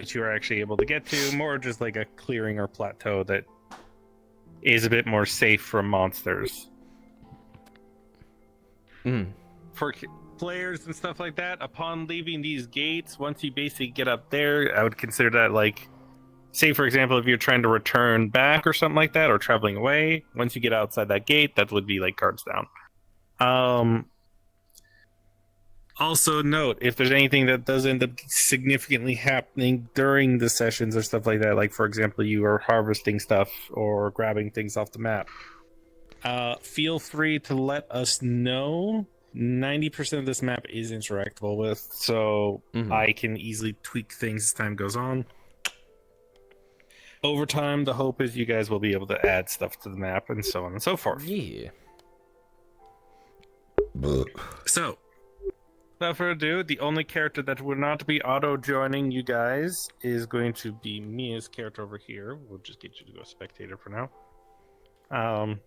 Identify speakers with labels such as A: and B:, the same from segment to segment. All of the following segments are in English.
A: that you are actually able to get to, more just like a clearing or plateau that is a bit more safe from monsters. For players and stuff like that, upon leaving these gates, once you basically get up there, I would consider that like, say for example, if you're trying to return back or something like that, or traveling away, once you get outside that gate, that would be like guards down. Also note, if there's anything that does end up significantly happening during the sessions or stuff like that, like for example, you are harvesting stuff or grabbing things off the map, feel free to let us know. 90% of this map is interactable with, so I can easily tweak things as time goes on. Over time, the hope is you guys will be able to add stuff to the map and so on and so forth.
B: Yeah.
A: So, without further ado, the only character that will not be auto-joining you guys is going to be Mia's character over here. We'll just get you to go spectator for now.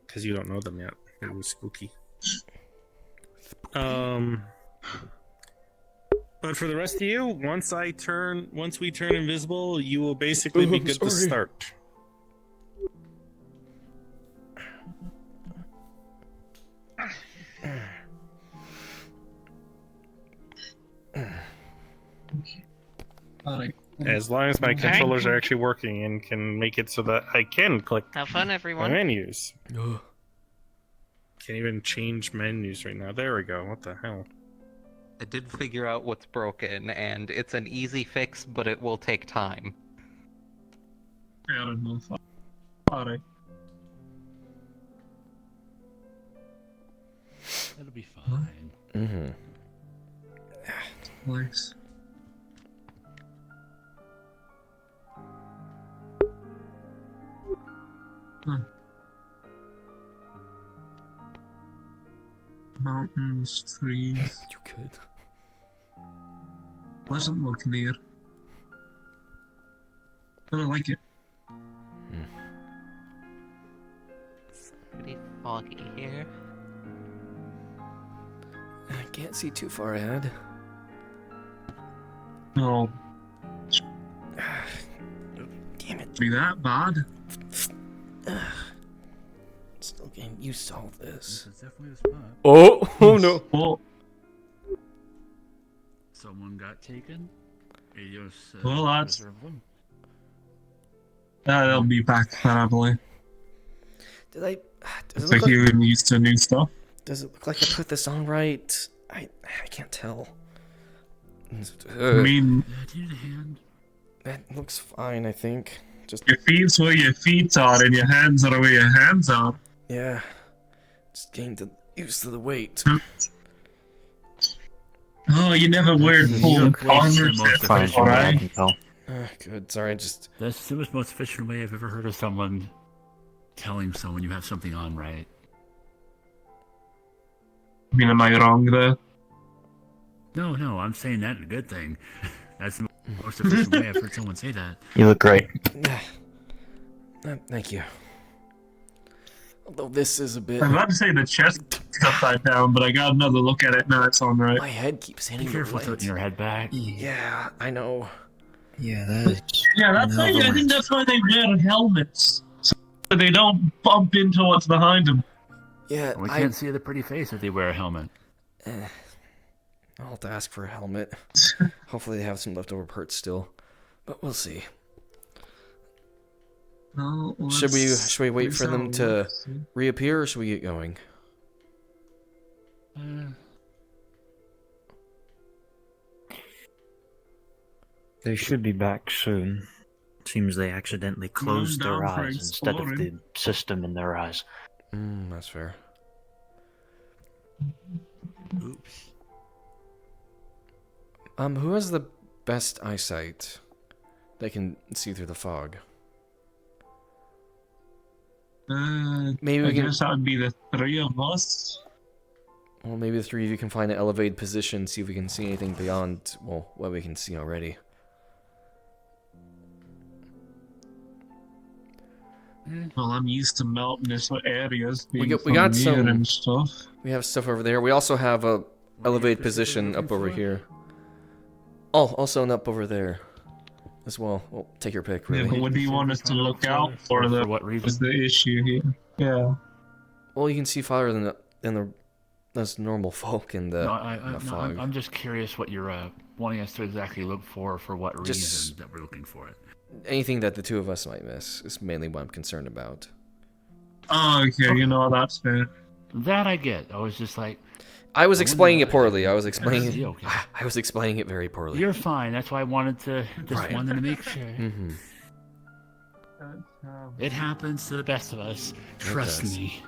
A: Because you don't know them yet. It was spooky. But for the rest of you, once we turn invisible, you will basically be good to start. As long as my controllers are actually working and can make it so that I can click
C: Have fun, everyone.
A: my menus. Can't even change menus right now. There we go. What the hell?
D: I did figure out what's broken, and it's an easy fix, but it will take time.
E: Alright.
F: It'll be fine.
E: Nice. Mountains, trees.
B: You could.
E: Doesn't look near. But I like it.
D: It's pretty foggy here.
B: I can't see too far ahead.
E: No,
B: Damn it.
E: be that bad.
B: Still getting used to all this.
F: This is definitely the spot.
B: Oh no.
E: Well,
F: Someone got taken. Adios.
E: Well, that's-
F: reserve them.
E: They'll be back probably.
B: Did I? Does
E: It's
B: it,
E: like
B: look like,
E: you used to new stuff.
B: does it look like I put this on right? I can't tell.
E: I mean,
F: Do you need a hand?
B: That looks fine, I think. Just
E: your feet's where your feet are, and your hands are where your hands are.
B: yeah. Just getting used to the weight.
E: Oh, you never wear full Converse,
F: Fine,
E: alright?
B: Good. Sorry, just
F: That's the most efficient way I've ever heard of someone telling someone you have something on right.
E: I mean, am I wrong there?
F: No, I'm saying that a good thing. That's the most efficient way I've heard someone say that.
G: You look great.
B: thank you. Although this is a bit.
E: I'm about to say the chest is upside down, but I got another look at it. No, it's on right.
B: My head keeps
F: Be
B: hitting the
F: careful
B: light.
F: tilting your head back.
B: Yeah, I know.
G: Yeah, that is.
E: Yeah, that's why I think that's why they wear helmets, so they don't bump into what's behind them.
B: Yeah,
F: We can't see the pretty face if they wear a helmet.
B: I'll have to ask for a helmet. Hopefully they have some leftover parts still, but we'll see.
E: No,
B: Should we wait for them to reappear, or should we get going?
G: They should be back soon. Seems they accidentally closed
E: down
G: their
E: for
G: eyes instead of the
E: exploring.
G: system in their eyes.
B: That's fair.
F: Oops.
B: Who has the best eyesight? They can see through the fog. Maybe
E: I
B: we can.
E: guess that would be the three of us.
B: Well, maybe the three of you can find an elevated position, see if we can see anything beyond, well, what we can see already.
E: Well, I'm used to mountainous areas.
B: We
E: being
B: got- we got
E: from here
B: some-
E: and stuff.
B: We have stuff over there. We also have a elevated position up over here. Oh, also an up over there. as well. Well, take your pick,
E: Yeah,
B: really.
E: but what do you want us to look out for?
F: For what
E: Is
F: reason?
E: the issue here? Yeah.
B: Well, you can see farther than that's normal folk in the,
F: No,
B: fog.
F: I'm just curious what you're wanting us to exactly look for what reason
B: Just-
F: that we're looking for it.
B: Anything that the two of us might miss is mainly what I'm concerned about.
E: Oh, okay. You know, that's fair.
F: That I get. I was just like,
B: I was
F: I wonder
B: explaining
F: what
B: it poorly.
F: happened.
B: I was explaining.
F: Yeah, okay.
B: I was explaining it very poorly.
F: you're fine. That's why I wanted to
B: Right.
F: wanted to make sure.
B: Mm-hmm.
F: It happens to the best of us. Trust
B: does.
F: me.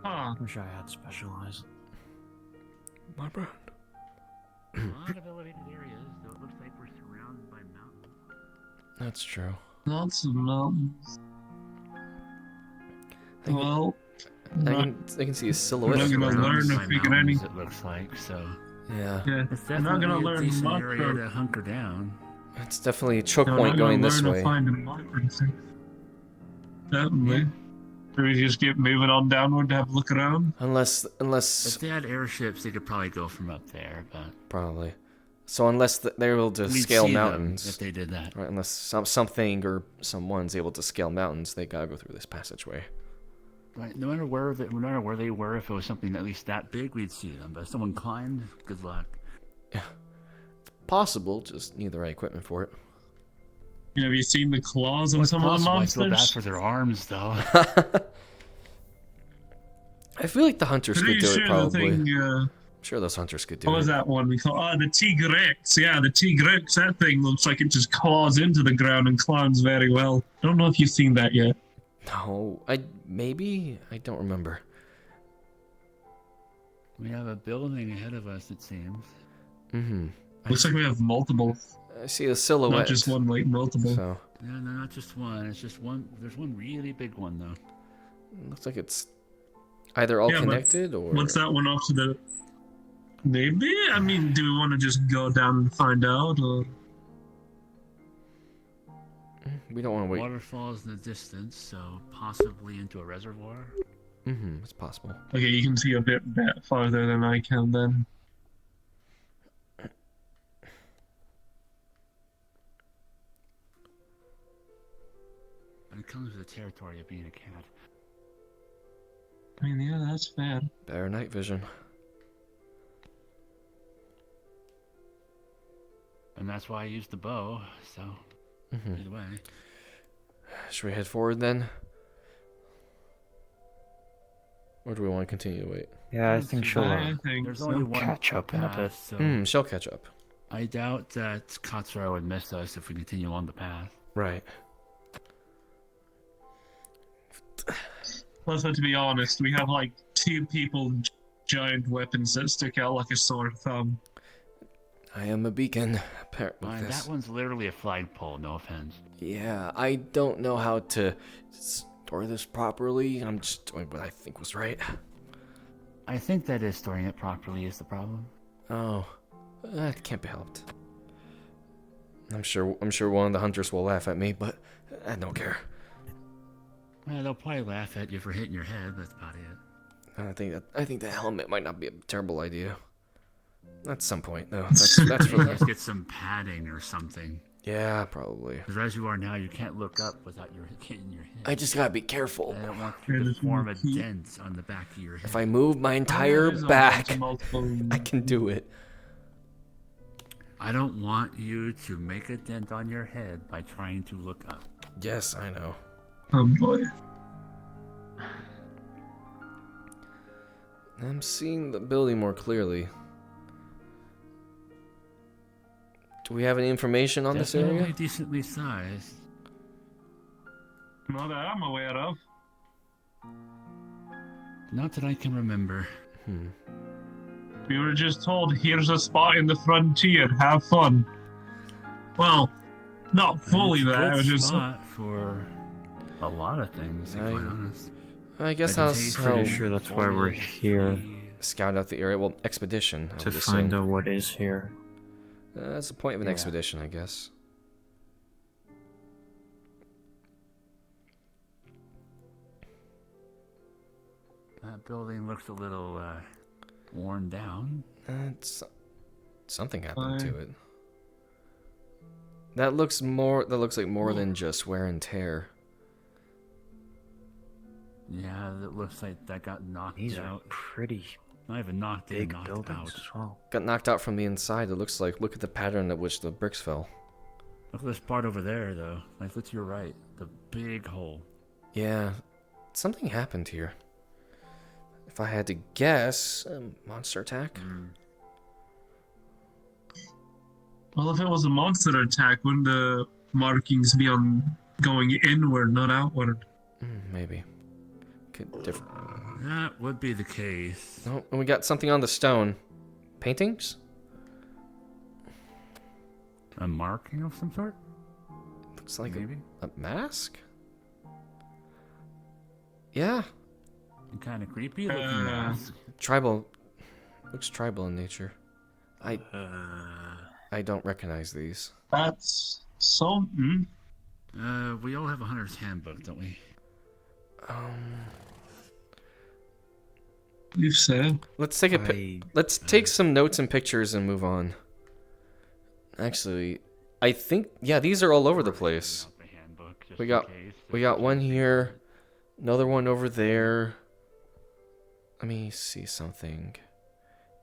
E: Huh.
G: Wish I had specialized.
B: My bad.
F: A lot of elevated areas, though it looks like we're surrounded by mountains.
B: That's true.
E: Lots of mountains.
B: I can,
E: Well,
B: I can see a
E: We're
B: silhouette.
E: not
B: of
E: gonna
B: it.
E: learn
F: Surrounded
E: if
F: by
E: we can
F: mountains,
E: any-
F: it looks like, so
B: Yeah,
E: yeah.
F: it's
E: We're not
F: definitely
E: gonna
F: a
E: learn
F: decent
E: much.
F: area
E: Or,
F: to hunker down.
B: it's definitely a choke
E: no,
B: point
E: we're not
B: going
E: gonna
B: this
E: learn
B: way.
E: to find a mountain. Definitely. Do we just get moving on downward to have a look around?
B: Unless
F: If they had airships, they could probably go from up there, but
B: probably. So unless they're able to
F: we'd
B: scale
F: see them
B: mountains,
F: if they did that.
B: right? Unless something or someone's able to scale mountains, they gotta go through this passageway.
F: Right. No matter where they were, if it was something at least that big, we'd see them. But if someone climbed, good luck.
B: Possible, just need the right equipment for it.
E: You know, have you seen the claws on
F: It's
E: some of the
F: possible. I feel bad
E: monsters?
F: for their arms, though.
B: I feel like the hunters
E: Pretty
B: could do
E: sure
B: it, probably.
E: the thing,
B: I'm sure those hunters could do
E: what was
B: it.
E: that one we call? Oh, the Tigrex. Yeah, the Tigrex. That thing looks like it just claws into the ground and climbs very well. Don't know if you've seen that yet.
B: No, maybe I don't remember.
F: We have a building ahead of us, it seems.
B: Mm-hmm.
E: Looks like we have multiple,
B: I see a silhouette.
E: not just one, like multiple.
B: So
F: No, not just one. It's just one. There's one really big one, though.
B: looks like it's either all
E: Yeah, but
B: connected or.
E: What's that one off to the? Maybe. I mean, do we want to just go down and find out, or?
B: We don't want to wait.
F: Waterfalls in the distance, so possibly into a reservoir.
B: Mm-hmm. It's possible.
E: Okay, you can see a bit farther than I can then.
F: And it comes with the territory of being a cat.
E: I mean, yeah, that's fair.
B: Better night vision.
F: And that's why I used the bow, so
B: Mm-hmm.
F: either way.
B: Should we head forward then? Or do we want to continue to wait?
G: Yeah, I think she'll
E: I think
F: There's
E: so.
F: only one
G: catch up in a bit.
F: path, so
B: Hmm, she'll catch up.
F: I doubt that Katsura would miss us if we continue on the path.
B: Right.
E: Plus, to be honest, we have like two people giant weapons that stick out like a sore thumb.
B: I am a beacon. Apparently,
F: Fine, that one's literally a flagpole, no offense.
B: Yeah, I don't know how to store this properly. I'm just doing what I think was right.
F: I think that is storing it properly is the problem.
B: Oh, that can't be helped. I'm sure one of the hunters will laugh at me, but I don't care.
F: Well, they'll probably laugh at you for hitting your head, that's about it.
B: I think the helmet might not be a terrible idea. At some point, though. That's for
F: Just get some padding or something.
B: Yeah, probably.
F: Because as you are now, you can't look up without your hitting your head.
B: I just gotta be careful.
F: I don't want you to form a dent on the back of your head.
B: If I move my entire
E: There's a
B: back,
E: bunch of multiple-
B: I can do it.
F: I don't want you to make a dent on your head by trying to look up.
B: Yes, I know.
E: Oh boy.
B: I'm seeing the building more clearly. Do we have any information on this
F: Definitely
B: area?
F: decently sized.
E: Not that I'm aware of.
F: Not that I can remember.
E: We were just told, here's a spot in the frontier, have fun. Well, not fully
F: It's a
E: that, it
F: good
E: was just...
F: spot for a lot of things, to be quite
B: I-
F: honest.
B: I guess
F: I
B: I'll
F: can taste
G: Pretty
B: how
G: sure that's why we're here,
B: scout out the area. Well, expedition. I
G: to
B: would
G: find
B: assume.
G: out what is here.
B: That's the point of an
G: Yeah.
B: expedition, I guess.
F: That building looks a little worn down.
B: Something happened to it. That looks like more than just wear and tear.
F: Yeah, it looks like that got knocked
G: These are
F: out.
G: pretty
F: Not even knocked in,
G: big
F: knocked
G: buildings
F: out.
G: as well.
B: Got knocked out from the inside. It looks like. Look at the pattern at which the bricks fell.
F: Look at this part over there, though. Like, look to your right. The big hole.
B: Yeah, something happened here. If I had to guess, monster attack.
E: Well, if it was a monster attack, wouldn't the markings be on going inward, not outward?
B: Maybe. Different.
F: That would be the case.
B: Oh, and we got something on the stone. Paintings?
F: A marking of some sort?
B: Looks like
F: Maybe.
B: a mask? Yeah.
F: Kind of creepy looking mask.
B: Tribal. Looks tribal in nature. I don't recognize these.
E: That's something.
F: We all have a hunter's handbook, don't we?
E: You said.
B: Let's take let's take some notes and pictures and move on. Actually, I think these are all over the place.
F: The handbook, just
B: We
F: in
B: got
F: case.
B: we got one here, another one over there. Let me see something.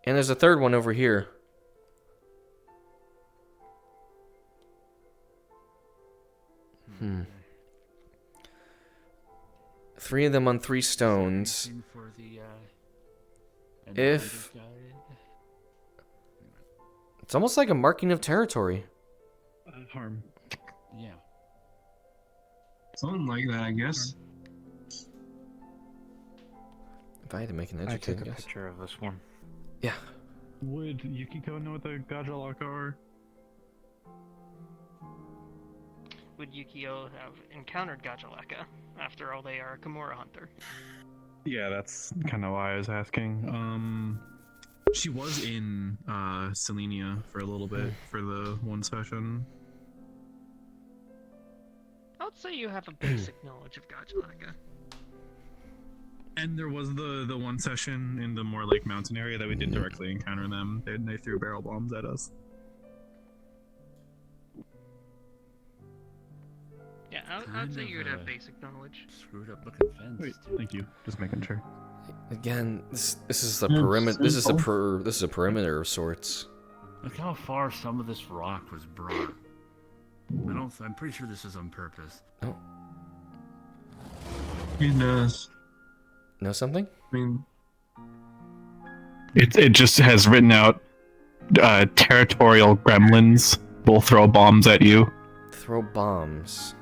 B: And there's a third one over here. Three of them on 3 stones.
F: Anything for the,
B: If-
F: guide?
B: It's almost like a marking of territory.
A: Harm.
F: Yeah.
E: Something like that, I guess.
B: If I had to make an
G: I took
B: educated
G: a
B: guess.
G: picture of this one.
B: Yeah.
C: Would Yukiko know what the Gajalaka are?
H: Would Yukio have encountered Gajalaka? After all, they are a Kimura hunter.
C: Yeah, that's kind of why I was asking. She was in Selenia for a little bit for the one session.
H: I would say you have a basic knowledge of Gajalaka.
C: And there was the one session in the more like mountain area that we did directly encounter them. They threw barrel bombs at us.
H: Yeah, I would
F: Kind
H: say
F: of
H: you would have
F: a-
H: basic knowledge.
F: Screwed up looking fence.
C: Wait,
F: too.
C: thank you. Just making sure.
B: Again, this is a perimeter. This is a perimeter of sorts.
F: Look how far some of this rock was brought. I'm pretty sure this is on purpose.
E: Who knows?
B: Know something?
E: I mean,
C: It just has written out territorial gremlins will throw bombs at you.
B: Throw bombs.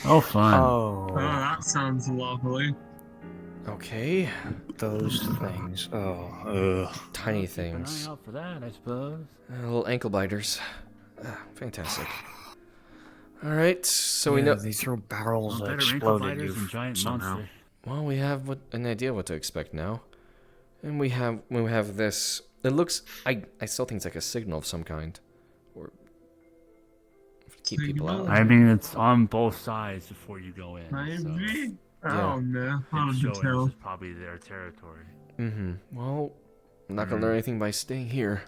F: Oh, fun.
E: oh, that sounds lovely.
B: Okay.
G: Those things. Oh,
B: Tiny
F: Keep an
B: things.
F: eye out for that, I suppose.
B: Little ankle biters. Fantastic. Alright, so we
G: yeah,
B: know.
G: they throw barrels that
F: Better ankle
G: explode at
F: biters
G: you
F: and giant
G: somehow.
F: monsters.
B: Well, we have an idea what to expect now. And we have this. It looks. I still think it's like a signal of some kind. Or. Keep people out.
F: I mean, it's on both sides before you go in. So
E: Maybe? I
B: Yeah.
E: don't know. Hard
F: it's
E: to
F: showing
E: tell.
F: this is probably their territory.
B: Well, I'm not gonna learn anything by staying here.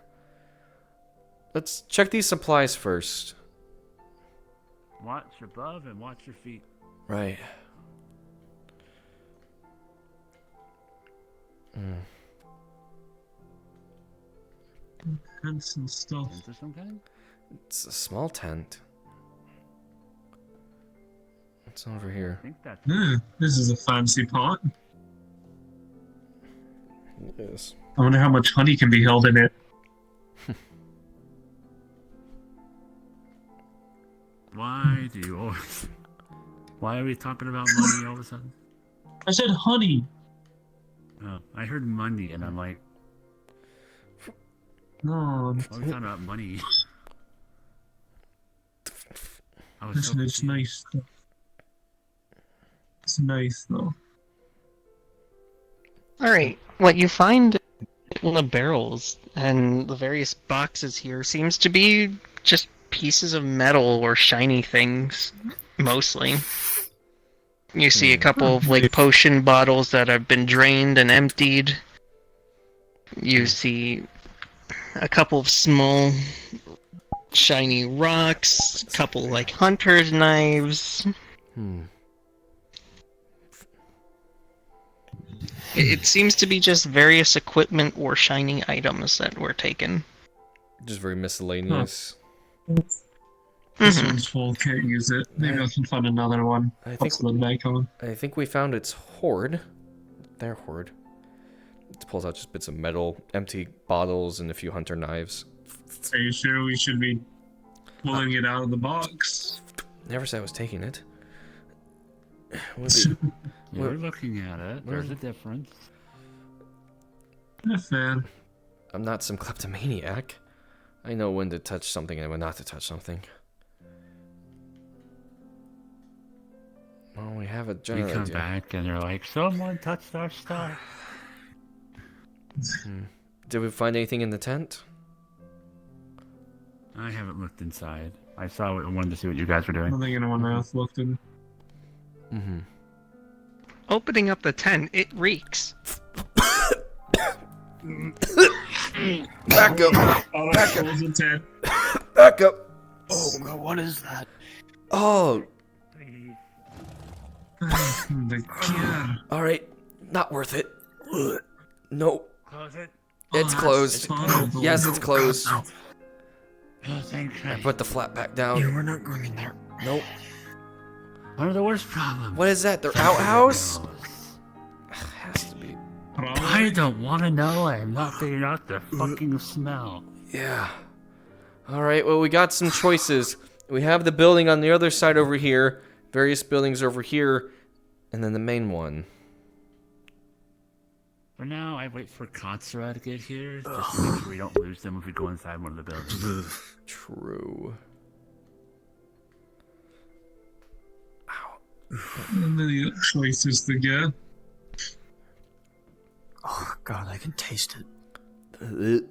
B: Let's check these supplies first.
F: Watch above and watch your feet.
B: Right.
E: Tents and stuff.
F: Is there some kind?
B: It's a small tent. What's over here?
F: I think that's
E: This is a fancy pot.
B: It is.
E: I wonder how much honey can be held in it.
F: Why do you always... Why are we talking about money all of a sudden?
E: I said honey.
F: Oh, I heard money and I'm like,
E: No,
F: why are we talking about money? I was so
E: listen, it's
F: confused.
E: nice. It's nice though.
H: Alright, what you find in the barrels and the various boxes here seems to be just pieces of metal or shiny things, mostly. You see a couple of like potion bottles that have been drained and emptied. You see a couple of small shiny rocks, a couple like hunter's knives. It seems to be just various equipment or shiny items that were taken.
B: Just very miscellaneous.
E: This one's full, can't use it. Maybe I can find another one.
B: I
E: I'll
B: think
E: put it back on.
B: I think we found its hoard. Their hoard. It pulls out just bits of metal, empty bottles, and a few hunter knives.
E: Are you sure we should be pulling it out of the box?
B: Never said I was taking it.
F: You're looking at it. There's a difference.
E: Not fair.
B: I'm not some kleptomaniac. I know when to touch something and when not to touch something. Well, we have a
F: You
B: general
F: come
B: idea.
F: back and you're like, someone touched our stuff.
B: Did we find anything in the tent?
F: I haven't looked inside. I wanted to see what you guys were
E: I
F: doing.
E: don't think anyone else looked in.
B: Mm-hmm.
H: Opening up the tent, it reeks.
B: Back up!
E: Alright, close the tent.
B: Back up!
F: Oh, God, what is that?
B: Oh,
E: The cure.
B: alright. Not worth it. No,
F: Close it.
B: it's
E: Oh,
B: closed.
E: horrible.
B: Yes, it's closed.
F: Oh, thank
B: I
F: you.
B: put the flap back down.
G: we're not going in there.
B: Nope.
F: One of the worst problems.
B: What is that? Their outhouse? Has to be.
F: I
E: Probably.
F: don't want to know. I'm not figuring out the fucking smell.
B: Yeah. Alright, well, we got some choices. We have the building on the other side over here, various buildings over here, and then the main one.
F: For now, I wait for Corssover to get here, just to make sure we don't lose them if we go inside one of the buildings.
B: True.
E: Many choices to get.
G: Oh god, I can taste it.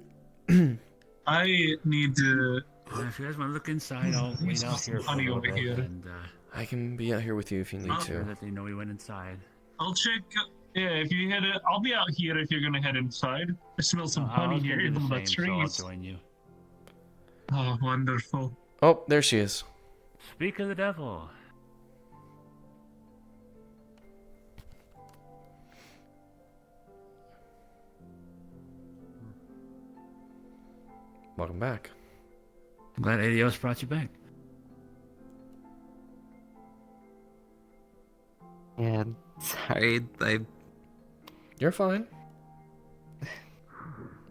E: I need to.
F: If you guys want to look inside, I'll wait out here for a
E: Honey
F: little
E: over
F: bit,
E: here.
F: and
B: I can be out here with you if you need
E: Oh.
F: sure
B: to.
F: that they know we went inside.
E: I'll check. Yeah, if you head it, I'll be out here if you're gonna head inside. I smell some
F: I
E: honey
F: was
E: here
F: gonna
E: in
F: do
E: the
F: the same, so I'll
E: trees.
F: join you.
E: Oh, wonderful.
B: Oh, there she is.
F: Speak of the devil.
B: Welcome back.
F: I'm glad Adios brought you back.
D: Yeah, sorry, I
B: You're fine.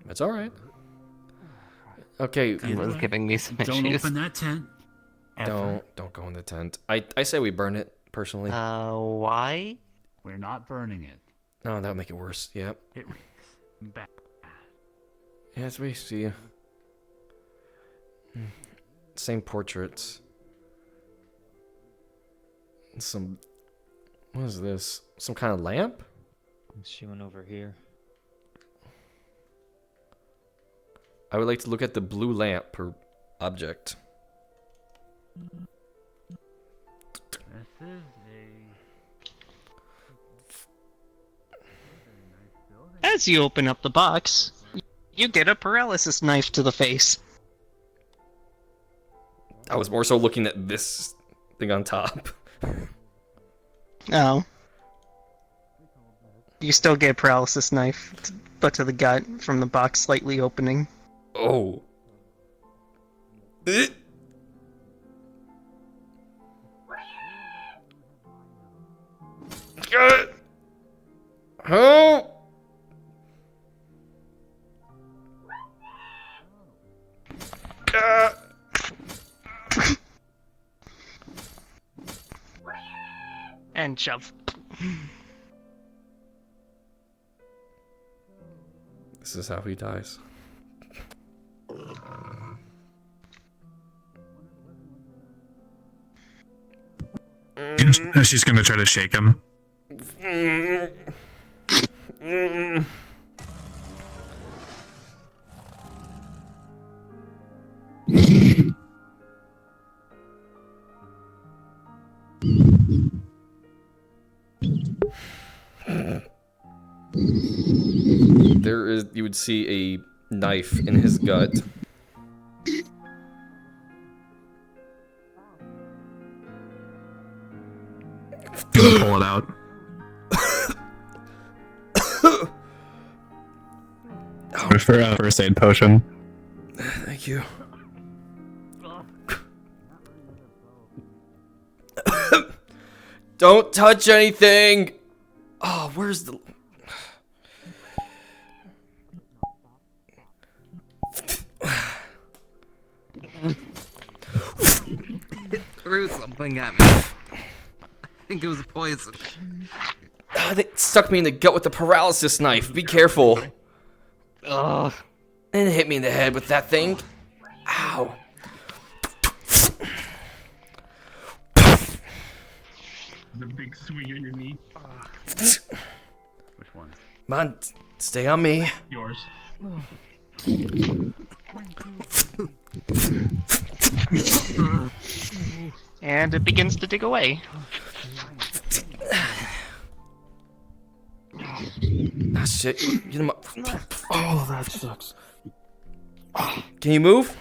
B: It's alright. Okay,
D: was giving me some
F: Don't
D: issues.
F: open that tent. Ever.
B: don't go in the tent. I say we burn it, personally.
D: Why?
F: We're not burning it.
B: No, that would make it worse. Yep.
F: It reeks bad.
B: Yes, we see you. Same portraits. Some... What is this? Some kind of lamp?
I: She went over here.
B: I would like to look at the blue lamp per object.
F: This is
H: As you open up the box, you get a paralysis knife to the face.
B: I was more so looking at this thing on top.
H: Oh. You still get a paralysis knife, but to the gut from the box slightly opening.
B: Oh. Eh. Oh.
H: And shove.
B: This is how he dies.
C: She's gonna try to shake him.
B: There is, you would see a knife in his gut.
C: Gonna pull it out. For a first aid potion.
B: Thank you. Don't touch anything! Oh, where's the...
D: It threw something at me. I think it was poison.
B: They stuck me in the gut with the paralysis knife. Be careful.
H: Ugh.
B: And it hit me in the head with that thing. Ow.
E: The big swing at your knee.
F: Which one?
B: Come on, stay on me.
E: Yours.
H: And it begins to dig away.
B: Ah, shit. Get him up.
G: Oh, that sucks.
B: Can you move?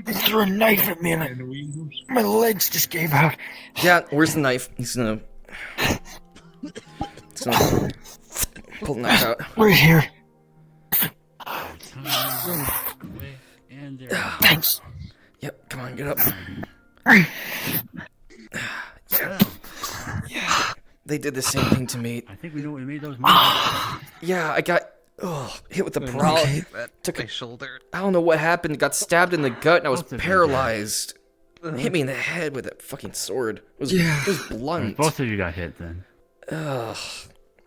G: He threw a knife at me and my legs just gave out.
B: Yeah, where's the knife? He's gonna pull the knife out.
G: Right here.
F: And there.
G: Thanks.
B: Yep, come on, get up. Yeah. They did the same thing to me.
F: I think we know what made those moves.
B: Yeah, I got hit with the paralysis.
D: Took my shoulder.
B: I don't know what happened. Got stabbed in the gut and I was
F: Both of you
B: paralyzed. Hit me in the head with that fucking sword. It was blunt.
F: Both of you got hit then.
B: Ugh.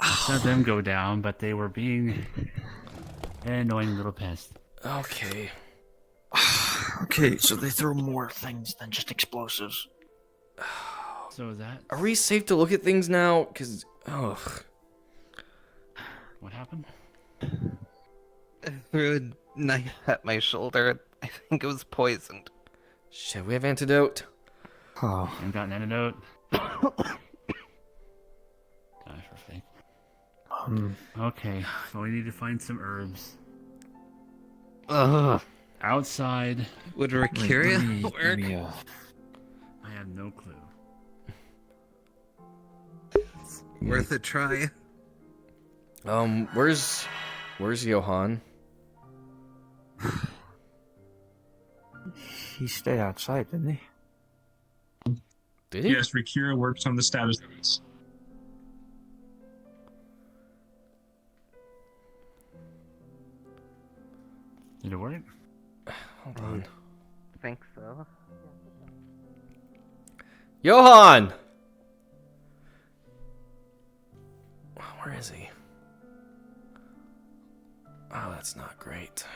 F: Some of them go down, but they were being an annoying little pest.
B: Okay.
G: Okay, so they throw more things than just explosives.
F: So is that
B: Are we safe to look at things now? Cause
F: what happened?
D: I threw a knife at my shoulder. I think it was poisoned.
B: shit, we have antidote.
G: Oh,
F: And got an antidote. Gosh, for faith. Okay, so we need to find some herbs.
D: Ugh.
F: Outside,
D: Would Racuria work?
F: I have no clue.
D: Worth a try.
B: Where's Johan?
G: he stayed outside, didn't he?
B: Did he?
E: Yes, Rikira works on the status notes.
F: Did it work?
B: Hold on.
D: I think so.
B: Johan! Where is he? Oh, that's not great.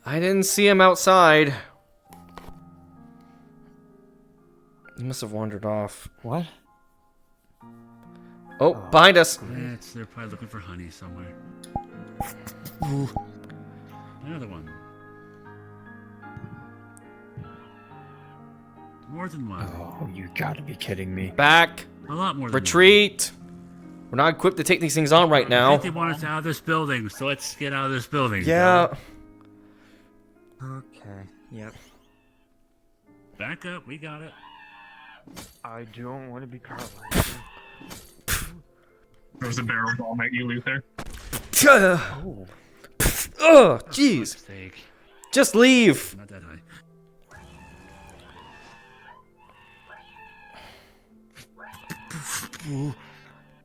B: I didn't see him outside. He must have wandered off.
G: What?
B: Oh, behind us!
F: They're probably looking for honey somewhere. Another one. More than one.
G: Oh, you gotta be kidding me.
B: Back!
F: A lot more than
B: Retreat! We're not equipped to take these things on right
F: one. I
B: now.
F: think they want us out of this building, so let's get out of this building.
B: Yeah.
I: Okay. Yep.
F: Back up, we got it.
G: I don't want to be paralyzed.
E: Throws a barrel bomb at you, Luther.
B: Oh, jeez.
F: Mistake.
B: Just leave.
F: Not that high.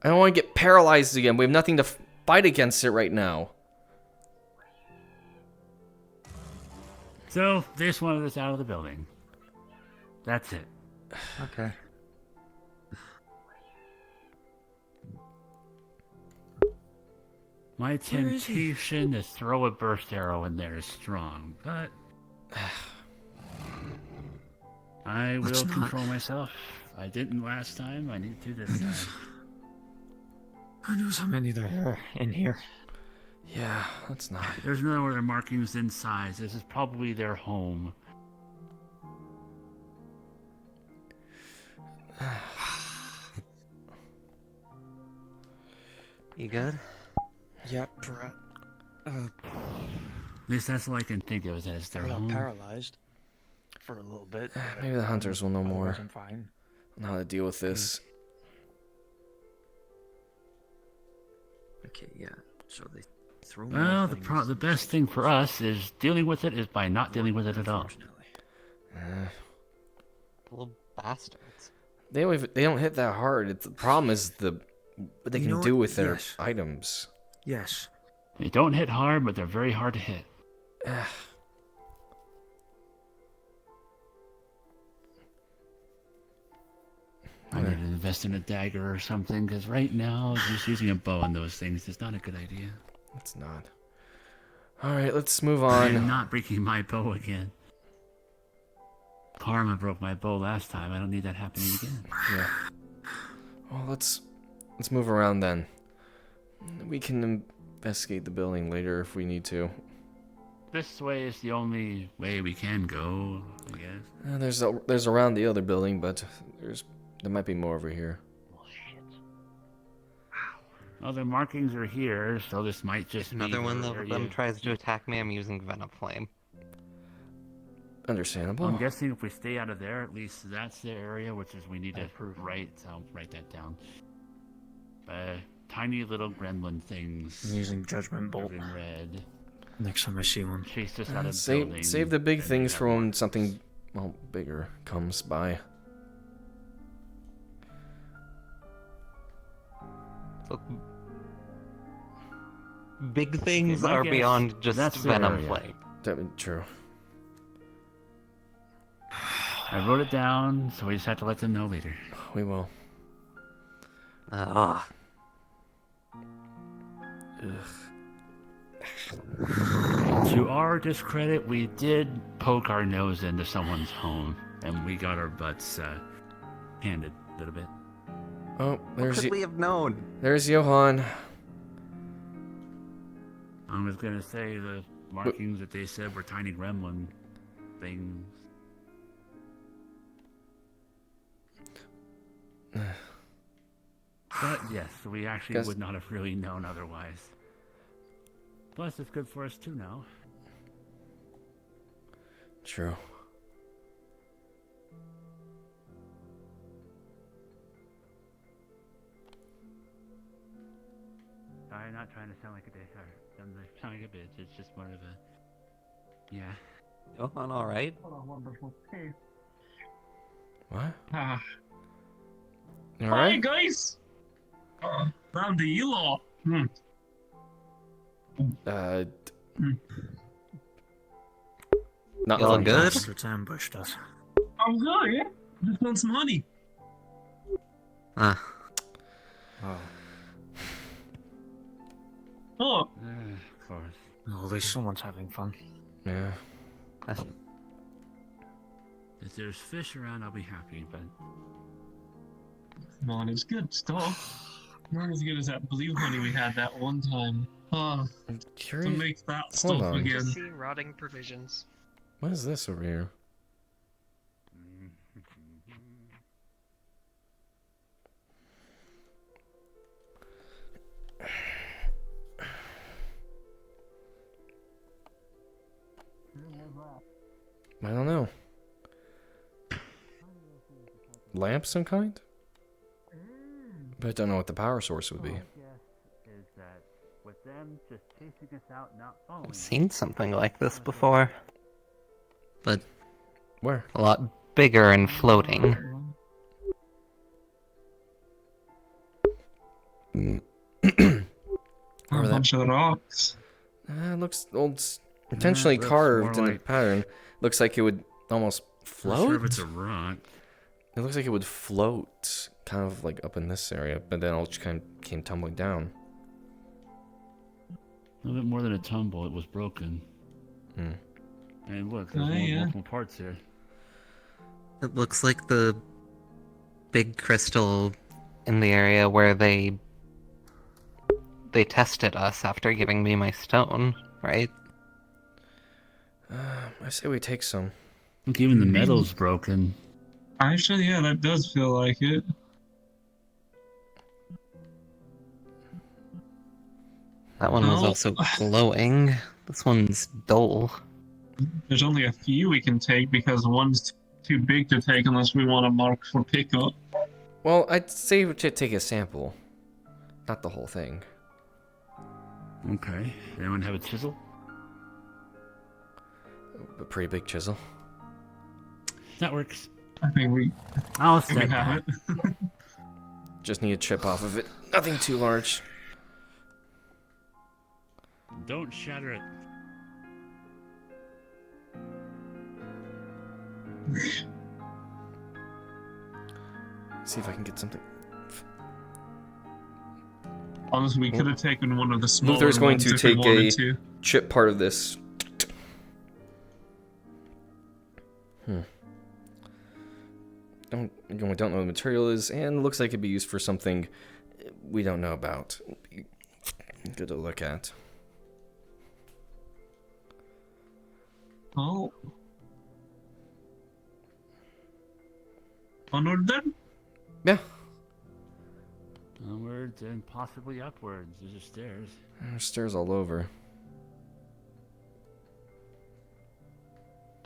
B: I don't want to get paralyzed again. We have nothing to fight against it right now.
F: So, they just wanted us out of the building. That's it.
I: Okay.
F: My temptation to throw a burst arrow in there is strong, but I will control myself. I didn't last time. I need to this time.
G: Who knows how many there are in here?
B: Yeah, that's not.
F: There's no other markings inside. This is probably their home.
D: You good?
G: Yep.
F: At least that's all I can think of as their
J: I got
F: home.
J: paralyzed for a little bit.
B: Maybe the hunters will know more
J: Otherwise, I'm fine.
B: on how to deal with this.
G: Okay, yeah. So they threw me
F: Well,
G: off
F: the best thing for us is dealing with it is by not dealing with it at all.
D: Little bastards.
B: They don't hit that hard. The problem is what they
G: You
B: can
G: know
B: do
G: what?
B: with their
G: Yes.
B: items.
G: Yes.
F: They don't hit hard, but they're very hard to hit. I need to invest in a dagger or something, because right now, just using a bow on those things is not a good idea.
B: It's not. Alright, let's move
F: I'm
B: on.
F: not breaking my bow again. Karma broke my bow last time. I don't need that happening again.
B: Yeah. Well, let's move around then. We can investigate the building later if we need to.
F: This way is the only way we can go, I guess.
B: There's around the other building, but there might be more over here.
F: Well, the markings are here, so this might just
D: Another
F: be
D: one
F: the
D: of
F: area.
D: them tries to attack me, I'm using Venom Flame.
B: Understandable.
F: I'm guessing if we stay out of there, at least that's the area, which is we need to write. I'll write that down. Tiny little gremlin things.
G: I'm using Judgment Bolt.
F: In red.
G: Next time I see one.
F: Chased us out of the building.
B: Save the big
F: and
B: things
F: we
B: for
F: have
B: when
F: marks.
B: something, bigger comes by.
D: So, big things
F: my
D: are
F: guess,
D: beyond just
F: that's the
D: Venom
F: area.
D: Flame.
B: True.
F: I wrote it down, so we just have to let them know later.
B: We will.
D: Ugh.
F: To our discredit, we did poke our nose into someone's home, and we got our butts handed a little bit.
B: Oh,
D: What
B: there's
D: could we have known?
B: there's Johan.
F: I was gonna say the markings that they said were tiny gremlin things. But yes, we actually
B: Guess-
F: would not have really known otherwise. Plus, it's good for us to know.
B: True.
F: Sorry, not trying to sound like a dick or sound like a bitch. It's just more of a yeah.
D: Johan, alright?
B: What?
E: Ah.
B: All
E: Hi,
B: right.
E: guys! Found the Elo. Hmm.
B: Not
D: Y'all
B: fun.
D: good?
G: Bastards ambushed us.
E: I'm good, yeah? Just want some honey.
D: Ah.
G: Oh.
E: Oh,
F: Of course.
G: Oh, at least someone's having fun.
B: Yeah.
F: If there's fish around, I'll be happy. But
E: come on, it's good stuff. Not as good as that blue honey we had that one time. Ah,
B: I'm
E: to
B: curious.
E: make that
B: Hold
E: stuff
B: on.
E: again.
H: Just see rotting provisions.
B: What is this over here? I don't know. Lamp some kind? But I don't know what the power source would be.
F: is that with them just chasing us out, not following
D: I've
F: us,
D: seen something like this before. But
B: Where?
D: a lot bigger and floating.
B: Or
E: A
B: that-
E: bunch of rocks.
B: Looks old, intentionally
F: looks
B: carved
F: more
B: in a
F: like-
B: pattern. Looks like it would almost
F: Not
B: float.
F: sure if it's a rock.
B: It looks like it would float, kind of like up in this area, but then it all just kind of came tumbling down.
F: A little bit more than a tumble. It was broken.
B: Hmm.
F: And look, there's
E: Oh, yeah.
F: multiple parts here.
D: It looks like the big crystal in the area where they tested us after giving me my stone, right?
B: I say we take some.
F: Look, even the metal's broken.
E: Actually, yeah, that does feel like it.
D: That one was
E: Oh.
D: also glowing. This one's dull.
E: There's only a few we can take because one's too big to take unless we want to mark for pickup.
B: Well, I'd say we should take a sample. Not the whole thing.
F: Okay. Anyone have a chisel?
B: A pretty big chisel.
F: That works.
E: I think we
F: I'll
E: we
F: step
E: have
F: back.
E: it.
B: Just need a chip off of it. Nothing too large.
F: Don't shatter it.
B: See if I can get something.
E: Honestly, we could have taken one of the smaller
B: Luther's going
E: ones
B: to
E: if we
B: take
E: wanted
B: a
E: to.
B: chip part of this. We don't know what the material is, and looks like it could be used for something we don't know about. Be good to look at.
E: Oh. Onward then?
B: Yeah.
F: Onwards and possibly upwards. There's the stairs.
B: There's stairs all over.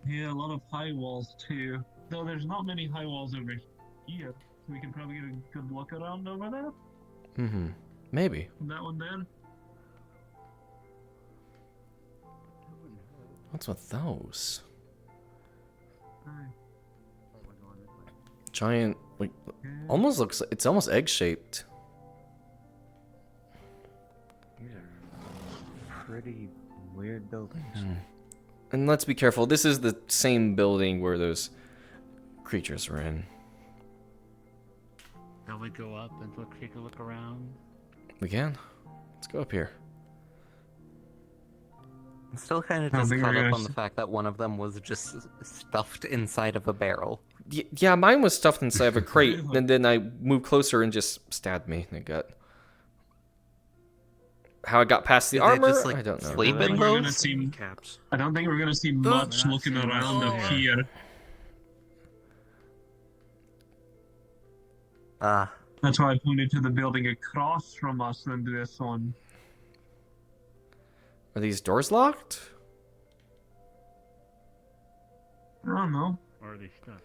E: Yeah, a lot of high walls too. Though there's not many high walls over here. So we can probably get a good look around over there.
B: Mm-hmm. Maybe.
E: That one then.
B: What's with those?
E: Aye.
B: Giant, like, almost looks. It's almost egg-shaped.
I: These are pretty weird buildings.
B: And let's be careful. This is the same building where those creatures were in.
F: Shall we go up and take a look around?
B: We can. Let's go up here.
D: I'm still kind of
E: I don't
D: just
E: think we're
D: caught up
E: gonna
D: on the fact that one of them was just stuffed inside of a barrel.
B: Yeah, mine was stuffed inside of a crate, and then I moved closer and just stabbed me in the gut. How I got past the
D: Did they
B: armor,
D: just, like,
B: I don't know.
D: sleep in
E: We're gonna
D: those?
E: see,
F: Caps.
E: I don't think we're gonna see
F: we're
E: much
F: not
E: looking
F: seeing
E: around
F: much
E: up
F: here.
E: here.
D: Ah,
E: That's why I pointed to the building across from us and this one.
B: Are these doors locked?
E: I don't know.
F: Or are they stuck?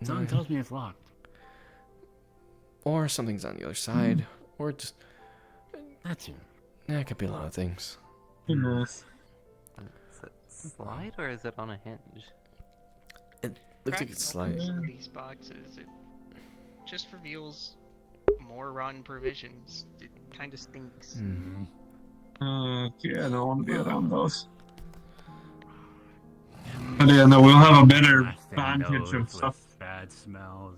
F: Someone tells me it's locked.
B: Or something's on the other side. Or just...
F: That's it.
B: Yeah, it could be a lot of things.
E: Who knows?
D: is it slide or is it on a hinge?
B: Looks like it's slide.
H: Some of these boxes, it just reveals more rotten provisions. It kind of stinks.
B: Mm-hmm.
E: Okay, I don't want to be around those. But yeah, no, we'll have a better
F: Last thing
E: vantage
F: knows
E: of
F: with
E: stuff.
F: bad smells.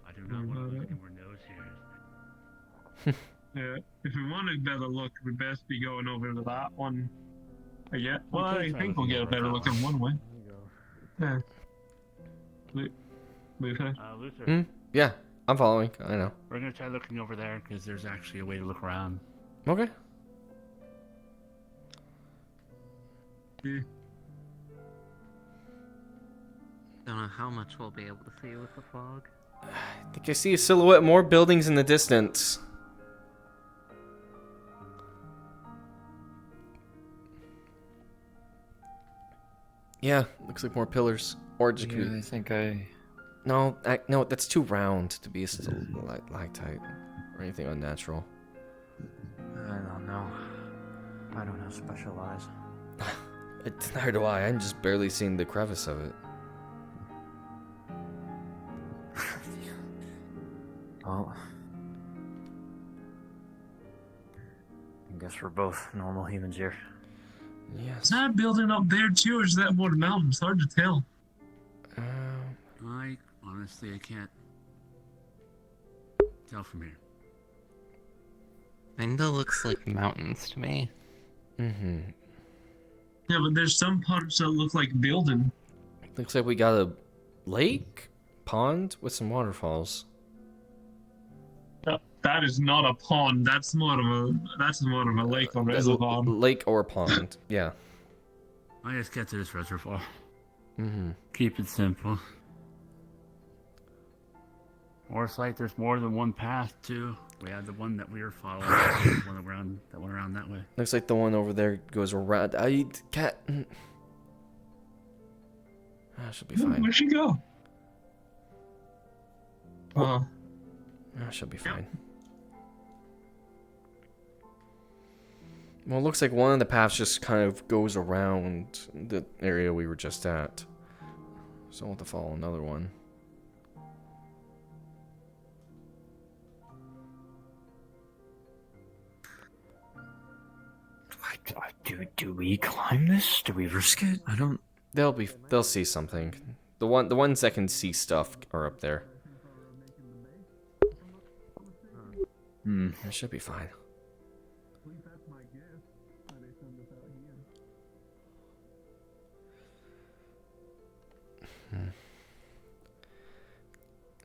F: I do not want to look anywhere nose here.
E: Yeah, if we want a better look, we'd best be going over to that one. Yeah, well, I think we'll get a better look in one way. Yeah. Luther?
F: Luther,
B: Yeah, I'm following. I know.
F: we're gonna try looking over there because there's actually a way to look around.
B: Okay.
E: Yeah.
D: Don't know how much we'll be able to see with the fog.
B: I think I see a silhouette, more buildings in the distance. Yeah, looks like more pillars. Or just
G: Yeah, I think I...
B: no, no, that's too round to be a stalactite or anything unnatural.
G: I don't know. I don't have special eyes.
B: Neither do I. I'm just barely seeing the crevice of it.
G: Well... I guess we're both normal humans here.
E: Is
B: Yes.
E: that building up there too, or is that more mountains? Hard to tell.
F: I honestly, I can't tell from here.
D: Kinda looks like mountains to me.
B: Mm-hmm.
E: Yeah, but there's some parts that look like building.
B: Looks like we got a lake, pond with some waterfalls.
E: That is not a pond. That's more of a lake or reservoir.
B: Lake or pond. Yeah.
F: I just get to this reservoir.
B: Mm-hmm.
F: Keep it simple. Or it's like there's more than one path too. We had the one that we were following, the one that went around that way.
B: Looks like the one over there goes around. I can't. She'll be fine.
E: Where'd she go? Oh.
B: She'll be fine. Well, it looks like one of the paths just kind of goes around the area we were just at. So I'll have to follow another one.
G: Do we climb this? Do we risk it? I don't.
B: They'll see something. The ones that can see stuff are up there. It should be fine.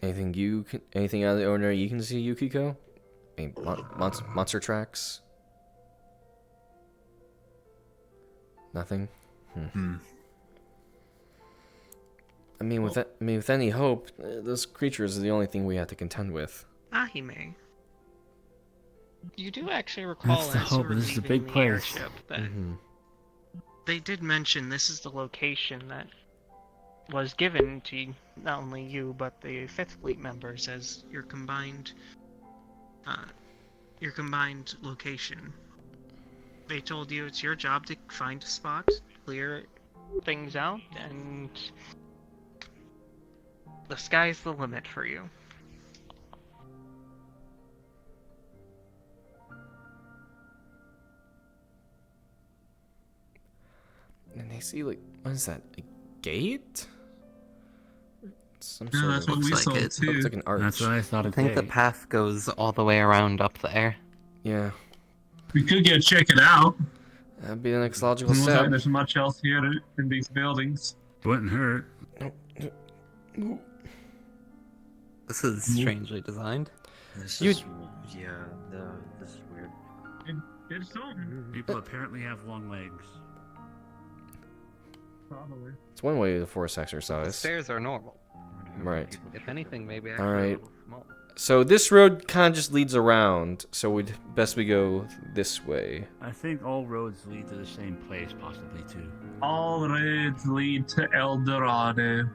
B: Anything out of the ordinary you can see, Yukiko? Any monster tracks? Nothing. I mean, with any hope, those creatures are the only thing we have to contend with.
H: Ahime. You do actually recall
F: That's the
H: as you
F: hope,
H: were
F: this is a
H: leaving
F: big
H: the
F: place.
H: airship that they did mention this is the location that was given to not only you but the Fifth Fleet members as your combined location. They told you it's your job to find a spot, clear things out, and the sky's the limit for you.
B: And they see, like, what is that? A gate? Some
E: Yeah,
B: sort
E: that's
B: of.
E: what we
D: looks
E: saw
D: like it.
E: too.
B: Looks like an arch.
F: That's what I thought
D: I
F: of.
D: think the path goes all the way around up there.
B: Yeah,
E: We could go check it out.
B: that'd be the next logical
E: It looks
B: step.
E: like there's much else here in these buildings.
F: Wouldn't hurt.
D: This is strangely designed.
G: This
B: You-
G: is. Yeah, this is weird.
E: It's something.
F: People apparently have long legs.
E: Probably.
B: It's one way to force
D: The
B: exercise.
D: stairs are normal.
B: Right.
D: If anything, maybe actually
B: Alright.
D: a little small.
B: So this road kind of just leads around. So we'd best we go this way.
F: I think all roads lead to the same place, possibly too.
E: All roads lead to El Dorado.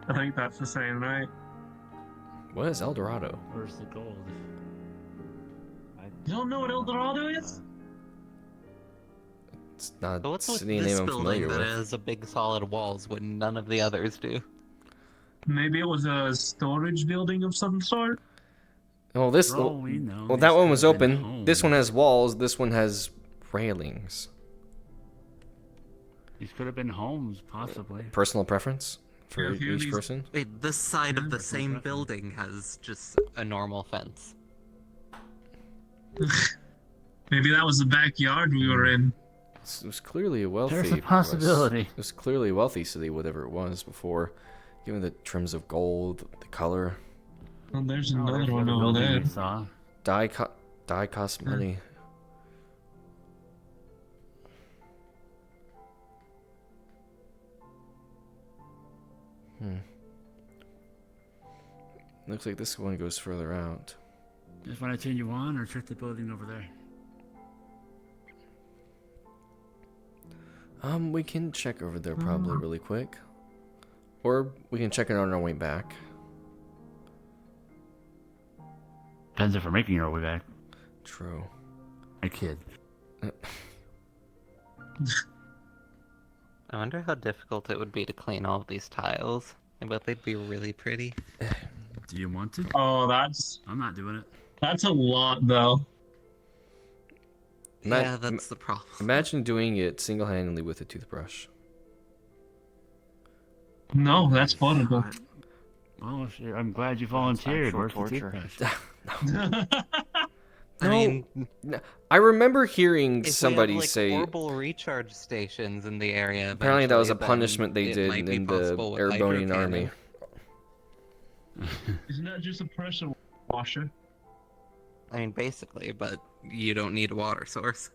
E: I think that's the same, right?
B: What is El Dorado?
F: Where's the gold?
E: You don't know what El Dorado is?
B: It's not
D: But what's
B: a
D: with
B: city
D: this
B: name I'm
D: building
B: familiar
D: that
B: with.
D: has a big solid walls when none of the others do?
E: Maybe it was a storage building of some sort.
B: Oh, this.
F: For all we know,
B: Well,
F: these
B: that one
F: could
B: was
F: have been
B: open. This one
F: homes.
B: has walls. This one has railings.
F: These could have been homes, possibly.
B: Personal preference for
E: Yeah, a few of
B: each
E: these-
B: person.
D: Wait, this side of the
F: that's
D: same
F: impressive.
D: building has just a normal fence.
E: Maybe that was the backyard we were in.
B: It was clearly a wealthy.
F: There's a possibility.
B: It was clearly a wealthy city, whatever it was before. Given the trims of gold, the color,
E: Oh, there's
F: Oh,
E: another
F: there's
E: one
F: the
E: over
F: building
E: there.
F: we saw.
B: dye costs money. Looks like this one goes further out.
F: Just want to turn you on or check the building over there?
B: We can check over there probably really quick. Or we can check it on our way back.
F: Depends if we're making our way back.
B: True.
F: I kid.
D: I wonder how difficult it would be to clean all of these tiles. I bet they'd be really pretty.
F: Do you want to?
E: Oh, that's
F: I'm not doing it.
E: a lot though.
D: Yeah, that's the problem.
B: Imagine doing it single-handedly with a toothbrush.
E: No, that's horrible.
F: Well, I'm glad you volunteered.
G: actual
F: Where's the
G: torture.
F: toothbrush?
D: I mean,
B: I remember hearing
D: if
B: somebody
D: we have, like,
B: say
D: orbital recharge stations in the area.
B: apparently that was a
D: eventually, then
B: punishment they
D: it
B: did
D: might be
B: in the
D: possible with
B: airborne
D: hydro
B: army.
D: cannon.
E: Isn't that just a pressure washer?
D: I mean, basically, but you don't need a water source.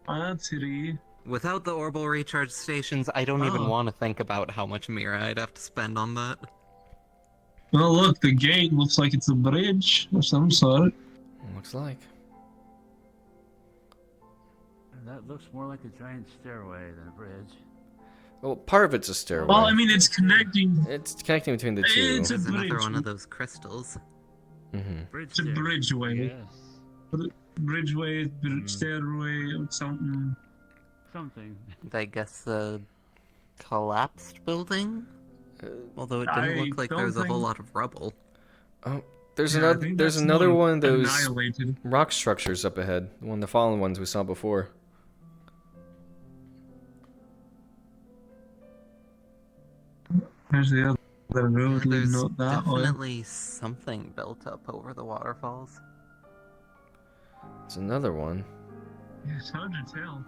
E: That's it.
D: Without the orbital recharge stations, I don't even
E: Oh.
D: want to think about how much Mira I'd have to spend on that.
E: Well, look, the gate looks like it's a bridge of some sort.
B: Looks like.
F: That looks more like a giant stairway than a bridge.
B: Well, part of it's a stairway.
E: Well, I mean, it's connecting.
B: It's connecting between the two.
E: It's a
D: There's another
E: bridge.
D: one of those crystals.
B: Mm-hmm.
E: It's a bridgeway.
F: Yes.
E: Bridgeway, stairway, or something.
F: Something.
D: I guess the collapsed building? Although it didn't
E: I
D: look like there
E: don't
D: was a whole
E: think-
D: lot of rubble.
B: Oh, there's
E: Yeah, I
B: another.
E: think
B: There's
E: that's
B: another
E: more
B: one of those
E: annihilated.
B: rock structures up ahead. One of the fallen ones we saw before.
E: There's the other road
D: There's
E: leading up that way.
D: definitely something built up over the waterfalls.
B: It's another one.
E: Yeah, it's hard to tell.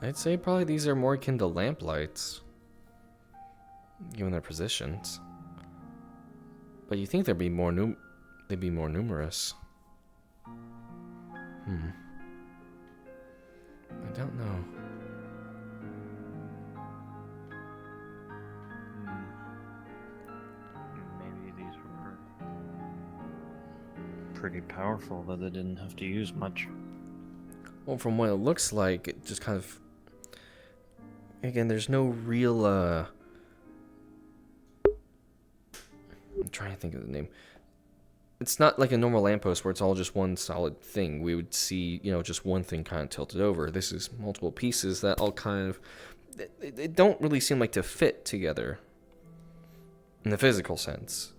B: I'd say probably these are more akin to lamplights, given their positions. But you think they'd be more numerous. I don't know.
G: Maybe these were pretty powerful that they didn't have to use much.
B: Well, from what it looks like, it just kind of... Again, there's no real, I'm trying to think of the name. It's not like a normal lamppost where it's all just one solid thing. We would see, you know, just one thing kind of tilted over. This is multiple pieces that all kind of... They don't really seem like to fit together. In the physical sense.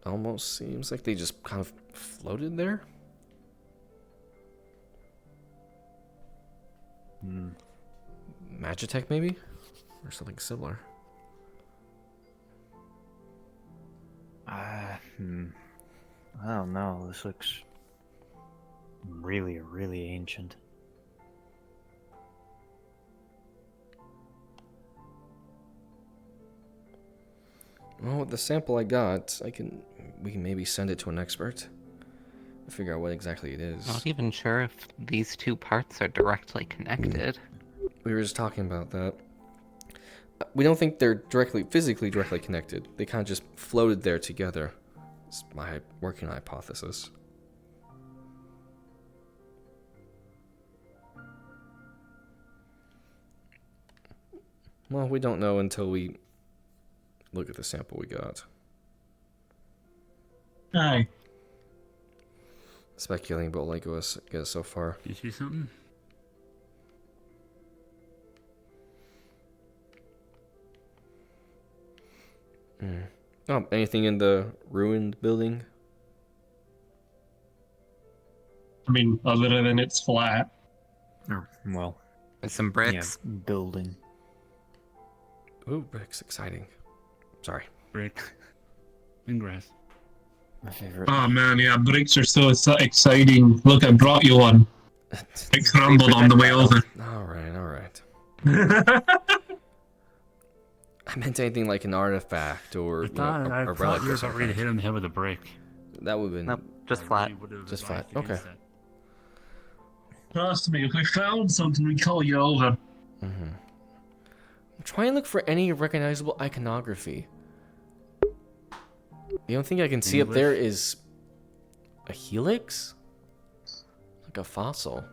B: Almost seems like they just kind of floated there. Magitech, maybe? Or something similar.
G: I don't know. This looks really, really ancient.
B: Well, with the sample I got, we can maybe send it to an expert. Figure out what exactly it is.
D: Not even sure if these two parts are directly connected.
B: We were just talking about that. We don't think they're physically directly connected. They kind of just floated there together. It's my working hypothesis. Well, we don't know until we look at the sample we got.
E: Aye.
B: Speculating about what get us so far.
F: You see something?
B: Oh, anything in the ruined building?
E: I mean, other than it's flat.
G: Well,
D: There's some bricks.
G: yeah, building.
B: Ooh, bricks, exciting. Sorry.
F: Brick. And grass.
G: My favorite.
E: Oh man, yeah, bricks are so exciting. Look, I brought you one. It crumbled on the way over.
B: Alright. I meant anything like an artifact or
F: I thought,
B: a relic
F: you
B: or
F: were about ready
B: something.
F: to hit him in the head with a brick.
B: That would have been...
D: Nope, just flat.
B: Just flat,
F: advised against
B: okay.
F: that.
E: Trust me, if we found something, we'd call you over.
B: I'm trying to look for any recognizable iconography. The only thing I can see up there is a helix? Like a fossil.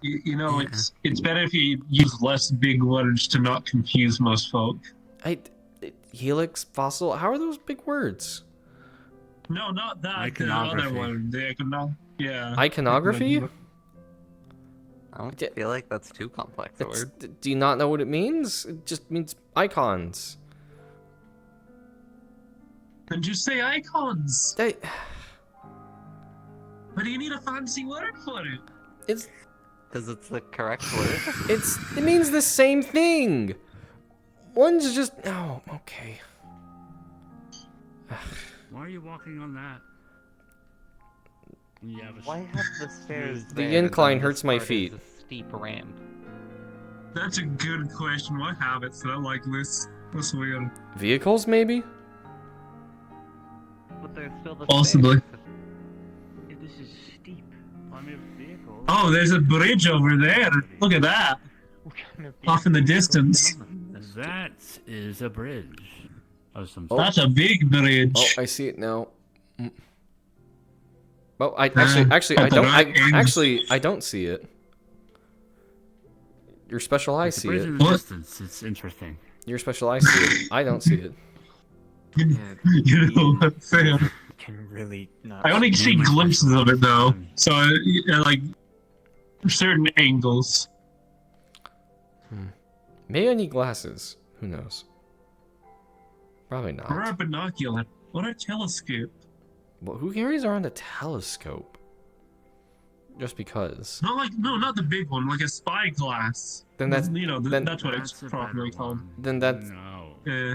E: You know, it's better if you use less big words to not confuse most folk.
B: Helix, fossil, how are those big words?
E: No, not that.
F: Iconography.
E: The other one. Yeah.
B: Iconography?
D: I don't feel like that's too complex a word.
B: Do you not know what it means? It just means icons.
E: Then just say icons.
B: They,
E: But do you need a fancy word for it?
B: it's
D: Because it's the correct word.
B: it means the same thing. One's just okay.
F: Why are you walking on that? When you have a
D: Why have the stairs
B: The
D: there,
B: incline
D: and
B: hurts
D: this
B: my
D: part is
B: feet.
D: a steep ramp.
E: That's a good question. What habits that I like this? That's weird.
B: Vehicles, maybe?
D: But there's still the
E: Possibly.
D: stairs.
J: Yeah, this is steep.
F: I mean, vehicle.
E: Oh, there's a bridge over there. Look at that. Off in the distance.
F: That is a bridge of some
E: That's a big bridge.
B: Oh, I see it now. Oh, I don't see it. Your special eye
F: It's a
B: see
F: bridge
B: it.
F: in the distance. It's interesting.
B: Your special eye see it. I don't see it.
E: You know what, fair.
G: Can really not.
E: I only see glimpses of it though, so like certain angles.
B: Maybe I need glasses. Who knows? Probably not.
E: Or a binocular, or a telescope.
B: Well, who carries around a telescope? Just because.
E: Not the big one, like a spyglass.
B: Then that's
E: that's what it's properly called.
B: Then that's
E: Yeah.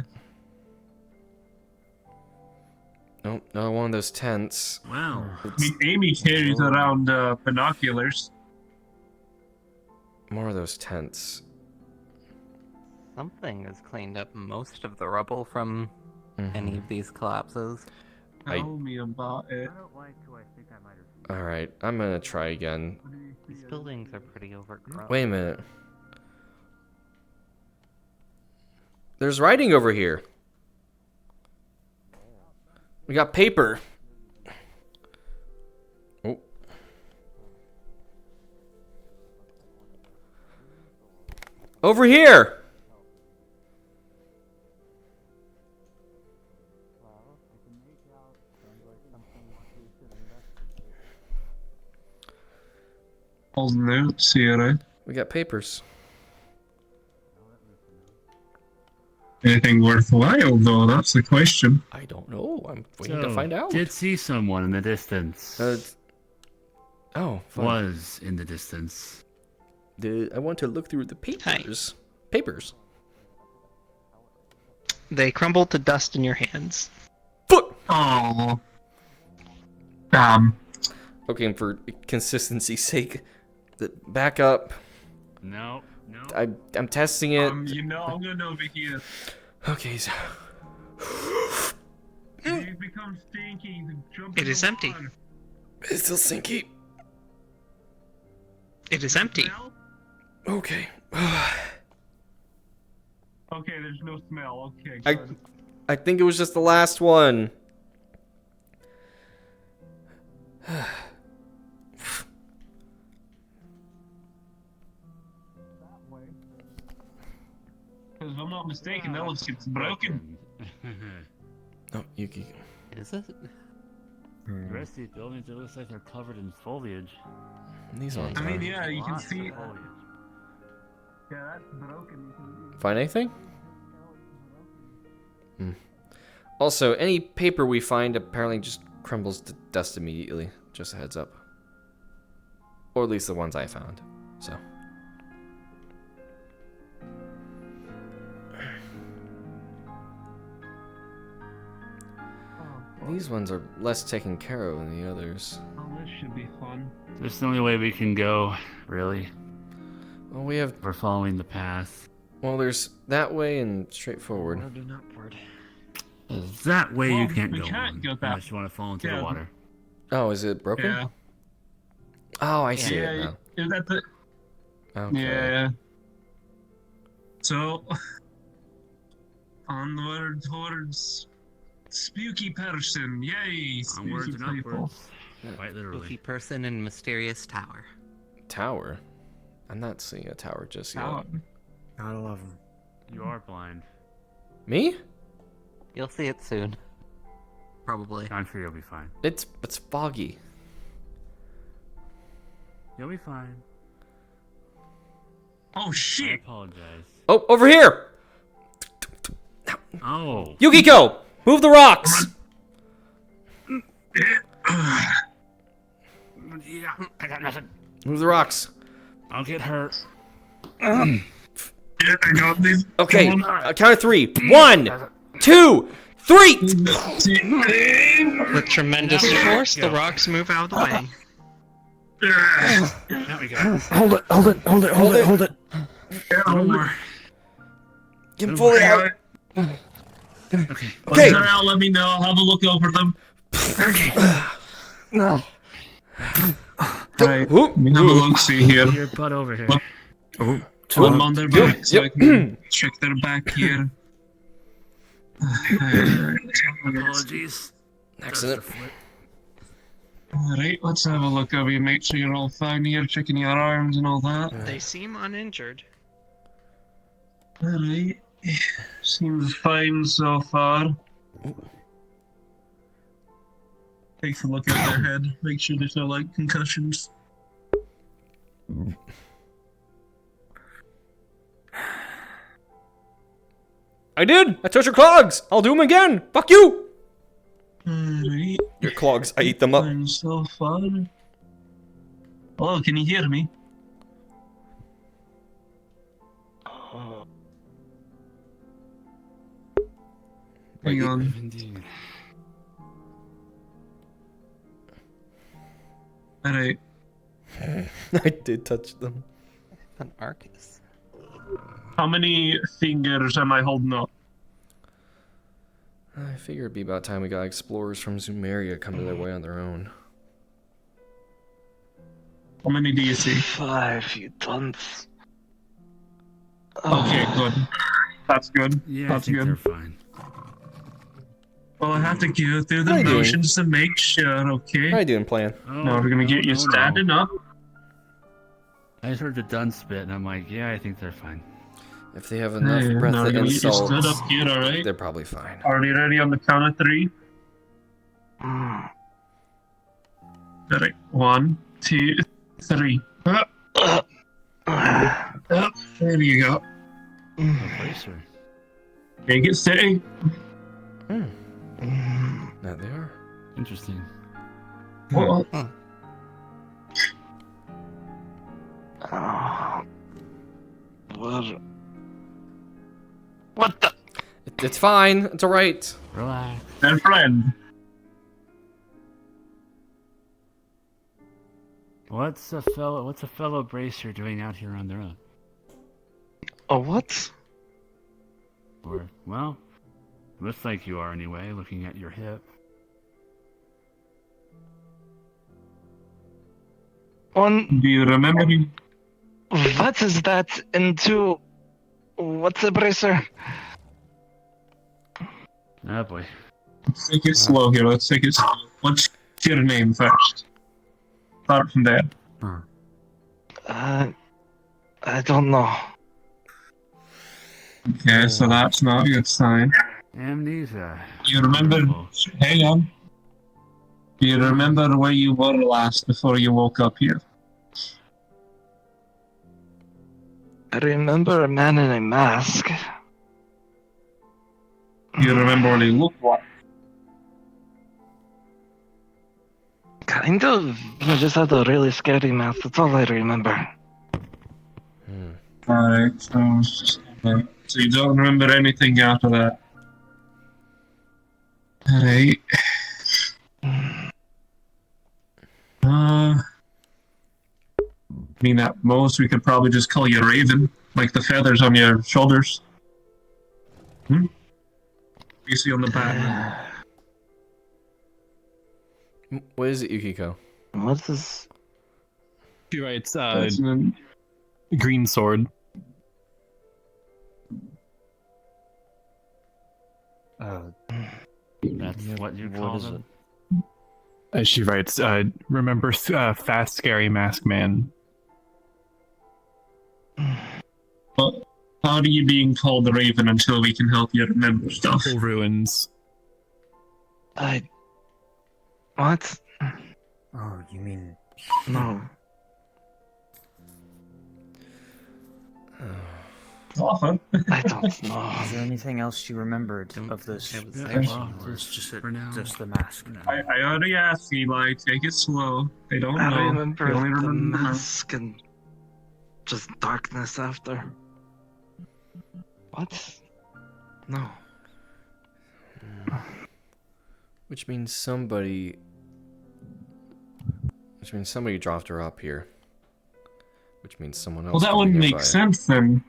B: nope, another one of those tents.
F: Wow.
E: I mean, Amy carries around binoculars.
B: More of those tents.
D: Something has cleaned up most of the rubble from any of these collapses.
E: Tell me about it.
B: Alright, I'm gonna try again.
D: These buildings are pretty overgrown.
B: Wait a minute. There's writing over here. We got paper. Oh. Over here!
E: All notes here, eh?
B: We got papers.
E: Anything worthwhile, though? That's the question.
B: I don't know. I'm waiting to find out.
F: Did see someone in the distance.
B: Oh, fun.
F: Was in the distance.
B: I want to look through the papers. Papers.
H: They crumble to dust in your hands.
E: Oh. Damn.
B: Okay, and for consistency's sake, back up.
F: No.
B: I'm testing it.
E: I'm gonna over here.
B: Okay, so.
E: You become stinky. Jump
H: It
E: in
H: is
E: the
H: empty.
E: water.
B: It's still sinky.
H: It is empty.
B: Okay.
E: Okay, there's no smell. Okay,
B: I
E: good.
B: I think it was just the last one.
E: Because if I'm not mistaken, that one gets broken.
B: Oh, Yuki.
D: Is it?
F: The rest of these buildings, it looks like they're covered in foliage.
B: These ones.
E: I mean,
B: are.
E: yeah, you can
F: Lots of
E: see.
F: foliage.
E: Yeah, that's broken.
B: Find anything? Also, any paper we find apparently just crumbles to dust immediately. Just a heads up. Or at least the ones I found. So. These ones are less taken care of than the others.
E: Oh, this should be fun.
F: This is the only way we can go, really.
B: Well, we have.
F: We're following the path.
B: Well, there's that way and straight forward.
F: That way you
E: Well,
F: can't
E: we
F: go
E: can't
F: on,
E: go that-
F: unless you want to fall into
E: Yeah.
F: the water.
B: Oh, is it broken?
E: Yeah.
B: Oh, I see
E: Yeah,
B: it now.
E: is that the?
B: Okay.
E: Yeah. So, onward towards spooky person. Yay,
F: Onwards
E: spooky
F: and
E: people.
F: upwards. Quite
D: Spooky
F: literally.
D: person in mysterious tower.
B: Tower? I'm not seeing a tower just yet.
E: Tower.
G: Not 11.
F: You are blind.
B: Me?
D: You'll see it soon. Probably.
F: I'm sure you'll be fine.
B: It's foggy.
F: You'll be fine.
E: Oh
F: I
E: shit!
F: apologize.
B: Oh, over here!
F: Oh.
B: Yukiko! Move the rocks!
F: Yeah, I got nothing.
B: Move the rocks.
F: I'll get hurt.
E: Yeah, I got this.
B: Okay,
E: Come on.
B: count of 3. 1, 2, 3!
H: With tremendous force, the rocks move out of the way.
F: There we go.
G: Hold it.
B: Get him fully out.
F: Okay.
E: Once they're out, let me know. I'll have a look over them.
G: No.
E: Alright,
B: Whoop.
E: let me have a look see here.
F: Your butt over here.
G: Oh,
E: Put them on their back so I can check their back here.
F: Apologies.
B: Excellent.
E: Alright, let's have a look over you, make sure you're all fine here, checking your arms and all that.
H: They seem uninjured.
E: Alright. Seems fine so far. Takes a look at their head, make sure there's no like concussions.
B: I did! I touched your clogs! I'll do them again! Fuck you!
E: Alright.
B: Your clogs, I eat them up.
E: Fine so far. Hello, can you hear me? Hang on.
F: Indeed.
E: Alright.
B: I did touch them.
D: An Arcus.
E: How many fingers am I holding up?
B: I figure it'd be about time we got explorers from Zumeria coming their way on their own.
E: How many do you see?
J: 5, you dunce.
E: Okay, good. That's good.
F: Yeah, I
E: That's
F: think
E: good.
F: they're fine.
E: Well, I have to go through the
B: How you doing?
E: motions to make sure, okay?
B: How you doing, plan?
F: Oh,
E: Now we're gonna get you
F: no.
E: standing up.
F: I just heard the dunce bit, and I'm like, yeah, I think they're fine.
B: If they have enough
E: Hey,
B: breath
E: now we're
B: and
E: gonna get you
B: salt,
E: stood up here, alright?
B: they're probably fine.
E: Are you ready on the count of 3?
J: Mm.
E: Alright, 1, 2, 3. There you go.
F: Oh, bracer.
E: Make it steady.
B: Now they are.
F: Interesting.
E: Well,
J: What the?
B: It's fine. It's alright.
F: Relax.
E: their friend.
F: What's a fellow bracer doing out here on their own?
J: Oh, what?
F: Or, well, looks like you are anyway, looking at your hip.
J: On
E: Do you remember me?
J: what is that into? What's a bracer?
F: Oh boy.
E: Let's take it slow here. Let's take it slow. What's your name first? Start from there.
J: I don't know.
E: Okay, so that's not a good sign.
F: Amnesia.
E: You remember? Hang on. Do you remember where you were last before you woke up here?
J: I remember a man in a mask.
E: Do you remember what he looked like?
J: Kind of. He just had a really scary mouth. That's all I remember.
E: Alright, so you don't remember anything after that? Alright. I mean, at most, we could probably just call you Raven, like the feathers on your shoulders. You see on the back.
B: What is it, Yukiko?
J: What's this?
C: She writes,
E: That's an-
C: green sword.
F: That's what you call them?
C: She writes, remember fast, scary mask man.
E: Well, how are you being called the Raven until we can help you remember stuff?
C: Full ruins.
J: What?
G: Oh, you mean
J: No.
E: Often.
J: I don't know.
G: is there anything else you remembered of this?
B: have a
F: Yeah,
B: session,
F: well,
B: or-
G: It's just
F: for now.
G: just the mask.
E: I already asked Eli, take it slow. They don't
J: I
E: know.
J: remember
E: They only
J: the
E: remember the mask.
J: mask and just darkness after. What? No.
B: Which means somebody dropped her up here. Which means someone else.
E: Well, that
B: could be
E: wouldn't
B: nearby.
E: make sense then,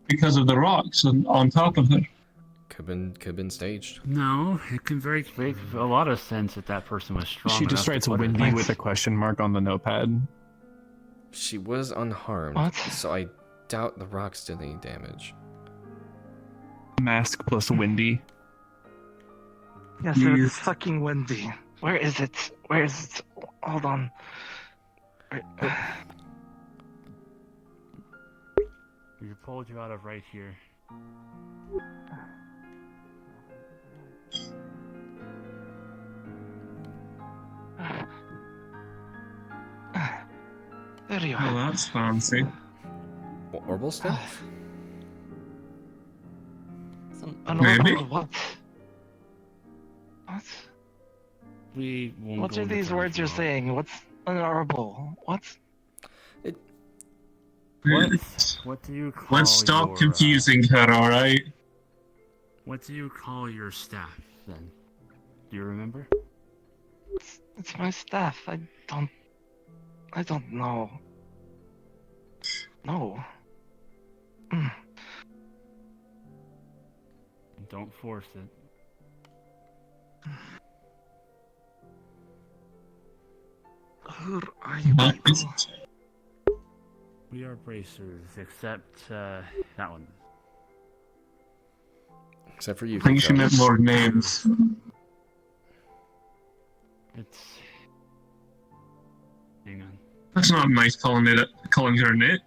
E: because of the rocks on top of it.
B: Could been staged.
F: No, it can make a lot of sense if that person was strong.
C: She just
F: enough
C: writes
F: to put it
C: windy
F: in.
C: with a question mark on the notepad.
B: She was unharmed,
J: What?
B: so I doubt the rocks did any damage.
C: Mask plus windy.
J: Yes, it's fucking windy. Where is it? Where is it? Hold on.
F: We pulled you out of right here.
J: There you
E: Oh,
J: are.
E: that's fancy.
B: Orbital stuff?
J: An
E: Maybe.
J: orbital what? What?
F: We won't
J: What
F: go
J: are
F: into
J: these words you're
F: detail.
J: saying? What's an orbital? What?
F: What do you call
E: Let's stop
F: your,
E: confusing her, alright?
F: what do you call your staff, then? Do you remember?
J: It's my staff. I don't know. No.
F: Don't force it.
J: Who are you
E: What
J: people?
E: is it?
F: We are bracers, except, that one.
B: Except for you.
E: I think she
B: Joe.
E: meant more names.
F: It's... Hang on.
E: That's not nice calling her Nate.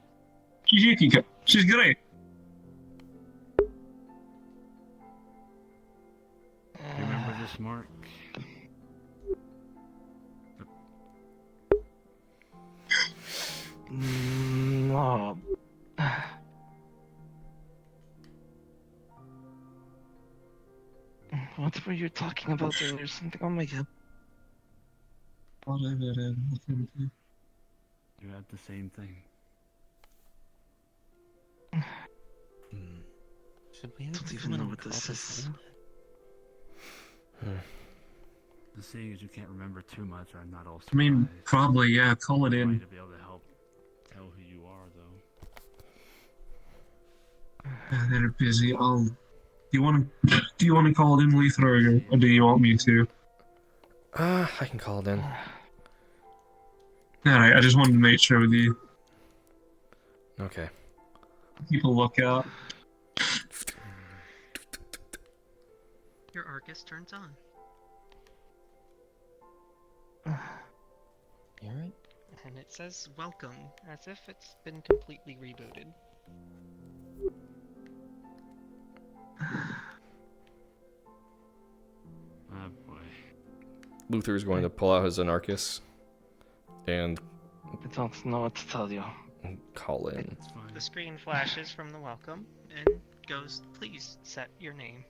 E: She's Yukiko. She's great.
F: You remember this mark?
J: No. What were you talking about earlier? Something on my head.
F: You had the same thing.
D: Should we
J: I don't even know what this is.
F: The seeing as you can't remember too much, I'm not all surprised.
E: I mean, probably, yeah, call it
F: Might
E: in.
F: be able to help tell who you are, though.
E: They're busy. Do you want to call it in, Lether, or do you want me to?
B: I can call it in.
E: Alright, I just wanted to make sure with you.
B: Okay.
E: Keep a lookout.
H: Your Arcus turns on.
D: You alright?
H: And it says welcome, as if it's been completely rebooted.
F: Oh boy.
B: Luther is going to pull out his Anarchus and
J: I don't know what to tell you.
B: call in.
F: It's fine.
H: The screen flashes from the welcome and goes, please set your name.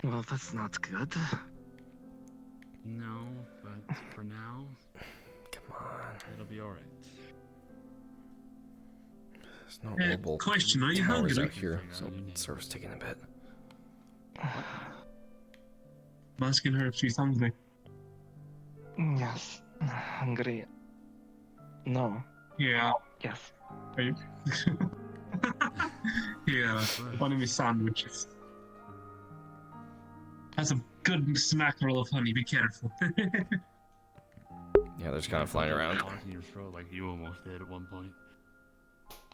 J: Well, that's not good.
F: No, but for now,
B: Come on.
F: it'll be alright.
B: There's no orbital
E: Question, are you
B: towers
E: hungry?
B: out here, so server's taking a bit.
E: I'm asking her if she's hungry.
J: Yes. Hungry. No.
E: Yeah.
J: Yes.
E: Are you? Yeah, one of his sandwiches. Has a good smackerel of honey, be careful.
B: Yeah, they're just kind of flying around.
F: In your throat like you almost did at one point.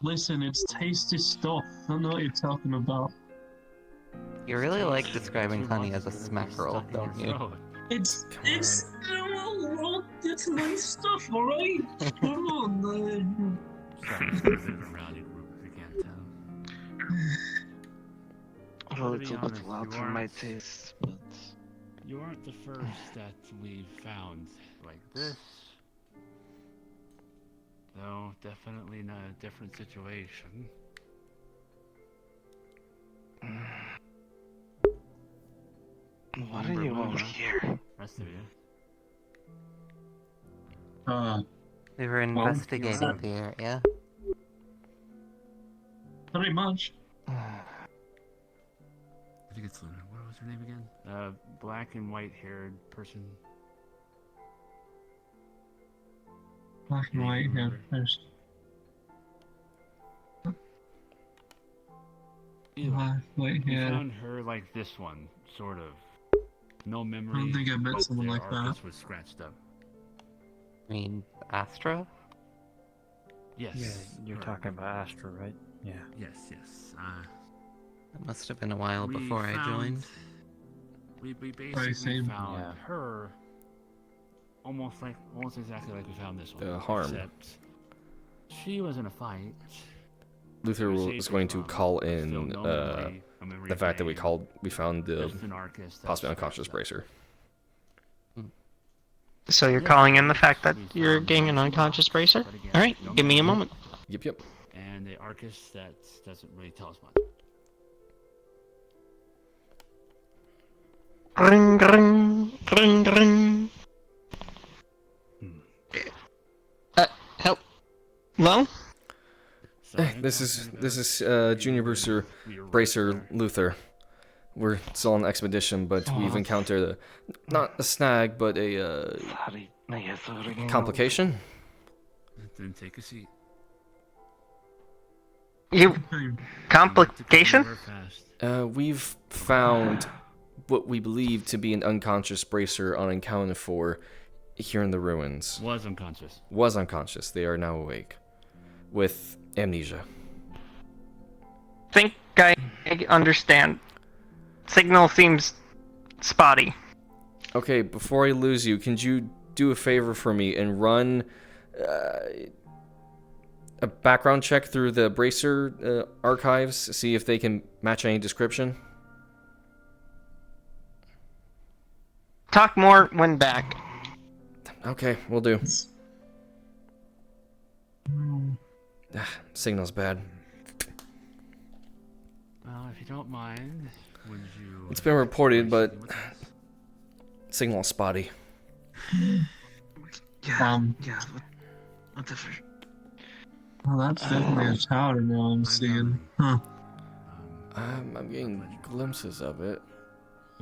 E: Listen, it's tasty stuff. I don't know what you're talking about.
D: You really like describing honey as a smackerel, don't you?
E: It's nice stuff, alright? Come on, man.
F: Sorry, it's a bit of a rowdy group if you can't tell.
J: A
F: To be
J: little
F: honest,
J: bit loud
F: you
J: for my
F: aren't-
J: taste, but
F: You aren't the first that we've found like this. Though, definitely not a different situation.
J: what are you all here?
F: Rest of you.
D: We were investigating the area.
E: Pretty much.
F: I think it's Luna. What was her name again? Black and white haired person.
E: Black and white hair first. Black, white
F: We
E: hair.
F: found her like this one, sort of. No memory.
E: I don't think I met
F: but
E: someone
F: their
E: like that.
F: Arcus was scratched up.
D: I mean, Astra?
F: Yes.
G: Yeah, you're
F: her.
G: talking about Astra, right? Yeah.
F: Yes, yes.
D: It must have been a while
F: We
D: before I joined.
F: We basically
E: same.
F: found
G: Yeah.
F: her almost exactly like we found this one.
B: Harm.
F: Except she was in a fight.
B: Luther
F: We
B: was
F: saved her
B: going to
F: from
B: call
F: still
B: in
F: no memory
B: the fact that we
F: drain,
B: found the
F: just an Arcus that
B: possibly
F: was
B: unconscious
F: scratched up.
B: bracer.
H: So you're
F: Yeah,
H: calling in the fact that
F: we
H: you're
F: found
H: getting an
F: her.
H: unconscious bracer?
F: But again,
H: Alright,
F: no
H: give me a
F: memory.
H: moment.
B: Yep.
F: And the Arcus that doesn't really tell us much.
H: Ring, ring, ring, ring. Help. Hello?
B: Hey, this is Junior Bracer Luther. We're still on the expedition, but we've encountered not a snag, but a
J: Sorry. Yes, sorry.
B: complication.
F: Then take a seat.
H: You... complication?
F: Very fast.
B: We've found what we believe to be an unconscious bracer unaccounted for here in the ruins.
F: Was unconscious.
B: Was unconscious. They are now awake. With amnesia.
H: Think I understand. Signal seems spotty.
B: Okay, before I lose you, can you do a favor for me and run a background check through the bracer archives, see if they can match any description?
H: Talk more when back.
B: Okay, we'll do. Signal's bad.
F: Well, if you don't mind, would you...
B: It's been reported, but
F: with us?
B: signal spotty.
J: Yeah. Yeah. Whatever.
E: Well, that's definitely a tower now I'm seeing. Huh.
B: I'm getting glimpses of it.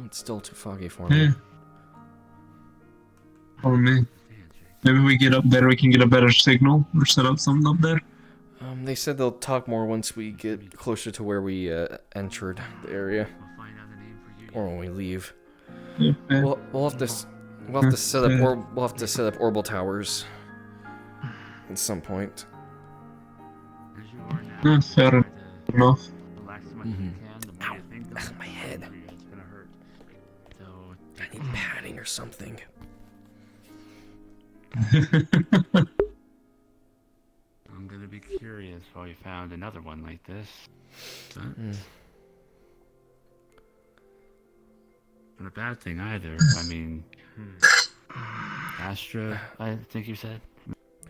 B: It's still too foggy for me.
E: Yeah. Or me. Maybe we get up there, we can get a better signal or set up something up there.
B: They said they'll talk more once we get closer to where we entered the area,
F: We'll find out the name for you.
B: or when we leave.
E: Yeah.
B: We'll have to set up orbital towers at some point.
F: As you are now,
E: Fair
F: try to
E: enough.
F: relax as much as you can. The more you think of it,
B: my head.
F: the more it's gonna hurt. So
B: I need padding or something.
F: I'm gonna be curious why you found another one like this. But not a bad thing either. I mean, Astra, I think you said,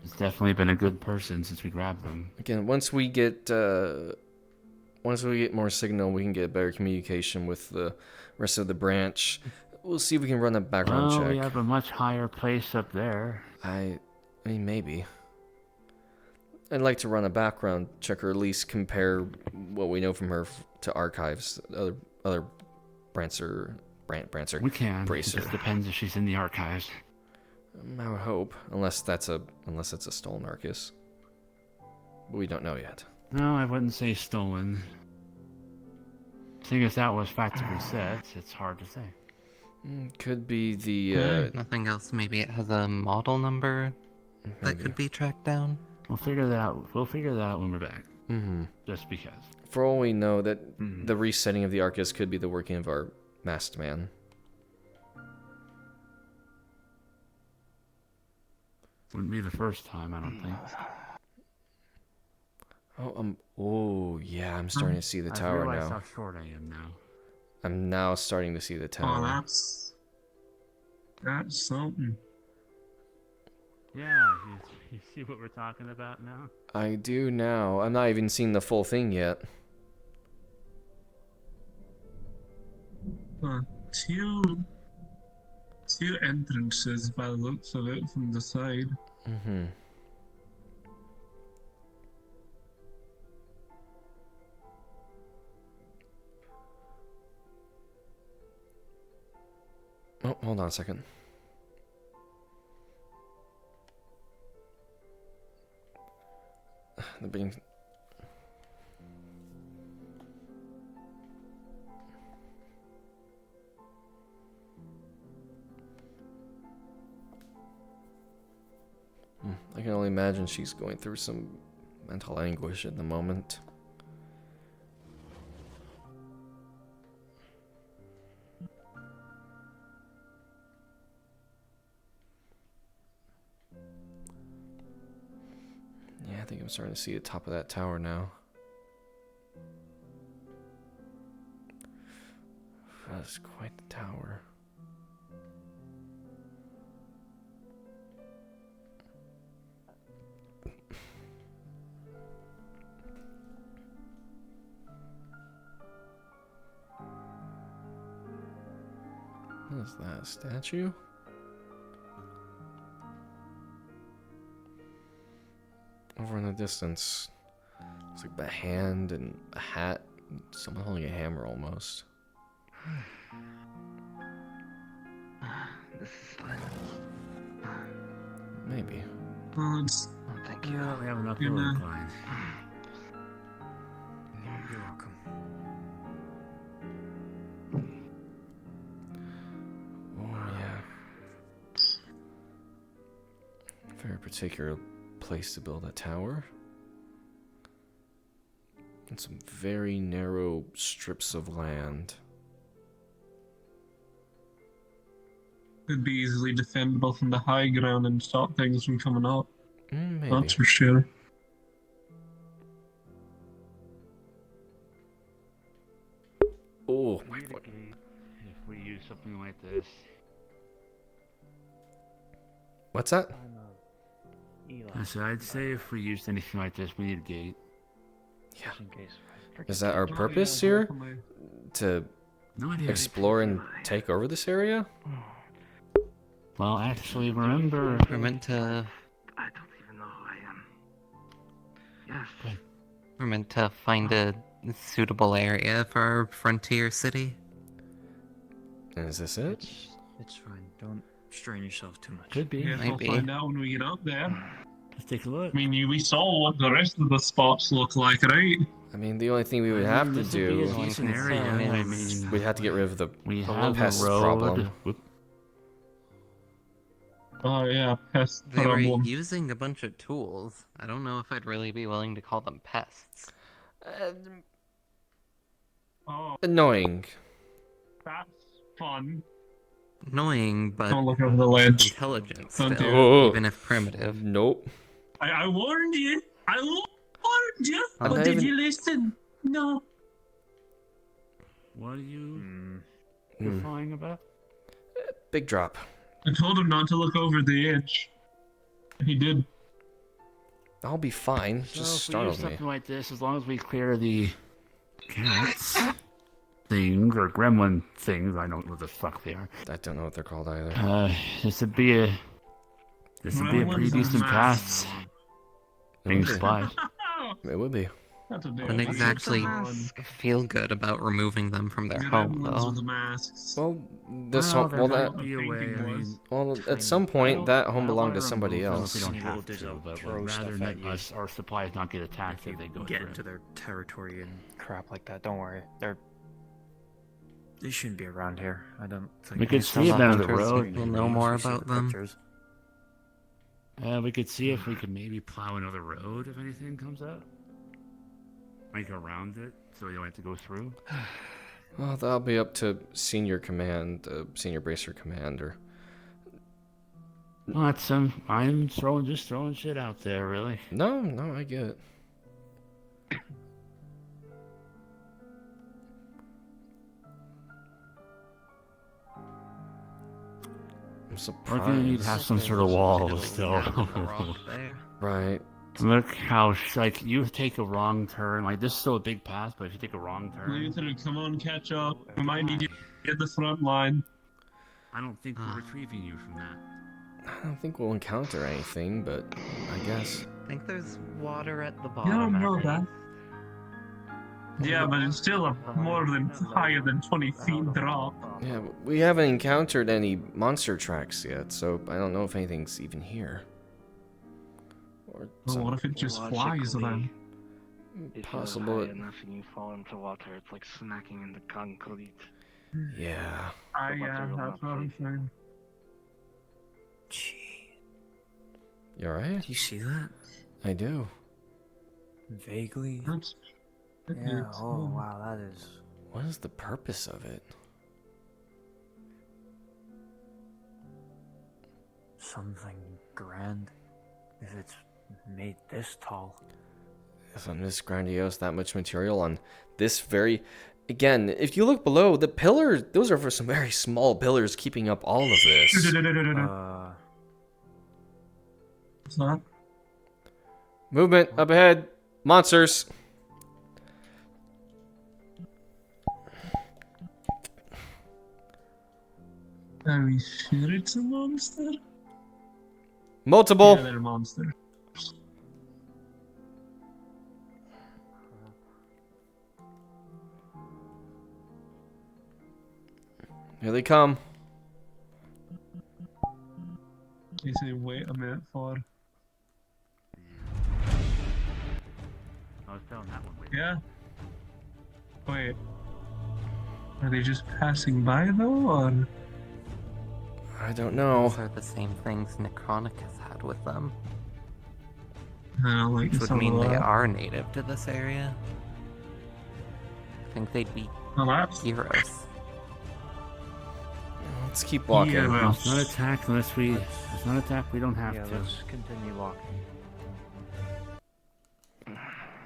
F: has definitely been a good person since we grabbed them.
B: Again, once we get more signal, we can get better communication with the rest of the branch. We'll see if we can run a background
F: Well,
B: check.
F: we have a much higher place up there.
B: I mean, maybe. I'd like to run a background check, or at least compare what we know from her to archives, other Brancer.
F: We can.
B: Bracer.
F: It just depends if she's in the archives.
B: I would hope, unless it's a stolen Arcus. But we don't know yet.
F: No, I wouldn't say stolen. Seeing as that was factory reset, it's hard to say.
B: Could be the
D: Nothing else. Maybe it has a model number that
B: maybe.
D: could be tracked down.
F: We'll figure that out. We'll figure that out when we're back.
B: Mm-hmm.
F: Just because.
B: For all we know, that the resetting of the Arcus could be the working of our masked man.
F: Wouldn't be the first time, I don't think.
B: Oh yeah, I'm starting to see the tower
F: I realize
B: now.
F: how short I am now.
B: I'm now starting to see the
E: Oh,
B: tower.
E: that's something.
F: Yeah, you see what we're talking about now?
B: I do now. I'm not even seeing the full thing yet.
E: Two entrances by the looks of it from the side.
B: Mm-hmm. Oh, hold on a second. The being. I can only imagine she's going through some mental anguish at the moment. Yeah, I think I'm starting to see the top of that tower now. That's quite the tower. What is that, a statue? Over in the distance, it's like a hand and a hat, and someone holding a hammer almost.
J: This is fine.
B: Maybe.
E: Well, it's
J: Oh, thank you.
F: Yeah, we have enough
E: You're
F: room,
E: not-
F: Klein.
G: You're welcome.
B: Oh, yeah. Very particular place to build a tower. And some very narrow strips of land.
E: could be easily defendable from the high ground and stop things from coming up.
B: Maybe.
E: That's for sure.
B: Oh, my
F: Need a
B: foot.
F: gate if we use something like this.
B: What's that?
F: So I'd say if we used anything like this, we need a gate.
B: Yeah. Is that our purpose here? To
F: No idea.
B: explore and take over this area?
F: Well, actually, remember.
D: We're meant to.
J: I don't even know who I am. Yes.
D: We're meant to find a suitable area for our frontier city.
B: And is this it?
G: It's fine. Don't strain yourself too much.
F: Could be.
E: Yeah,
D: Might
E: we'll
D: be.
E: find out when we get up there.
F: Let's take a look.
E: I mean, we saw what the rest of the spots look like, right?
B: I mean, the only thing we would have to
F: This would be a
B: do,
F: decent area. I mean,
B: we'd have to get rid of the
F: we
B: the
F: have
B: pest
F: a road.
B: problem.
F: Whoop.
E: Oh yeah, pest
D: They were
E: problem.
D: using a bunch of tools. I don't know if I'd really be willing to call them pests.
E: Oh,
B: Annoying.
E: that's fun.
D: Annoying, but
E: Don't look over the ledge.
D: intelligent
E: Don't
D: still,
E: do
B: it.
D: even if primitive.
B: Nope.
E: I warned you. I warned you.
B: I'm
E: But
B: not
E: did
B: even-
E: you listen? No.
F: What are you
B: Hmm.
F: flying about?
B: Big drop.
E: I told him not to look over the edge. He did.
B: I'll be fine.
F: So
B: Just
F: if we use
B: startled me.
F: something like this, as long as we clear the cats things or gremlin things, I don't know what the fuck they are.
B: I don't know what they're called either.
F: This would be a pretty decent path. Being
B: Okay.
F: supplied.
B: It would be.
E: That's a big
D: Wouldn't
E: one.
D: exactly feel good about removing them from their home,
E: Gremlins
D: though.
E: with the masks.
B: Well, this
F: Well,
B: home,
F: there
B: well,
F: might
B: that,
F: be a way. I
E: thinking
F: mean,
E: was-
B: well, at some point, that home belonged to somebody
F: If we
B: else.
F: don't
G: Well,
F: have
G: there's
F: to,
G: a
F: but
G: throw
F: we'd rather
G: stuff at
F: not
G: you.
F: our supplies not get attacked if they go
G: Get
F: through.
G: into their territory and crap like that. Don't worry. They shouldn't be around here. I don't think.
F: We could
D: Some
F: see them on the
D: hunters
F: road.
D: will
F: maybe.
D: know more
G: We see
D: about
G: the
D: them.
G: pictures.
F: We could see if we could maybe plow another road if anything comes up. Like around it, so we don't have to go through.
B: Well, that'll be up to senior command, senior bracer commander.
F: Well, that's I'm just throwing shit out there, really.
B: No, I get it. I'm
F: We're gonna need to have
B: surprised.
F: some sort of wall still.
D: There.
B: Right.
F: Look how like you take a wrong turn. Like this is still a big path, but if you take a wrong turn,
E: Luther, come on, catch up. We might need you to get the front line.
F: I don't think we're retrieving you from that.
B: I don't think we'll encounter anything, but I guess.
D: I think there's water at the
E: You
D: bottom.
E: don't know
D: at
E: that.
D: least.
E: Yeah, but it's still a more than higher than 20 feet drop.
B: Yeah, we haven't encountered any monster tracks yet, so I don't know if anything's even here. Or
E: Well, what if it just flies then?
J: If
B: possible.
J: you're high enough and you fall into water, it's like smacking into concrete.
B: Yeah.
E: Yeah, that's what I'm saying.
G: Gee.
B: You alright?
D: Do you see that?
B: I do.
I: Vaguely.
E: That's
I: Yeah. Oh wow, that is.
B: What is the purpose of it?
I: Something grand. If it's made this tall.
B: Something this grandiose, that much material on this very... Again, if you look below, the pillars, those are for some very small pillars keeping up all of this.
E: What's that?
B: Movement, up ahead. Monsters.
E: Are we sure it's a monster?
B: Multiple.
E: Yeah, they're monsters.
B: Here they come.
E: You say wait a minute for.
F: I was telling that one.
E: Yeah. Wait. Are they just passing by though, or?
B: I don't know.
D: Those are the same things Necronicus had with them.
E: I don't like
D: Which
E: this
D: would mean
E: a
D: they
E: lot.
D: are native to this area. I think they'd be
E: Well, that's
D: heroes.
B: Let's keep walking.
E: Yeah, well.
F: Let's not attack unless we. Let's not attack. We don't have
I: Yeah,
F: to.
I: let's continue walking.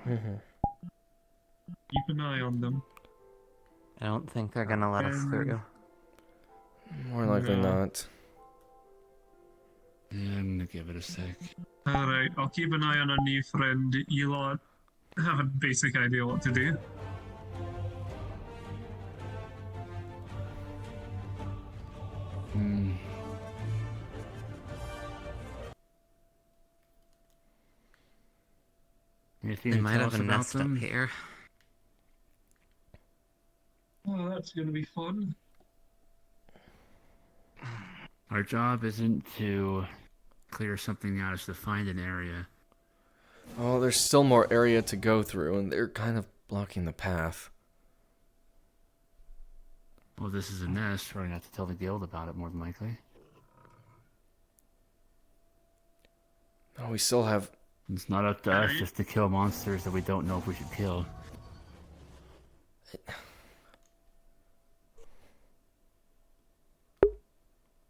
E: keep an eye on them.
D: I don't think they're gonna let us through.
B: More likely
E: No.
B: not.
F: Yeah, I'm gonna give it a sec.
E: Alright, I'll keep an eye on our new friend. You lot have a basic idea what to do.
F: Hmm. Anything
D: They
F: to
D: might
F: tell
D: have
F: us
D: a
F: about
D: nest
F: them?
D: up here.
E: Oh, that's gonna be fun.
F: Our job isn't to clear something out, it's to find an area.
B: Oh, there's still more area to go through, and they're kind of blocking the path.
F: Well, this is a nest. We're gonna have to tell the guild about it, more than likely.
B: Oh, we still have...
F: It's not up to us just to kill monsters that we don't know if we should kill.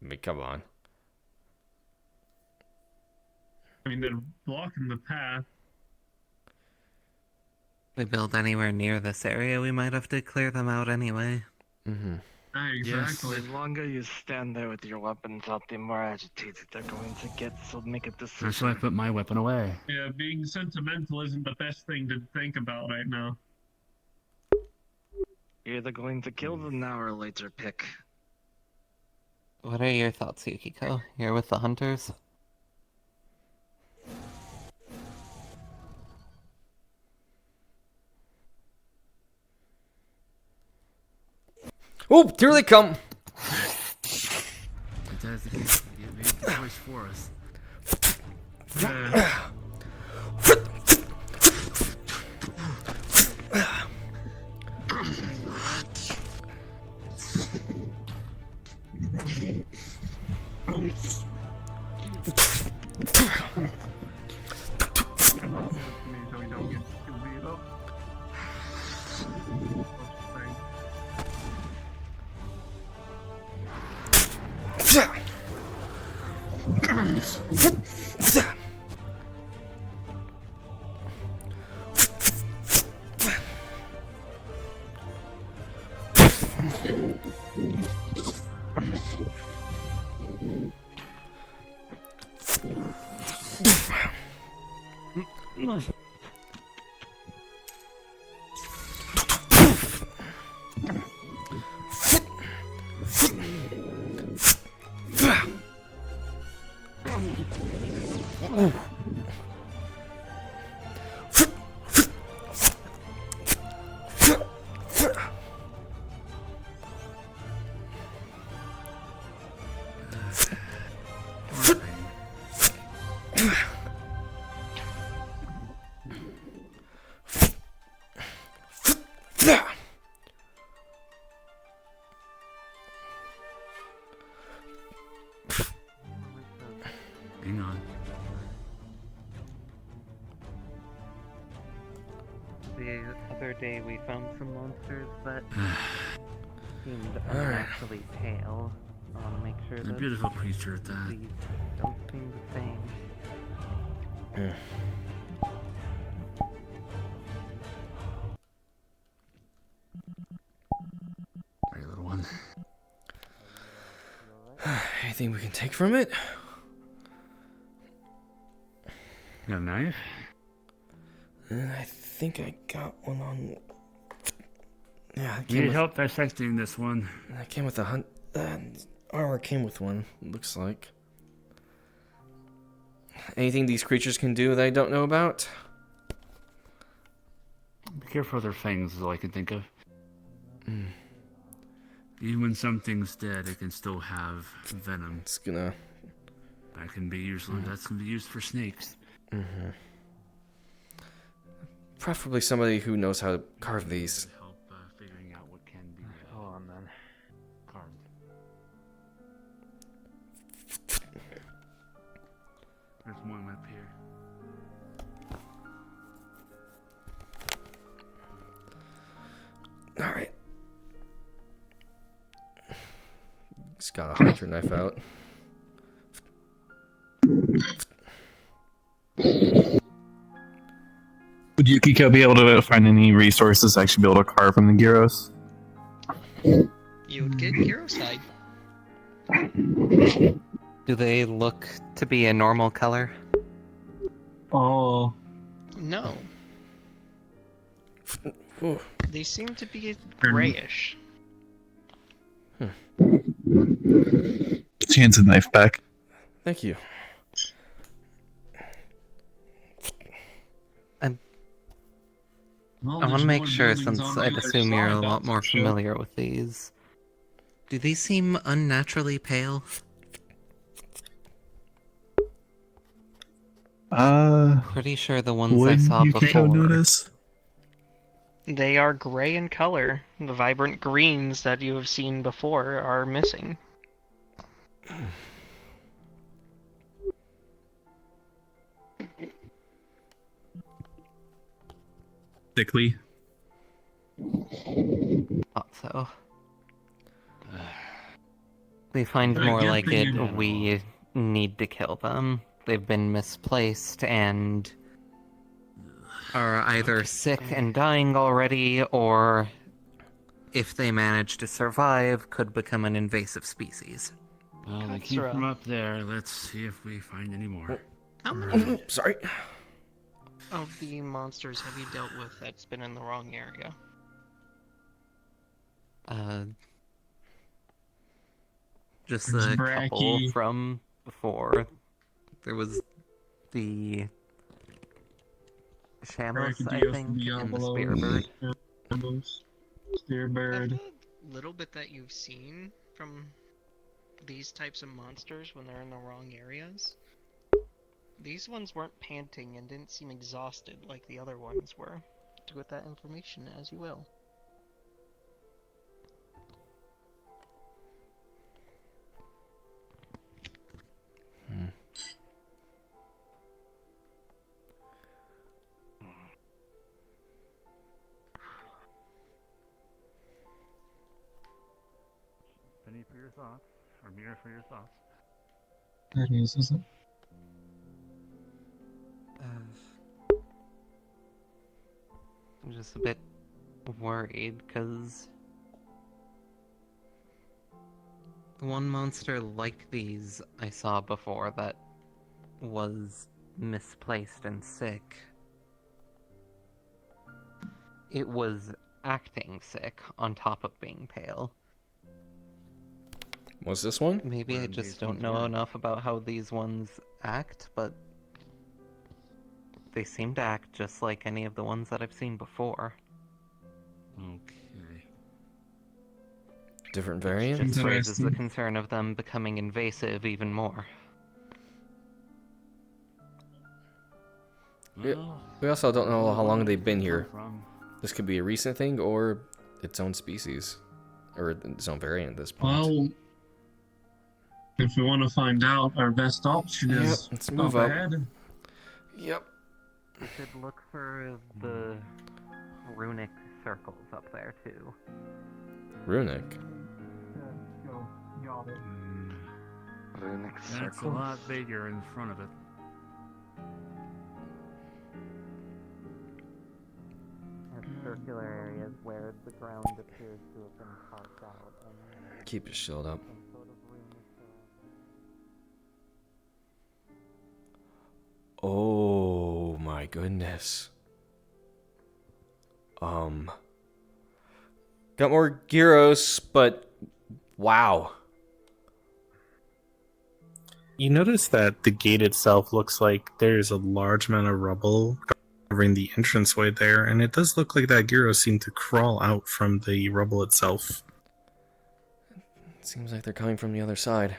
B: I mean, come on.
E: I mean, they're blocking the path.
D: If we build anywhere near this area, we might have to clear them out anyway.
B: Mm-hmm.
E: Ah, exactly.
J: The longer you stand there with your weapons out, the more agitated they're going to get, so make a decision.
F: That's why I put my weapon away.
E: Yeah, being sentimental isn't the best thing to think about right now.
J: You're either going to kill them now or later pick.
D: What are your thoughts, Yukiko? You're with the hunters?
B: Oh, here they come!
F: It does. It made the choice for us. Hang on.
D: The other day we found some monsters that seemed
F: Alright.
D: unnaturally pale. I want to make sure
F: A
D: that
F: beautiful creature at that.
D: these don't seem the same.
F: Very little one.
B: Anything we can take from it?
F: Got a knife?
B: I think I got one on. Yeah, it
F: You
B: came
F: need
B: with,
F: help dissecting this one.
B: I came with a hunt. Armor came with one. Looks like. Anything these creatures can do that I don't know about?
F: Be careful of their fangs, is all I can think of. Even when something's dead, it can still have venom.
B: It's gonna.
F: That can be that's gonna be used for snakes.
B: Preferably somebody who knows how to carve these.
F: Help figuring out what can be
G: Hold on then.
F: carved. There's one up here.
B: All right. He's got a hunter knife out.
C: Would Yukiko be able to find any resources to actually be able to carve from the gyros?
H: You would get Giroside.
D: Do they look to be a normal color?
E: Oh,
H: No,
B: Ooh.
H: they seem to be grayish.
C: She hands the knife back.
B: Thank you.
E: well,
D: I want
E: there's
D: to make
E: more
D: sure,
E: buildings
D: since
E: on
D: I'd
E: either
D: assume you're a
E: side,
D: lot
E: that's
D: more
E: for sure.
D: familiar with these. Do these seem unnaturally pale? Pretty sure the ones I
C: Would
D: saw
C: Yukiko
D: before.
C: notice?
H: They are gray in color. The vibrant greens that you have seen before are missing.
C: Thickly.
D: Thought so. They find
E: But
D: more
E: again,
D: like
E: thinking
D: it.
E: about
D: We need to kill them. They've been misplaced and are either sick and dying already, or if they manage to survive, could become an invasive species.
F: Well, they keep
H: Katsura.
F: them up there. Let's see if we find any more.
H: How many
B: Sorry.
H: of the monsters have you dealt with that's been in the wrong area?
D: Just
E: There's
D: a couple
E: Bracky.
D: from before. There was the Shamos, I
E: Brachydios,
D: think, and the
E: Diabolos,
D: Spearbird.
E: Diabolos,
H: Of
E: Spearbird.
H: the little bit that you've seen from these types of monsters when they're in the wrong areas, these ones weren't panting and didn't seem exhausted like the other ones were. Do with that information as you will.
F: Penny for your thoughts, or mirror for your thoughts.
E: That is, isn't it?
D: I'm just a bit worried because the one monster like these I saw before that was misplaced and sick, it was acting sick on top of being pale.
B: Was this one?
D: Maybe I
F: Wouldn't be
D: just don't
F: something
D: know
F: else.
D: enough about how these ones act, but they seem to act just like any of the ones that I've seen before.
F: Okay.
B: Different
D: Which
B: variant?
D: just raises the
E: Interesting.
D: concern of them becoming invasive even more.
B: Yeah.
F: Well,
B: We also don't know how long they've been here.
F: From.
B: This could be a recent thing or its own species. Or its own variant at this point.
E: Well, if we want to find out, our best option
B: Yep,
E: is
B: let's
E: up
B: move up.
E: ahead.
B: Yep.
D: We could look for the runic circles up there too.
B: Runic.
E: Got it.
J: Runic
F: That's a
J: circles.
F: lot bigger in front of it.
D: Has circular areas where the ground appears to have been carved out. And
B: Keep your shield up.
D: some sort of runic
B: Oh my goodness. Got more gyros, but wow.
A: You notice that the gate itself looks like there's a large amount of rubble covering the entranceway there, and it does look like that gyro seemed to crawl out from the rubble itself.
B: Seems like they're coming from the other side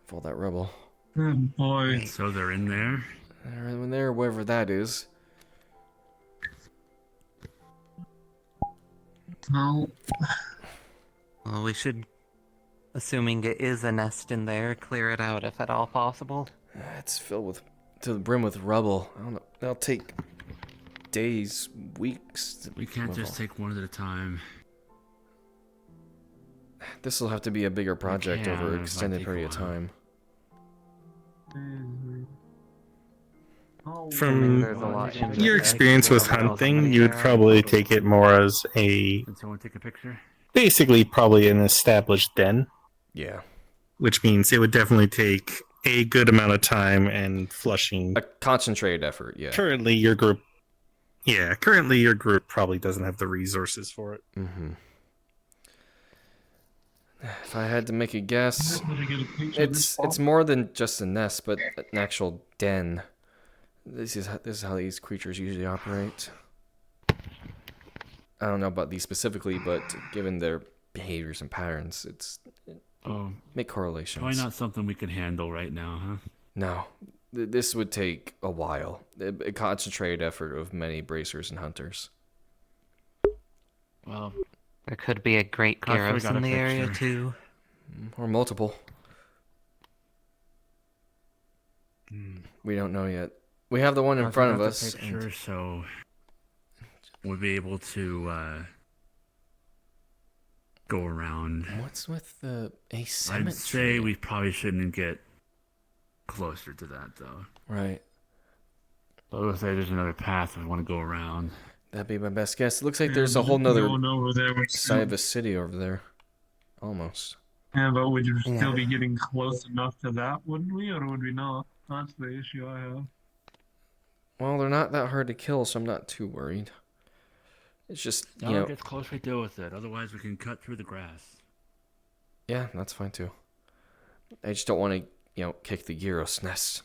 B: of all that rubble.
E: Good boy.
F: So they're in there.
B: They're in there, wherever that is.
E: Well,
D: Well, we should, assuming it is a nest in there, clear it out if at all possible.
B: It's filled with to the brim with rubble. I don't know. That'll take days, weeks.
F: We can't just take one at a time.
B: This will have to be a bigger project
F: Yeah,
B: over
F: it
B: an
F: might
B: extended
F: take a
B: period of
F: while.
B: time.
A: From
D: There's a lot in
A: your
D: it.
A: experience with hunting, you would probably take it more as a
F: Can someone take a picture?
A: basically probably an established den,
B: Yeah.
A: which means it would definitely take a good amount of time and flushing.
B: A concentrated effort, yeah.
A: Currently, your group probably doesn't have the resources for it.
B: Mm-hmm. If I had to make a guess, it's more than just a nest, but an actual den. This is how these creatures usually operate. I don't know about these specifically, but given their behaviors and patterns,
F: Oh,
B: make correlations.
F: probably not something we can handle right now, huh?
B: No, this would take a while. A concentrated effort of many bracers and hunters.
F: Well,
D: There could be a great
F: Costa
D: gyros
F: got a
D: in the area
F: picture.
D: too.
B: Or multiple.
F: hmm.
B: We don't know yet. We have the one in
F: Costa
B: front of
F: got the
B: us. and-
F: picture, so we'll be able to go around.
B: What's with the asymmetry?
F: I'd say we probably shouldn't get closer to that, though.
B: Right.
F: But let's say there's another path we want to go around.
B: That'd be my best guess. It looks like
E: Yeah,
B: there's a
E: but
B: whole nother
E: going over there would
B: side of
E: still-
B: a city over there. Almost.
E: Yeah, but would you
D: Yeah.
E: still be getting close enough to that, wouldn't we, or would we not? That's the issue I have.
B: Well, they're not that hard to kill, so I'm not too worried. It's just,
F: The longer it gets closer, we deal with it. Otherwise, we can cut through the grass.
B: yeah, that's fine too. I just don't want to, kick the gyros nest.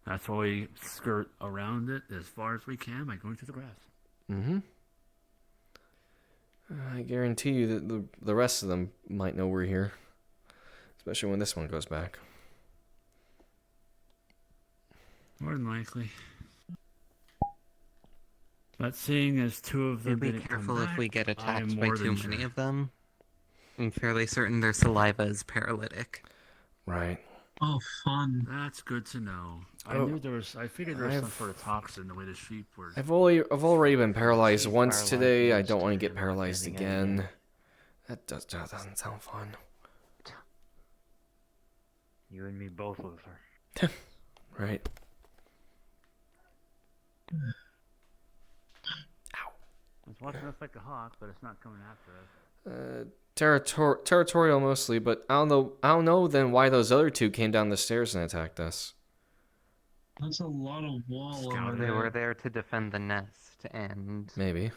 F: That's why we skirt around it as far as we can by going through the grass.
B: Mm-hmm. I guarantee you that the rest of them might know we're here. Especially when this one goes back.
F: More than likely. But seeing as two of them
D: Do be
F: didn't come
D: careful if
F: back,
D: we get
F: I
D: attacked
F: am
D: by
F: more
D: too
F: than
D: many
F: sure.
D: of them. I'm fairly certain their saliva is paralytic.
B: Right.
E: Oh, fun.
F: That's good to know. I figured there was some
B: I've-
F: sort of toxin the way the sheep were.
B: I've already been paralyzed
G: Sheep
B: once
G: paralyzed
B: today. I
G: used
B: don't want to
G: to
B: get
G: be
B: paralyzed
G: living again.
B: again. That doesn't sound fun.
G: You and me both, Luther.
B: Right.
F: It's watching us like a hawk, but it's not coming after us.
B: Territorial mostly, but I don't know then why those other two came down the stairs and attacked us.
E: That's a lot of wall over
F: Scouting.
D: They
E: there.
D: were there to defend the nest, and
B: Maybe.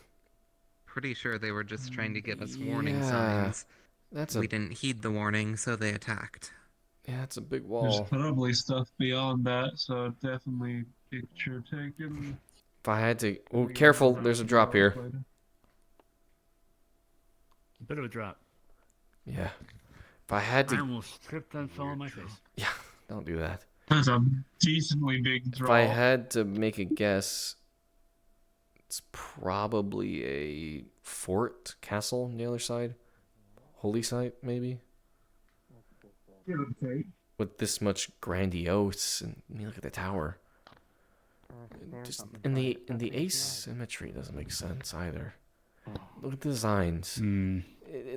D: pretty sure they were just trying to give us warning
B: Yeah,
D: signs.
B: That's
D: We didn't heed the warning, so they attacked.
B: that's a big
E: There's
B: wall.
E: probably stuff beyond that, so definitely picture taken.
B: If I had to, oh, careful! There's a drop here.
F: A bit of a drop.
B: Yeah. If I had
F: I
B: to,
F: almost tripped and fell on my face.
B: don't do that.
E: That's a decently big
B: If
E: drop.
B: I had to make a guess, it's probably a fort, castle on the other side, holy site maybe.
E: Give or take.
B: With this much grandiose, and I mean, look at the tower. just in the asymmetry doesn't make sense either. Look at the designs.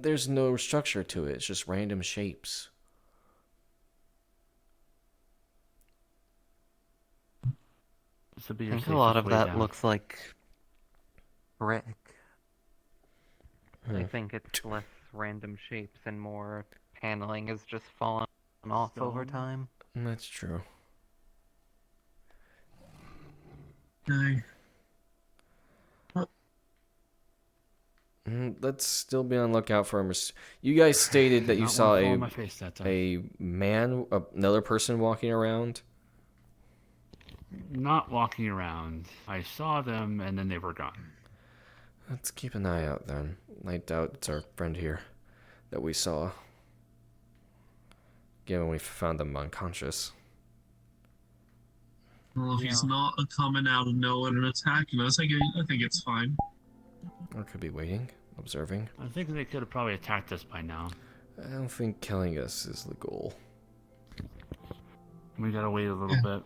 B: There's no structure to it. It's just random shapes.
D: I think a lot of that looks like brick. I think it's less random shapes and more paneling has just fallen off over time.
B: That's true. Let's still be on lookout for him. You guys stated that you saw a man, another person walking around.
F: Not walking around. I saw them and then they were gone.
B: Let's keep an eye out then. I doubt it's our friend here that we saw. Given we found them unconscious.
E: Well, if he's not coming out of nowhere and attacking us, I think it's fine.
B: Or could be waiting, observing.
F: I think they could have probably attacked us by now.
B: I don't think killing us is the goal.
F: We gotta wait a little bit.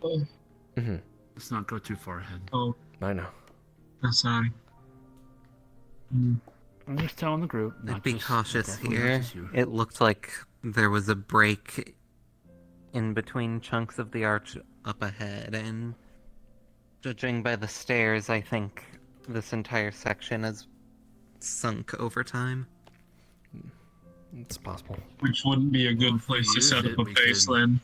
F: Let's not go too far ahead.
E: Oh,
B: I know.
E: Sorry.
F: I'm just telling the group.
D: I'd be cautious here. It looked like there was a break in between chunks of the arch up ahead, and judging by the stairs, I think this entire section has sunk over time.
B: It's possible.
E: Which wouldn't be a good place to set up a base then.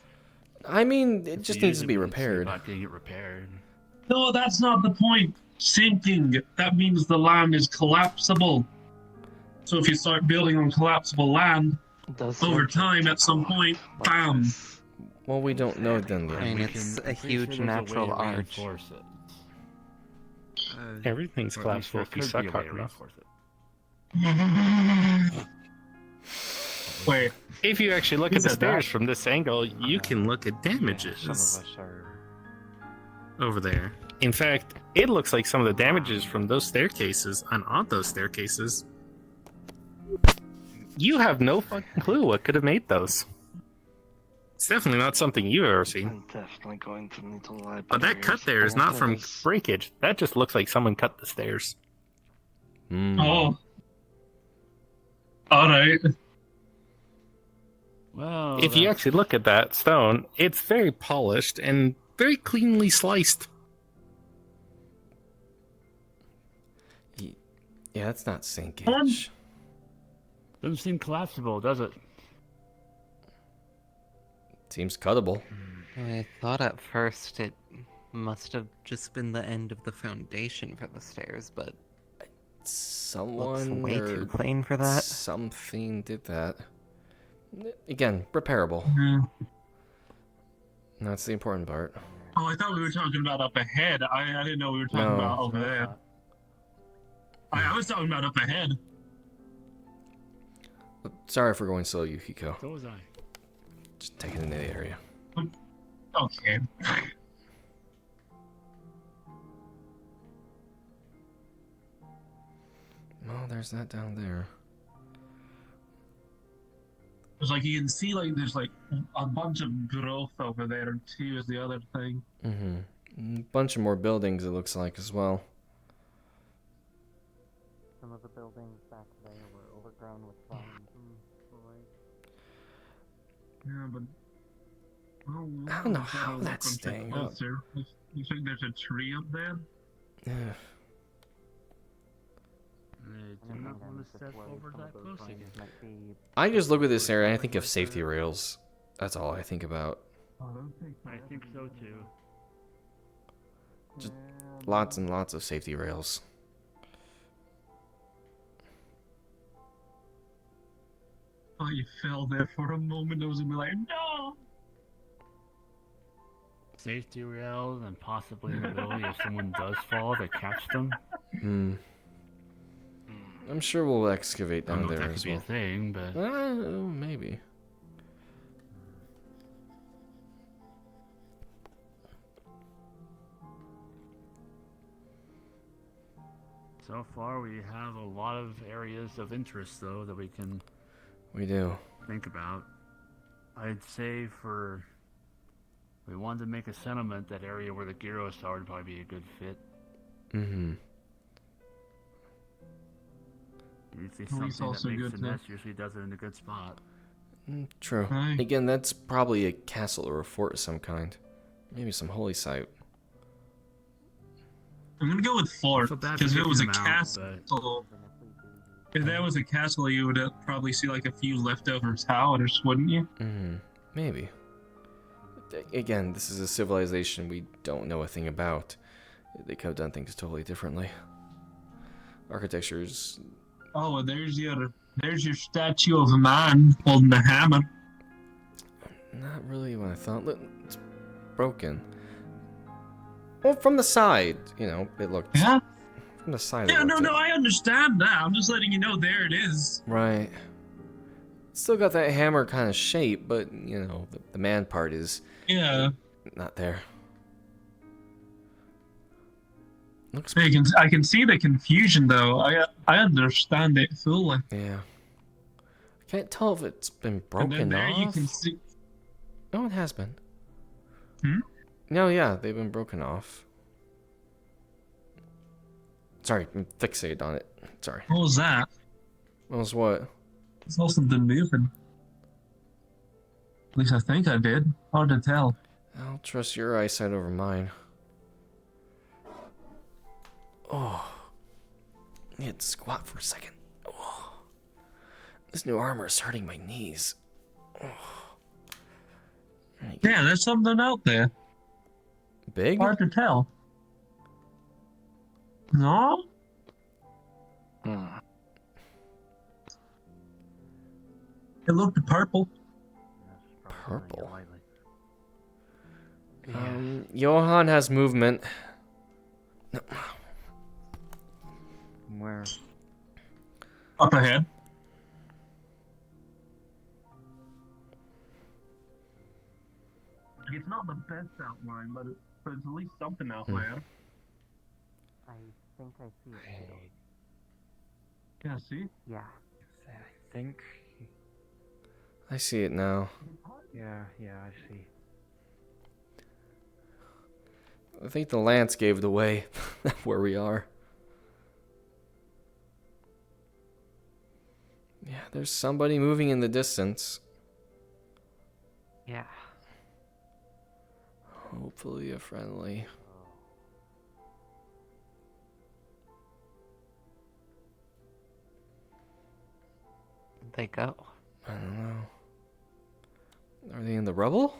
B: I mean, it just needs to be repaired.
F: About getting it repaired.
E: No, that's not the point. Sinking. That means the land is collapsible. So if you start building on collapsible land, over time, at some point, bam.
B: Well, we don't know then yet.
D: I mean, it's a huge natural arch.
A: Everything's collapsible if you suck hard enough.
E: Wait.
A: If you actually look at the stairs from this angle, you can look at damages.
I: Some of us are...
A: over there. In fact, it looks like some of the damages from those staircases and on those staircases. You have no fucking clue what could have made those. It's definitely not something you've ever seen.
J: I'm definitely going to need to lie.
A: But that cut there is not from breakage. That just looks like someone cut the stairs.
E: Oh. Alright.
F: Well,
A: if you actually look at that stone, it's very polished and very cleanly sliced.
B: Yeah, that's not sinkage.
F: Doesn't seem collapsible, does it?
B: Seems cuttable.
D: I thought at first it must have just been the end of the foundation for the stairs, but
B: someone
D: looks way too plain for that.
B: Something did that. Again, repairable. That's the important part.
E: Oh, I thought we were talking about up ahead. I didn't know we were talking about over there. I was talking about up ahead.
B: Sorry for going slow, Yukiko.
F: So was I.
B: Just take it in the area.
E: Okay.
B: Oh, there's that down there.
E: There's like, you can see like there's like a bunch of growth over there too is the other thing.
B: Bunch of more buildings it looks like as well.
D: Some of the buildings back there were overgrown with vines.
E: Yeah, but
B: I don't know how that's staying up.
E: You think there's a tree up there?
B: Yeah.
F: I do not want to step over that close again.
B: I just look at this area and I think of safety rails. That's all I think about.
F: I think so too.
B: Just lots and lots of safety rails.
E: Oh, you fell there for a moment. I was gonna be like, no!
F: Safety rails and possibly an ability if someone does fall to catch them.
B: I'm sure we'll excavate down there
F: that
B: as
F: could be
B: well.
F: a thing, but
B: Maybe.
F: so far we have a lot of areas of interest though that we can
B: We do.
F: think about. I'd say for We wanted to make a settlement. That area where the gyros are would probably be a good fit.
B: Mm-hmm.
F: Usually
E: Police
F: something
E: also
F: that makes
E: good,
F: a
E: too.
F: mess usually does it in a good spot.
B: True.
E: Aye.
B: Again, that's probably a castle or a fort of some kind. Maybe some holy site.
E: I'm gonna go with fort
F: feel bad for
E: because if it was a
F: kicking them out,
E: castle, if that was a castle, you would probably see like a few leftover towers, wouldn't you?
B: Mm-hmm. Maybe. Again, this is a civilization we don't know a thing about. They could have done things totally differently. Architecture's...
E: Oh, and there's your statue of a man holding a hammer.
B: not really what I thought. Look, it's broken. Well, from the side, you know, it looked...
E: Yeah.
B: From the side it
E: Yeah,
B: looked
E: no, I understand that. I'm just letting you know there it is.
B: Right. Still got that hammer kind of shape, but, you know, the man part is...
E: Yeah.
B: not there. Looks...
E: I can see the confusion though. I understand it fully.
B: yeah. I can't tell if it's been
E: And
B: broken
E: then there
B: off.
E: you can see.
B: No, it has been.
E: Hmm?
B: No, yeah, they've been broken off. Sorry, I'm fixated on it. Sorry.
E: What was that?
B: What was what?
E: I saw something moving. At least I think I did. Hard to tell.
B: I'll trust your eyesight over mine. Oh. I had to squat for a second. Oh. This new armor is hurting my knees. Oh.
E: Yeah, there's something out there.
B: Big?
E: Hard to tell. No? It looked purple.
B: Purple. Johan has movement. No.
I: Where?
E: Up ahead. It's not the best outline, but it's at least something out there.
D: I think I see it.
E: Yeah, see?
D: Yeah.
I: I think.
B: I see it now.
I: Yeah, I see.
B: I think the lance gave it away where we are. Yeah, there's somebody moving in the distance.
D: Yeah.
B: Hopefully a friendly.
D: They go.
B: I don't know. Are they in the rubble?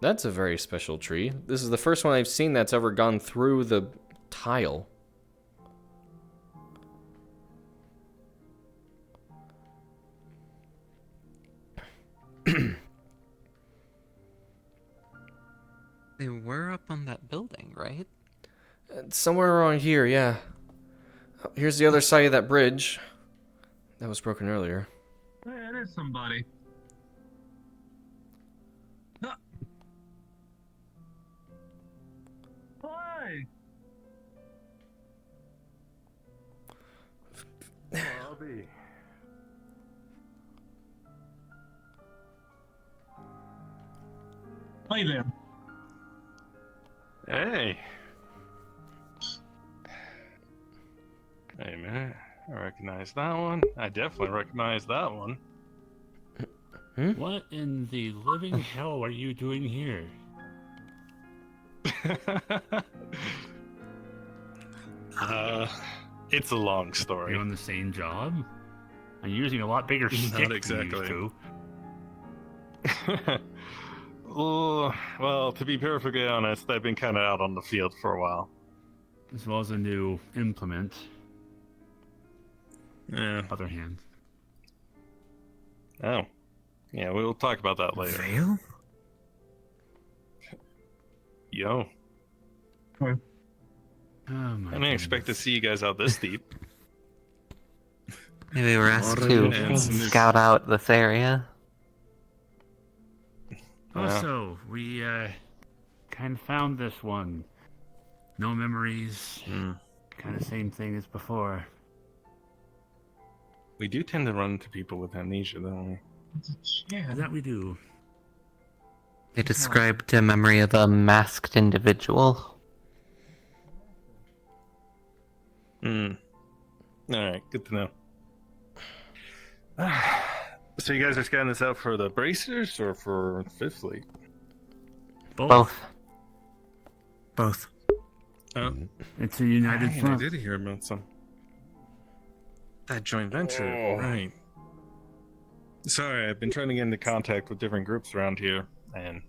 B: That's a very special tree. This is the first one I've seen that's ever gone through the tile.
D: They were up on that building, right?
B: Somewhere around here, yeah. Oh, here's the other side of that bridge. That was broken earlier.
E: Yeah, there's somebody. Hi! Hi there.
K: Hey. Hey, man. I recognize that one. I definitely recognize that one.
F: What in the living hell are you doing here?
K: It's a long story.
F: You're on the same job? I'm using a lot bigger stick
K: exactly.
F: than you used to.
K: Well, to be perfectly honest, I've been kind of out on the field for a while.
F: As well as a new implement.
K: Yeah.
F: Other hand.
K: Oh. Yeah, we'll talk about that later.
I: Veil?
K: Yo.
F: Oh
K: I
F: my
K: didn't expect to see you guys out this deep.
D: Maybe we're asked
K: Yeah,
D: to scout out this area.
F: Also, we kind of found this one. No memories. Kind of same thing as before.
K: We do tend to run into people with amnesia, don't we?
E: Yeah.
F: That we do.
D: They described a memory of a masked individual.
K: Alright, good to know. So you guys are scanning this out for the bracers or for Fifth Fleet?
D: Both.
G: Both.
K: Oh,
F: It's a united
K: I
F: front.
K: did hear about that joint venture, right? Sorry, I've been trying to get into contact with different groups around here, and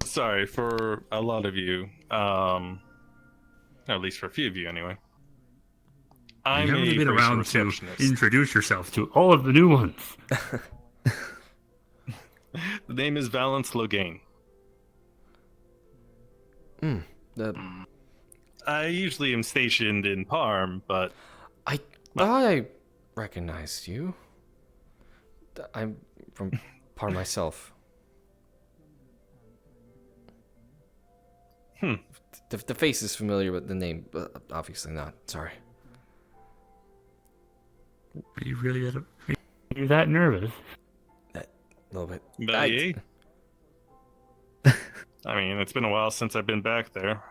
K: sorry for a lot of you, at least for a few of you, anyway. I'm
F: You haven't
K: a
F: been
K: bracer
F: around to
K: receptionist.
F: introduce yourself to all of the new ones.
K: The name is Valence Logain. I usually am stationed in Parm, but
B: I thought I recognized you. I'm from Par myself. The face is familiar, but the name, obviously not. Sorry.
F: Are you really are you that nervous?
B: A little bit.
K: Bellier? I mean, it's been a while since I've been back there,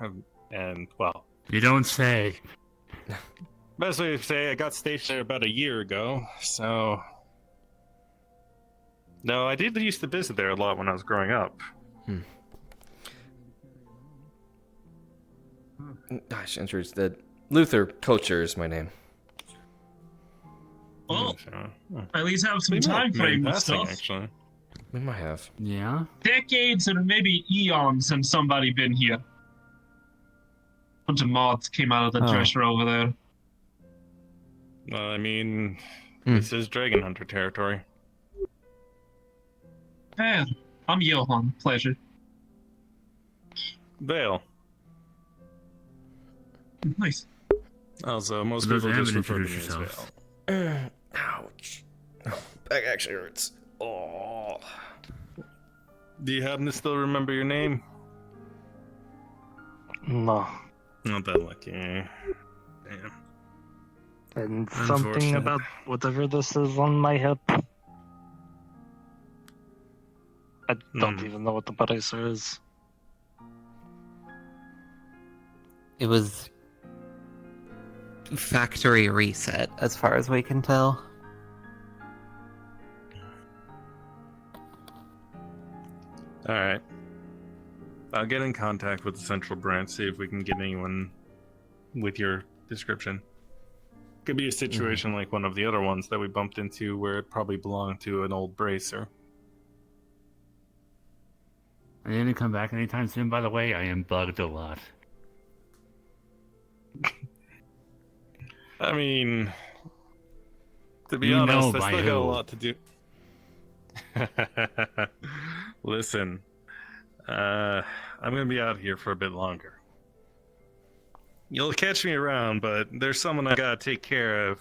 K: and, well...
F: You don't say.
K: Best way to say, I got stationed there about a year ago, so... No, I did used to visit there a lot when I was growing up.
B: Gosh, interested. Luther Kocher is my name.
E: Well,
K: So,
E: at least have some
K: we might
E: time
K: have been
E: frame with
K: passing,
E: stuff.
K: actually.
B: We might have.
F: Yeah?
E: Decades or maybe eons since somebody been here. Bunch of moths came out of the dresser over there.
K: Well, I mean, this is Dragon Hunter territory.
E: Fair. I'm Johan. Pleasure.
K: Vale.
E: Nice.
K: Also, most
F: Those
K: people just
F: haven't
K: refer to me as
F: introduced
K: Vale.
B: Ouch. Back actually hurts. Oh.
K: Do you happen to still remember your name?
J: No.
K: Not that lucky. Damn.
J: And something
K: Unfortunate.
J: about whatever this is on my hip. I don't even know what the bracer is.
D: It was factory reset, as far as we can tell.
K: Alright. I'll get in contact with the central branch, see if we can get anyone with your description. Could be a situation like one of the other ones that we bumped into where it probably belonged to an old bracer.
F: Are you gonna come back anytime soon, by the way? I am bugged a lot.
K: I mean, to be
F: You
K: honest,
F: know
K: I
F: by
K: still got a
F: who.
K: lot to do. Listen, I'm gonna be out here for a bit longer. You'll catch me around, but there's someone I gotta take care of.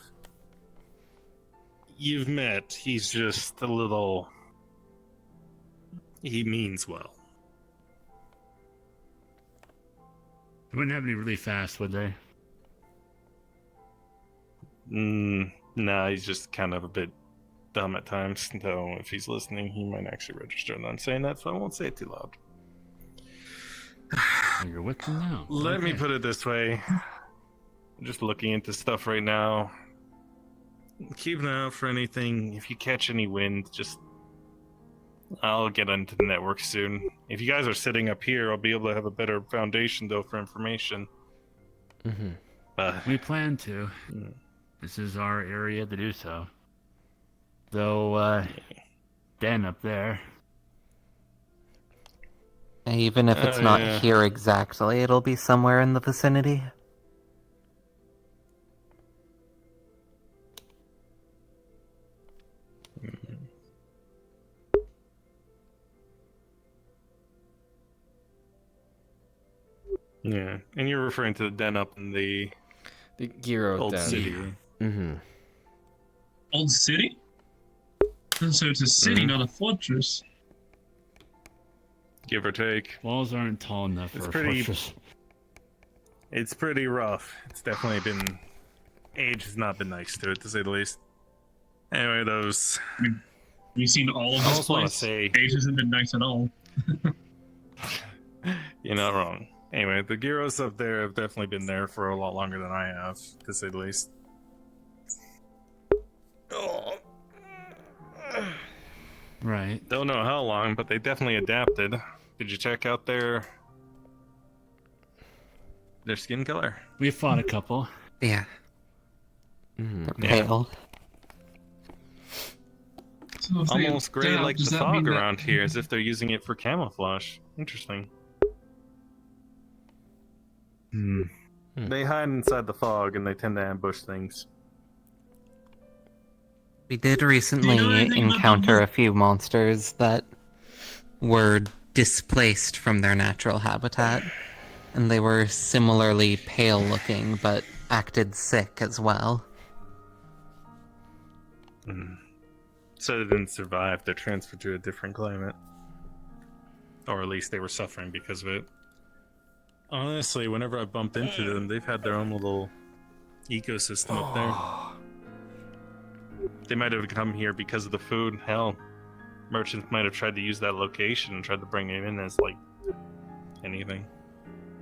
K: You've met. He's just a little... He means well.
F: They wouldn't have any really fast, would they?
K: Nah, he's just kind of a bit dumb at times. Though, if he's listening, he might actually register that I'm saying that, so I won't say it too loud.
F: You're with them now.
K: Let me
F: Okay.
K: put it this way. I'm just looking into stuff right now. Keep an eye out for anything. If you catch any wind, just... I'll get into the network soon. If you guys are sitting up here, I'll be able to have a better foundation, though, for information.
F: We plan to. This is our area to do so. Though, Den up there.
D: Even if it's not
K: yeah.
D: here exactly, it'll be somewhere in the vicinity.
K: Yeah, and you're referring to the den up in the
B: Giro
K: old
B: Den.
K: city.
E: Old city? And so it's a city, not a fortress.
K: give or take.
F: Walls aren't tall enough
K: It's
F: for a
K: pretty-
F: fortress.
K: It's pretty rough. It's definitely been... Age has not been nice to it, to say the least. Anyway, those...
E: You've seen all of
K: I
E: this
K: also want to
E: place.
K: say...
E: Age hasn't been nice at all.
K: You're not wrong. Anyway, the gyros up there have definitely been there for a lot longer than I have, to say the least.
F: Right.
K: Don't know how long, but they definitely adapted. Did you check out their skin color?
F: We fought a couple.
D: Yeah,
B: Mm.
D: they're pale.
E: So if they
K: Almost gray
E: adapt,
K: like
E: does
K: the
E: that mean
K: fog
E: that-
K: around here, as if they're using it for camouflage. Interesting. They hide inside the fog and they tend to ambush things.
D: We did recently
E: anything about
D: encounter
E: them?
D: a few monsters that were displaced from their natural habitat, and they were similarly pale looking, but acted sick as well.
K: So they didn't survive. They're transferred to a different climate. Or at least they were suffering because of it. Honestly, whenever I bumped into them, they've had their own little ecosystem up there. They might have come here because of the food. Hell, merchants might have tried to use that location and tried to bring it in as, like, anything.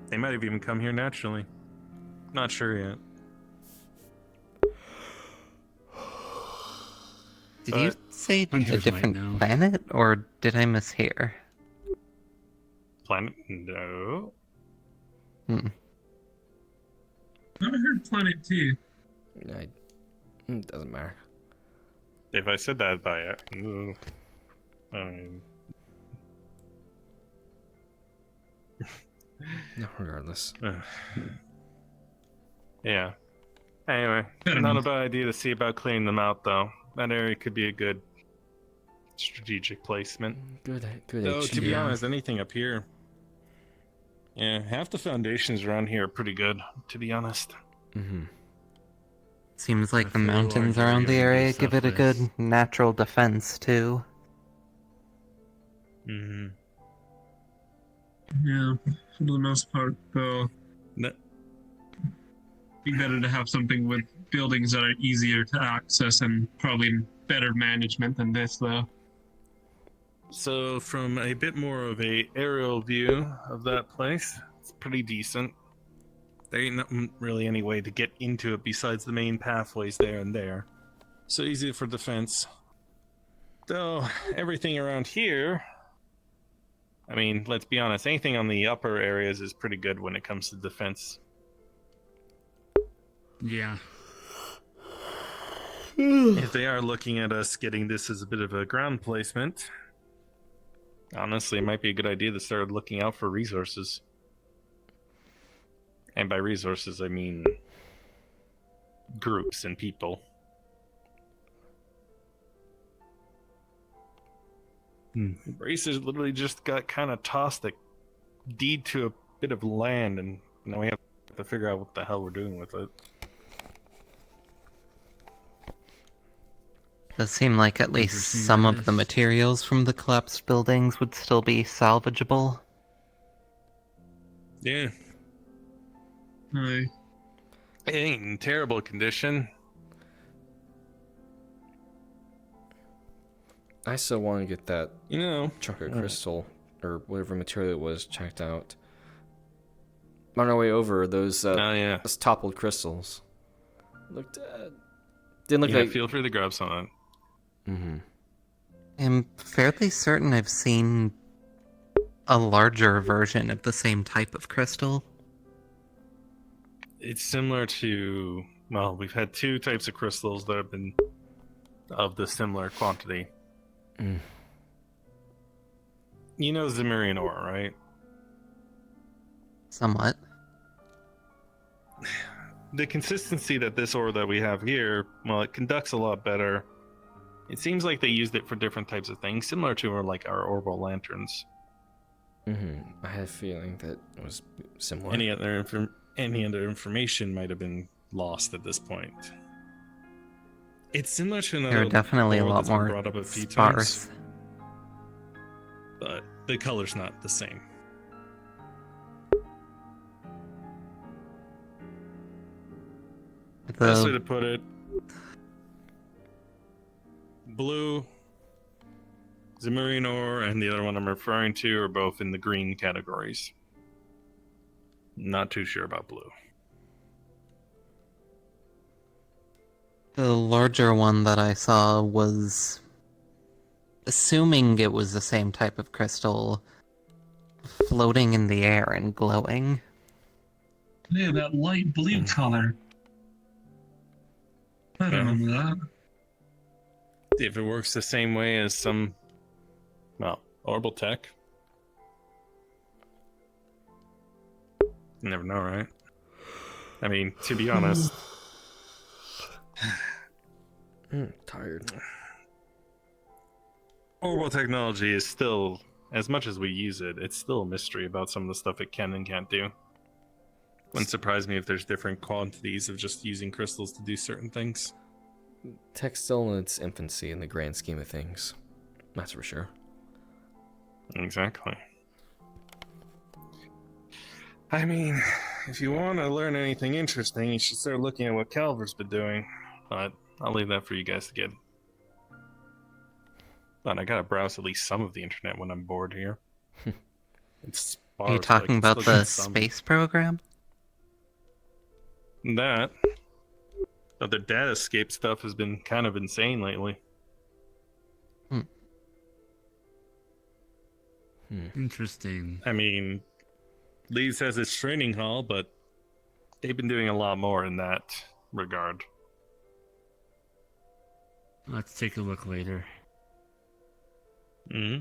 K: They might have even come here naturally. Not sure yet.
D: Did you say a
F: Hunters might
D: different
F: know.
D: planet, or did I mishear?
K: Planet? No.
D: Hmm.
E: I heard Planet 2.
B: It doesn't matter.
K: If I said that by it, I mean,
B: No, regardless.
K: yeah. Anyway,
E: Better
K: not
E: be.
K: a bad idea to see about cleaning them out, though. That area could be a good strategic placement.
B: Good
K: Though, to be
F: Yeah.
K: honest, anything up here. Yeah, half the foundations around here are pretty good, to be honest.
B: Mm-hmm.
D: Seems like
F: If
D: the
F: they
D: mountains
F: large
D: around the
F: area
D: area
F: to
D: give it a good
F: surface.
D: natural defense, too.
K: Mm-hmm.
E: Yeah, for the most part, though.
K: No.
E: Be better to have something with buildings that are easier to access and probably better management than this, though.
K: So, from a bit more of a aerial view of that place, it's pretty decent. There ain't not really any way to get into it besides the main pathways there and there. So easy for defense. Though, everything around here... I mean, let's be honest, anything on the upper areas is pretty good when it comes to defense.
F: Yeah.
K: If they are looking at us getting this as a bit of a ground placement, honestly, it might be a good idea to start looking out for resources. And by resources, I mean groups and people. Racers literally just got kind of tossed a deed to a bit of land, and now we have to figure out what the hell we're doing with it.
D: Does seem like at least
F: Interesting
D: some of
F: this.
D: the materials from the collapsed buildings would still be salvageable.
K: Yeah,
E: Aye.
K: it ain't in terrible condition.
B: I still want to get that
K: You know,
B: chunk of crystal or whatever material it was checked out. On our way over, those
K: oh yeah.
B: those toppled crystals looked didn't look
K: Yeah,
B: like.
K: feel free to grab some of it.
B: Mm-hmm.
D: I'm fairly certain I've seen a larger version of the same type of crystal.
K: It's similar to, well, we've had two types of crystals that have been of the similar quantity.
B: Mm.
K: You know Zemurian ore, right?
D: Somewhat.
K: The consistency that this ore that we have here, well, it conducts a lot better. It seems like they used it for different types of things, similar to our orbital lanterns.
B: Mm-hmm. I had a feeling that it was similar.
K: Any other information might have been lost at this point. It's similar to another
D: They're definitely a
K: ore
D: lot
K: that's been
D: more
K: brought up a few
D: sparse.
K: times. But the color's not the same. Best way to put it, blue, Zamarine ore, and the other one I'm referring to are both in the green categories. Not too sure about blue.
D: The larger one that I saw was, assuming it was the same type of crystal, floating in the air and glowing.
E: Yeah, that light blue color. I remember that.
K: If it works the same way as some, well, orbital tech. You never know, right? I mean, to be honest.
B: Tired.
K: Orbital technology is still, as much as we use it, it's still a mystery about some of the stuff it can and can't do. Wouldn't surprise me if there's different quantities of just using crystals to do certain things.
B: Tech's still in its infancy in the grand scheme of things. That's for sure.
K: Exactly. I mean, if you want to learn anything interesting, you should start looking at what Calver's been doing. But I'll leave that for you guys to get. But I gotta browse at least some of the internet when I'm bored here. It's
D: Are you talking about the space program?
K: That. But the datascape stuff has been kind of insane lately.
F: Interesting.
K: I mean, Leeds has its training hall, but they've been doing a lot more in that regard.
F: Let's take a look later.
K: Hmm.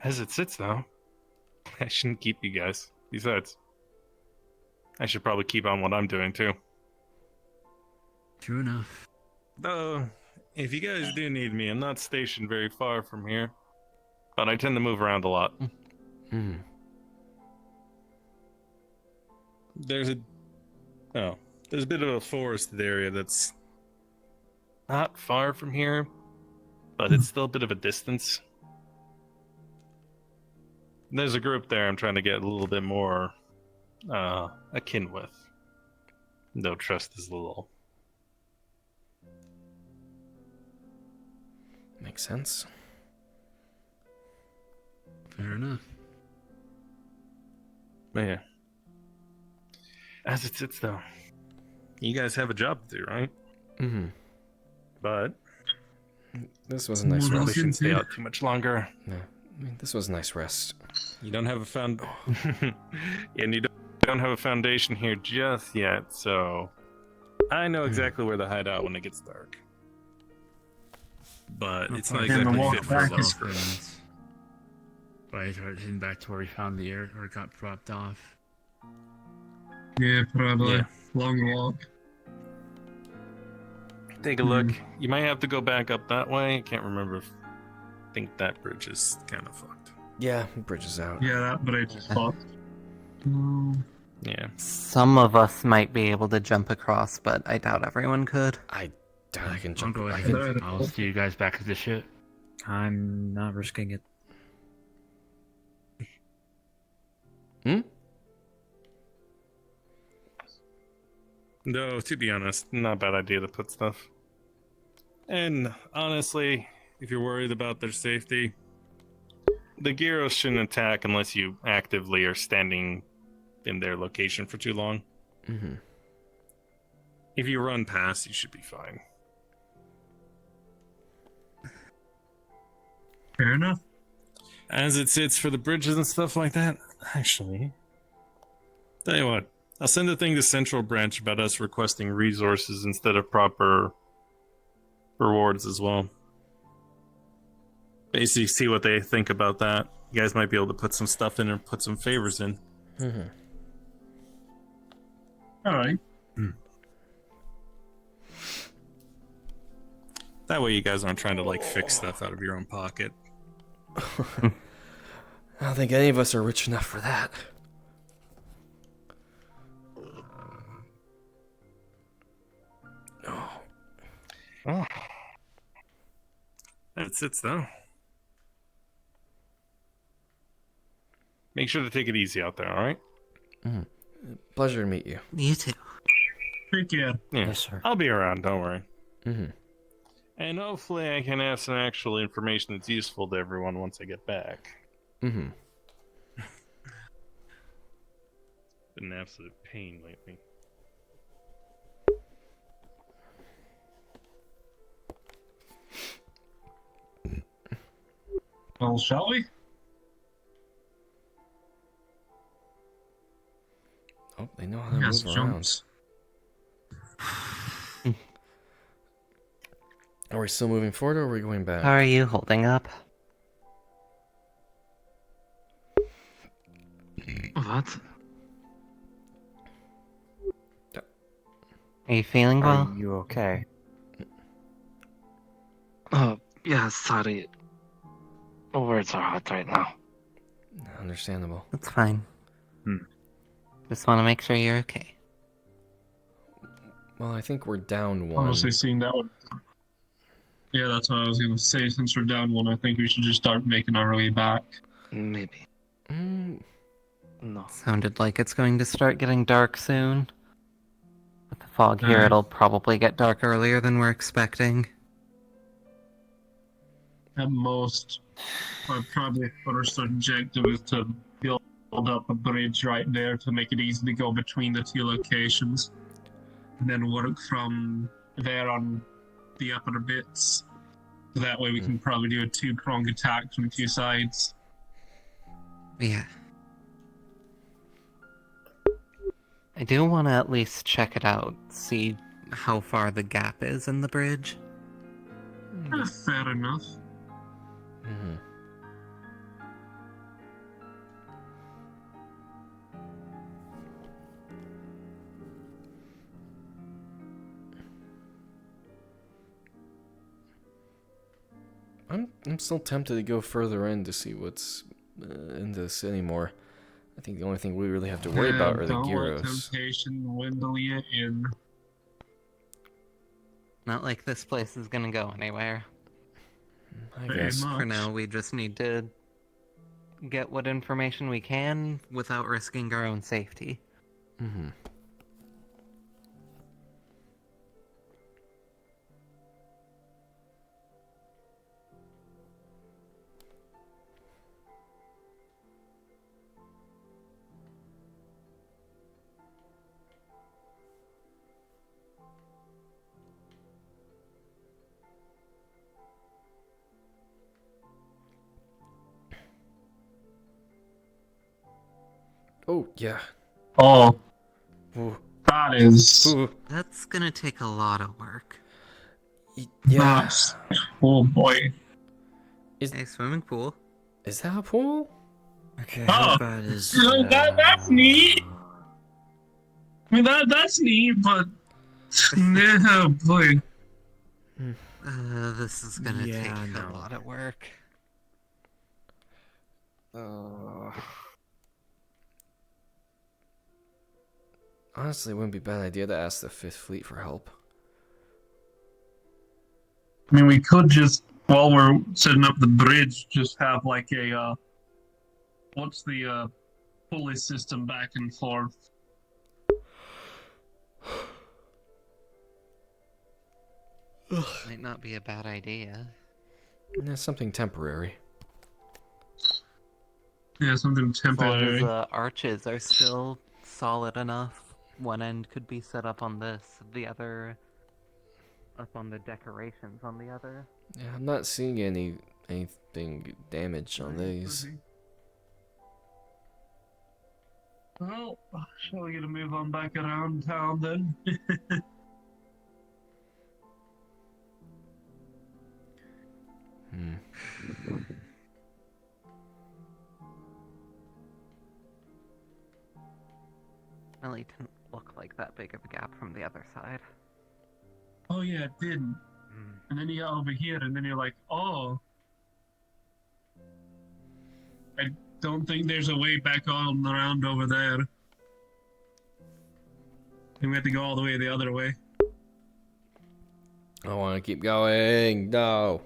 K: As it sits, though, I shouldn't keep you guys. Besides, I should probably keep on what I'm doing, too.
F: True enough.
K: Though, if you guys do need me, I'm not stationed very far from here. But I tend to move around a lot. There's a bit of a forested area that's not far from here, but it's still a bit of a distance. There's a group there I'm trying to get a little bit more akin with. Though trust is little.
B: Makes sense.
F: Fair enough.
K: But yeah. As it sits, though, you guys have a job to do, right?
B: Mm-hmm.
K: But
B: this was a nice
K: probably
B: rest.
K: shouldn't stay out too much longer.
B: Yeah, I mean, this was a nice rest.
K: You don't have a and you don't have a foundation here just yet, so I know exactly where to hide out when it gets dark. But it's not exactly fit for us.
F: Right, heading back to where we found the air or got dropped off.
E: Yeah, probably.
K: Yeah.
E: Long walk.
K: Take a look. You might have to go back up that way. I can't remember if I think that bridge is kind of fucked.
B: Yeah, bridge is out.
E: Yeah, that bridge is fucked.
K: Yeah.
D: Some of us might be able to jump across, but I doubt everyone could.
B: I doubt I can jump.
F: I'll go
B: I
F: ahead.
B: can...
F: I'll see you guys back at the ship.
G: I'm not risking it.
K: No, to be honest, not a bad idea to put stuff. And honestly, if you're worried about their safety, the Gyros shouldn't attack unless you actively are standing in their location for too long.
B: Mm-hmm.
K: If you run past, you should be fine.
E: Fair enough.
K: As it sits for the bridges and stuff like that, actually, tell you what, I'll send a thing to Central Branch about us requesting resources instead of proper rewards as well. Basically, see what they think about that. You guys might be able to put some stuff in or put some favors in.
B: Mm-hmm.
E: All right.
K: That way you guys aren't trying to, like, fix stuff out of your own pocket.
B: I don't think any of us are rich enough for that.
K: Oh. That's it, though. Make sure to take it easy out there, alright?
B: Pleasure to meet you.
D: You too.
E: Take care.
K: Yeah.
G: Yes, sir.
K: I'll be around, don't worry.
B: Mm-hmm.
K: And hopefully I can have some actual information that's useful to everyone once I get back.
B: Mm-hmm.
K: Been an absolute pain lately.
E: Well, shall we?
B: Oh, they know how to
E: Yes,
B: move around.
E: jumps.
B: Are we still moving forward, or are we going back?
D: How are you holding up?
J: What?
D: Are you feeling well?
G: Are you okay?
J: Oh, yeah, sorry. Words are hard right now.
B: Understandable.
D: That's fine.
C: Hmm.
D: Just want to make sure you're okay.
B: Well, I think we're down one.
E: Honestly, seeing that one. Yeah, that's what I was gonna say. Since we're down one, I think we should just start making our way back.
J: Maybe. No.
D: Sounded like it's going to start getting dark soon. With the fog here,
E: Aye.
D: it'll probably get dark earlier than we're expecting.
E: At most, our probably first objective is to build up a bridge right there to make it easy to go between the two locations, and then work from there on the upper bits. That way we can probably do a two-pronged attack from two sides.
D: Yeah. I do want to at least check it out, see how far the gap is in the bridge.
E: Fair enough.
B: Mm-hmm. I'm still tempted to go further in to see what's in this anymore. I think the only thing we really have to worry about are the
E: Don't let
B: gyros.
E: temptation dwindle you in.
D: Not like this place is gonna go anywhere.
B: I
E: Very
B: guess.
E: much.
D: For now, we just need to get what information we can without risking our own safety.
B: Mm-hmm. Oh, yeah.
E: Oh,
B: Ooh.
E: that is.
B: Ooh.
D: That's gonna take a lot of work.
B: Yeah.
E: That's, oh boy.
D: A swimming pool.
B: Is that a pool?
G: Okay,
E: Oh,
G: how bad is...
E: that's neat. I mean, that's neat, but no, boy.
D: This is gonna
G: Yeah,
D: take
G: no.
D: a lot of work.
B: Honestly, it wouldn't be a bad idea to ask the Fifth Fleet for help.
E: I mean, we could just, while we're setting up the bridge, just have like a, what's the, pulley system back and forth.
D: Might not be a bad idea.
B: Yeah, something temporary.
E: Yeah, something
D: As long
E: temporary.
D: as the arches are still solid enough, one end could be set up on this, the other up on the decorations on the other.
B: Yeah, I'm not seeing anything damaged on these.
E: Well, shall we get to move on back around town then?
D: Really didn't look like that big of a gap from the other side.
E: Oh yeah, it didn't. And then you got over here, and then you're like, oh. I don't think there's a way back on around over there. And we have to go all the way the other way.
B: I want to keep going. No.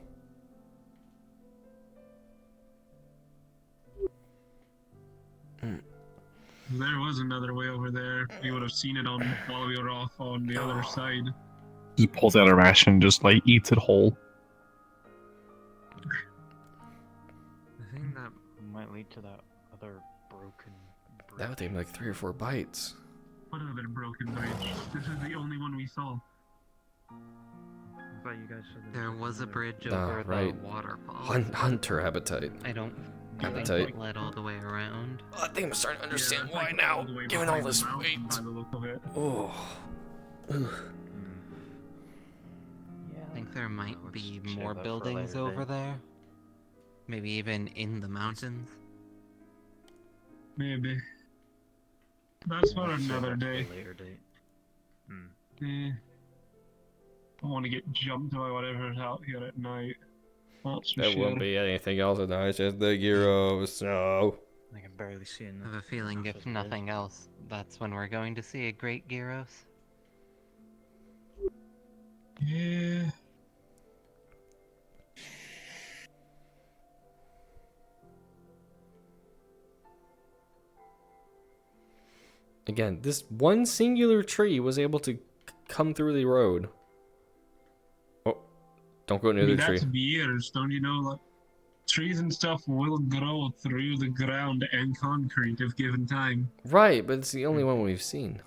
E: There was another way over there. We would have seen it on while we were off on the other side.
C: He pulls out a ration and just like eats it whole.
G: I think that might lead to that other broken bridge.
B: That would take me like 3 or 4 bites.
E: What other broken bridge? This is the only one we saw.
G: I thought you guys said
D: There was a bridge
B: Ah,
D: over
B: right.
D: the waterfall.
B: Hunter appetite.
D: I don't
B: Appetite.
D: think it led all the way around.
B: I think I'm starting to understand
E: Yeah,
B: why
E: like
B: now.
E: all the way
B: Given all
E: behind the
B: this
E: mountain
B: weight.
E: by the look of it.
B: Oh.
D: I think there might be
G: save
D: more
G: that for a
D: buildings
G: later
D: over
G: date.
D: there. Maybe even in the mountains.
E: Maybe. That's for
G: Save
E: another
G: that for a
E: day.
G: later date.
E: Eh. I want to get jumped by whatever's out here at night. That's for
B: There
E: sure.
B: won't be anything else at night, just the gyros. No.
G: I can barely see
D: I
G: enough.
D: have a feeling if nothing else, that's when we're going to see a great gyros.
E: Yeah.
B: Again, this one singular tree was able to come through the road. Oh, don't go near the tree.
E: That's years, don't you know? Like, trees and stuff will grow through the ground and concrete if given time.
B: Right, but it's the only one we've seen.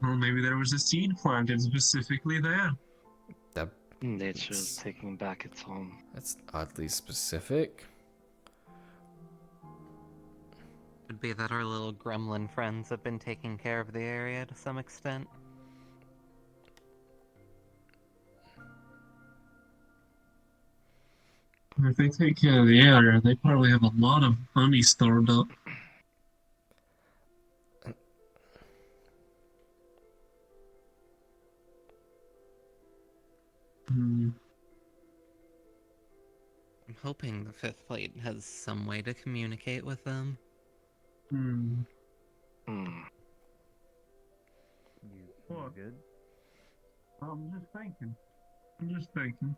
E: Well, maybe there was a seed planted specifically there.
J: Nature's taking back its home.
B: That's oddly specific.
D: Could be that our little gremlin friends have been taking care of the area to some extent.
E: If they take care of the area, they probably have a lot of honey stored up. Hmm.
D: I'm hoping the Fifth Fleet has some way to communicate with them.
E: Hmm.
G: You
E: What?
G: good?
E: I'm just thinking.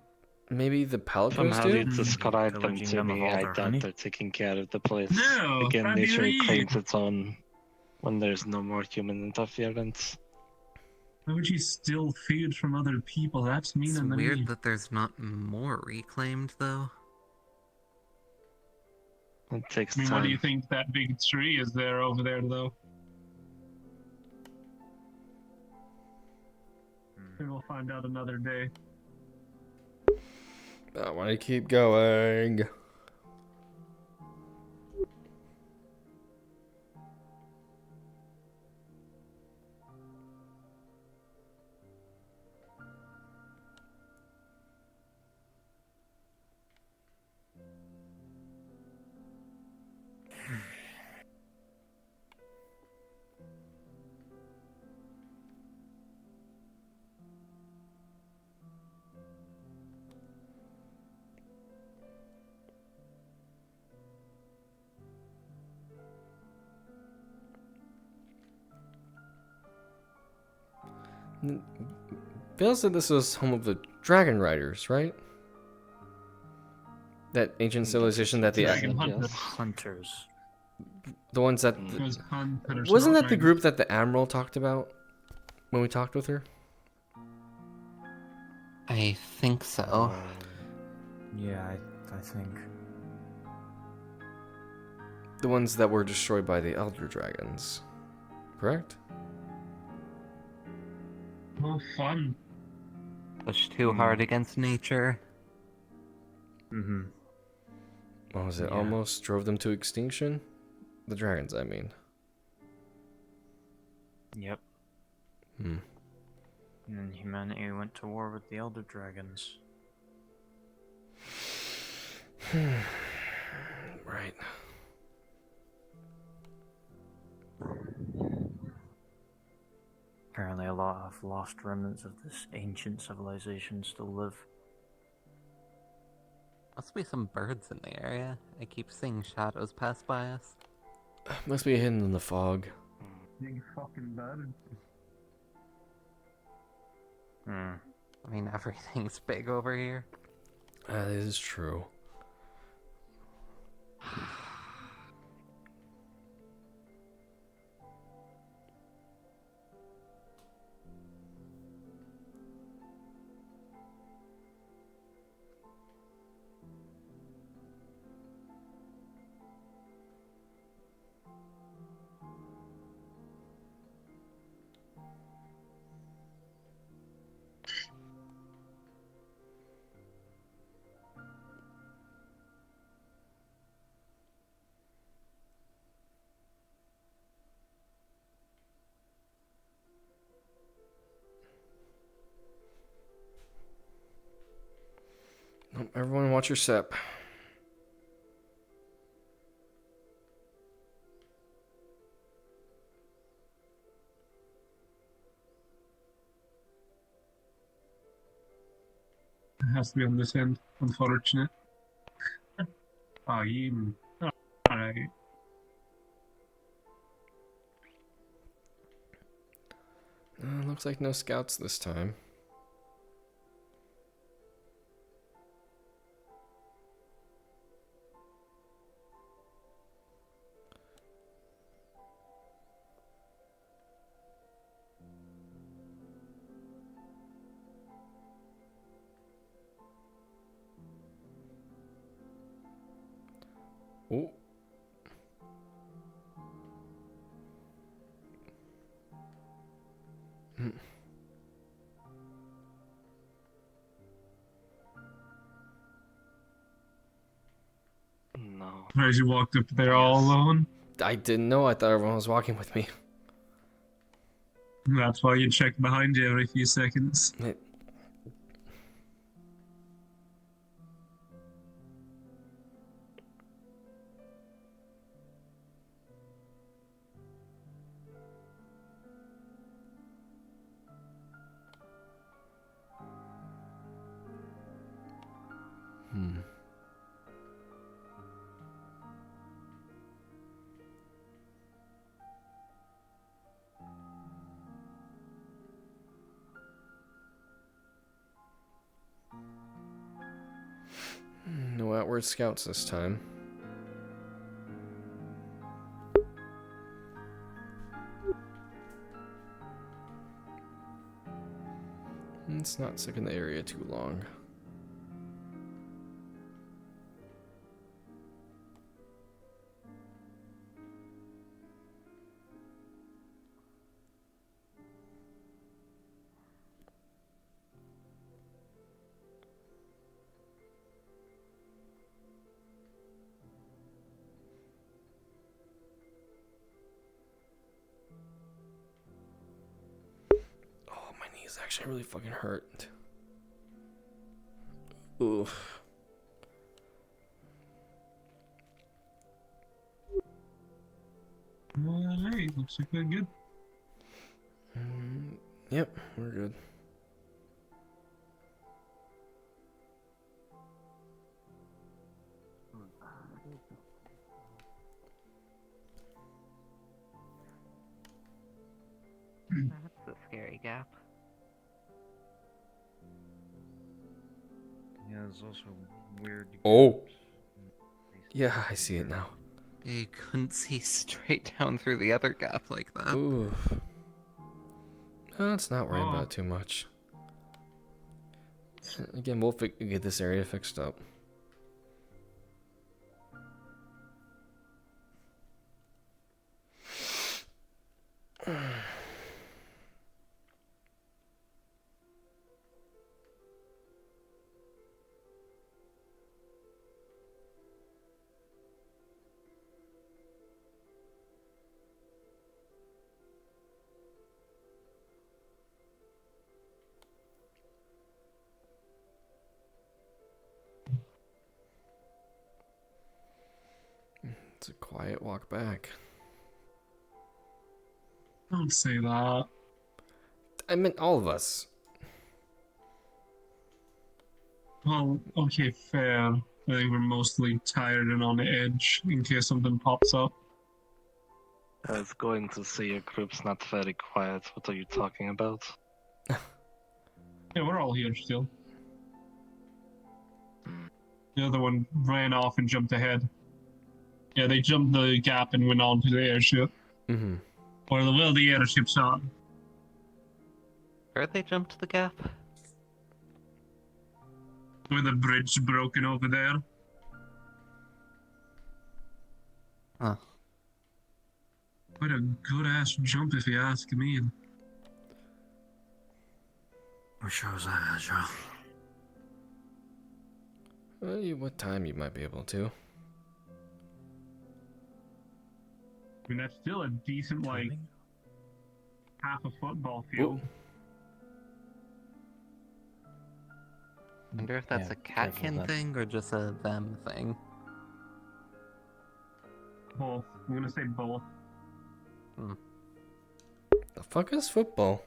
B: Maybe the Palicos
J: Somehow
B: do?
J: you described them
G: Pillaging
J: to
G: them of
J: me.
G: all
J: I
G: their
J: thought
G: honey?
J: they're taking care of the place.
E: No,
J: Again,
E: that'd be
J: nature
E: weird.
J: claims its own when there's no more human interference.
E: Why would you steal food from other people? That's mean
D: It's
E: and
D: weird
E: mean.
D: that there's not more reclaimed, though.
J: It takes
E: I mean, what do you
J: time.
E: think that big tree is there over there, though? Maybe we'll find out another day.
B: I want to keep going. Bill said this was home of the Dragon Riders, right? That ancient civilization that the
E: Dragon Hunters.
G: Hunters.
B: the ones that
E: It was hunters,
B: wasn't
E: not
B: that the
E: dragons.
B: group that the Admiral talked about when we talked with her?
D: I think so.
G: Yeah, I think.
B: The ones that were destroyed by the Elder Dragons, correct?
E: Oh, fun.
D: Pushed too hard against nature.
G: Mm-hmm.
B: What was it?
G: Yeah.
B: Almost drove them to extinction? The dragons, I mean.
G: Yep.
B: Hmm.
G: And then humanity went to war with the Elder Dragons.
B: Right.
G: Apparently a lot of lost remnants of this ancient civilization still live.
D: Must be some birds in the area. I keep seeing shadows pass by us.
B: Must be hidden in the fog.
E: Big fucking bird.
D: I mean, everything's big over here.
B: That is true. Everyone watch your step.
E: It has to be on this end. Unfortunate. Oh, you. Alright.
B: Looks like no scouts this time. Oh.
J: No.
E: As you walked up there all alone.
B: I didn't know. I thought everyone was walking with me.
E: That's why you check behind you every few seconds.
B: No outward scouts this time. It's not stuck in the area too long. Knees actually really fucking hurt. Oof.
E: Alright, looks like we're good.
B: Yep, we're good.
D: That's a scary gap.
G: Yeah, there's also weird.
B: Oh. Yeah, I see it now.
D: You couldn't see straight down through the other gap like that.
B: Ooh. Let's not worry about it too much. Again, we'll get this area fixed up. It's a quiet walk back.
E: Don't say that.
B: I meant all of us.
E: Well, okay, fair. I think we're mostly tired and on the edge in case something pops up.
J: I was going to say your group's not very quiet. What are you talking about?
E: Yeah, we're all here still. The other one ran off and jumped ahead. Yeah, they jumped the gap and went on to the airship.
B: Mm-hmm.
E: Or the airship's on.
D: Where'd they jump to the gap?
E: With the bridge broken over there.
D: Huh.
E: Quite a good-ass jump if you ask me.
G: What shows that, Joe?
B: What time you might be able to.
E: I mean, that's still a decent, like, half a football field.
D: Wonder if that's a catkin thing or just a them thing.
E: Both. I'm gonna say both.
B: The fuck is football?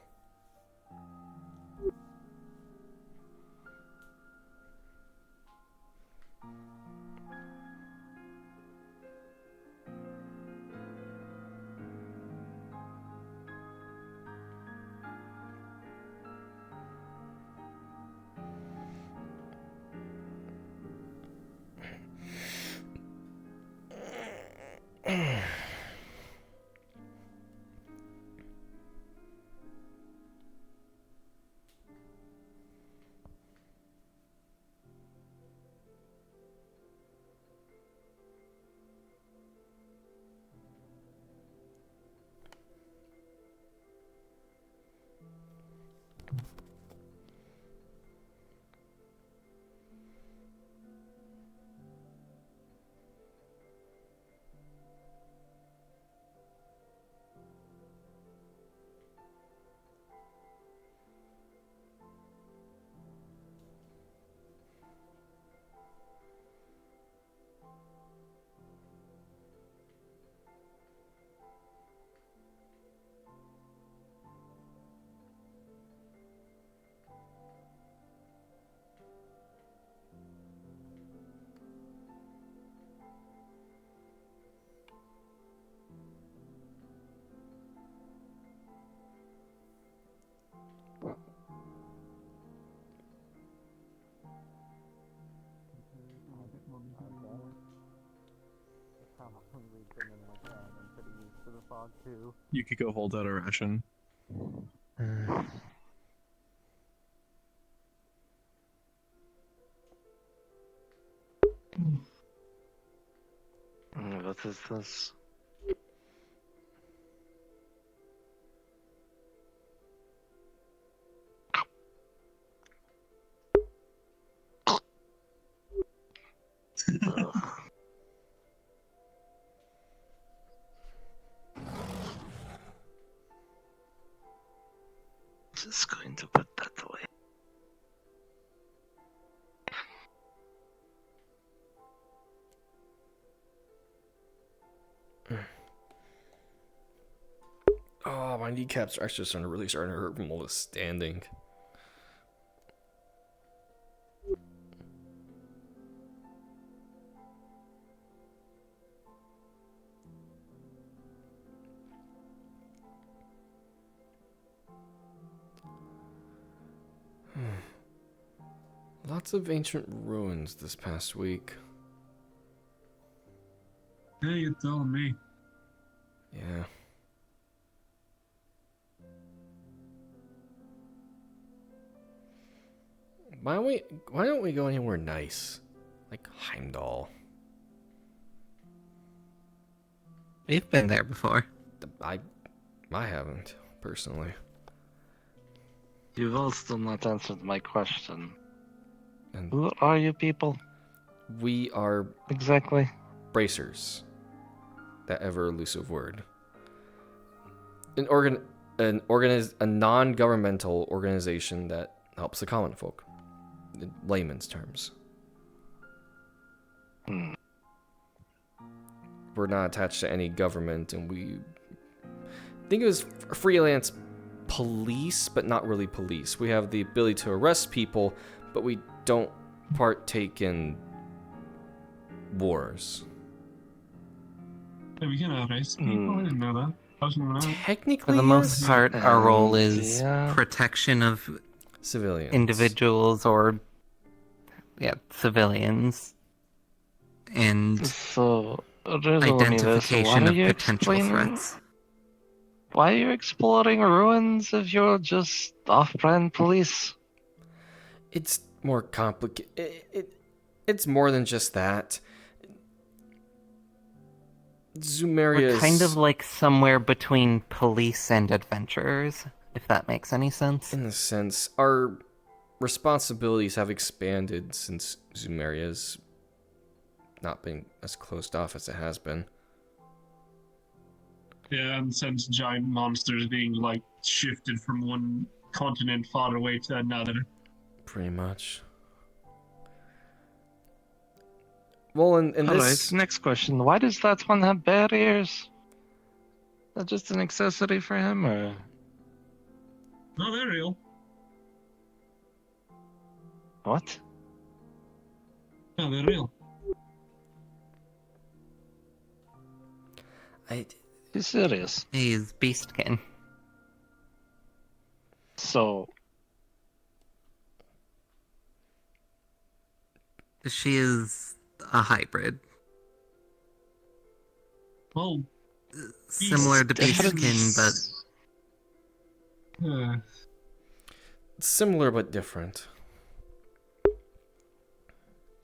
C: You could go hold out a ration.
J: What is this? Just going to put that away.
B: Oh, my kneecaps are actually starting to hurt from all this standing. Lots of ancient ruins this past week.
E: Yeah, you're telling me.
B: Yeah. Why don't we go anywhere nice? Like Heimdall.
D: We've been there before.
B: I haven't, personally.
J: You've all still not answered my question.
B: And
J: Who are you people?
B: we are
J: Exactly.
B: bracers. That ever elusive word. A non-governmental organization that helps the common folk. In layman's terms. We're not attached to any government, and we think of it as freelance police, but not really police. We have the ability to arrest people, but we don't partake in wars.
E: Yeah, we can arrest people. I didn't know that. I was gonna know.
B: Technically,
D: For the most
B: yes.
D: part, our role is
J: Yeah.
D: protection of
B: Civilians.
D: individuals or civilians, and
J: So, riddle me this.
D: identification
J: Why are
D: of
J: you
D: potential
J: explaining?
D: threats.
J: Why are you exploring ruins if you're just off-brand police?
B: It's more complicated. It's more than just that. Zumeria
D: We're kind
B: is,
D: of like somewhere between police and adventurers, if that makes any sense.
B: in a sense, our responsibilities have expanded since Zumeria's not been as closed off as it has been.
E: Yeah, and since giant monsters being like shifted from one continent far away to another.
B: Pretty much. Well, in this...
J: Alright, next question. Why does that one have barriers? Is that just an accessory for him, or...?
E: No, they're real.
J: What?
E: No, they're real.
J: You serious?
D: He's beastkin.
J: So...
D: She is a hybrid.
E: Well,
D: Similar to
J: different.
D: beastkin, but
B: Similar but different.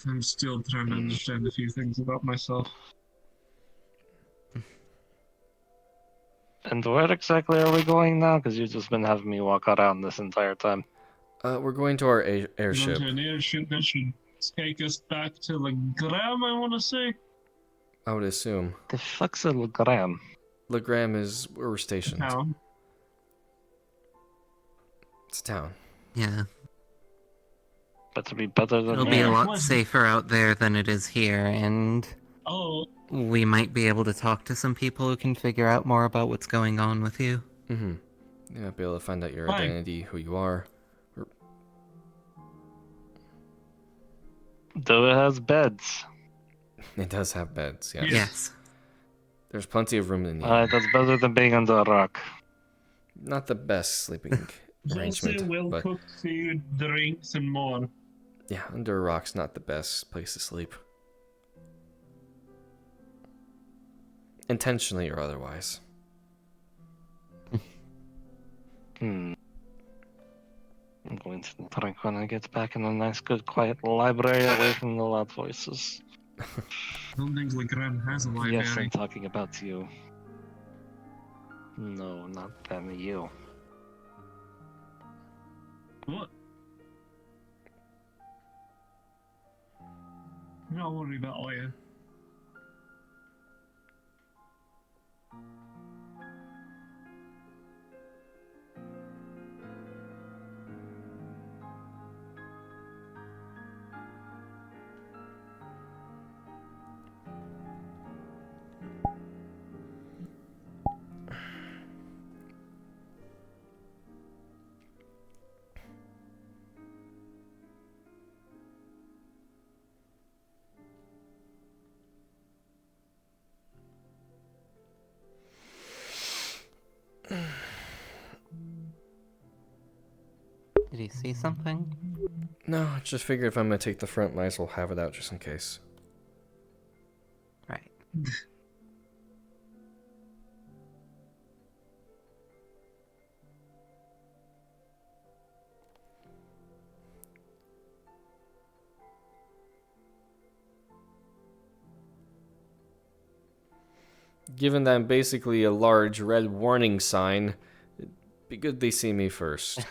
E: I'm still trying to understand a few things about myself.
J: And where exactly are we going now? Because you've just been having me walk around this entire time.
B: We're going to our
E: We're
B: airship.
E: going to an airship that should take us back to Legram, I want to say.
B: I would assume.
J: The fuck's a Legram?
B: Legram is where we're stationed.
E: Town.
B: It's a town.
D: yeah.
J: Better be better than
D: It'll
J: here.
D: be a lot
E: Wasn't-
D: safer out there than it is here, and
E: Oh,
D: we might be able to talk to some people who can figure out more about what's going on with you.
B: Mm-hmm. You might be able to find out your
E: Right.
B: identity, who you are.
J: Though it has beds.
B: It does have beds, yes.
D: Yes.
B: There's plenty of room in the inn.
J: Alright, that's better than being under a rock.
B: Not the best sleeping
E: also
B: arrangement, but
E: well-cooked food, drinks, and more.
B: yeah, under a rock's not the best place to sleep. Intentionally or otherwise.
J: I'm going to drink when I get back in a nice, good, quiet library away from the loud voices.
E: I don't think Legram has a library.
J: Yes, I'm talking about you. No, not them, you.
E: What? I'm not worried about Oya.
D: Did he see something?
B: No, I just figured if I'm gonna take the front, might as well have it out just in case.
D: Right.
B: Given that I'm basically a large red warning sign, it'd be good they see me first.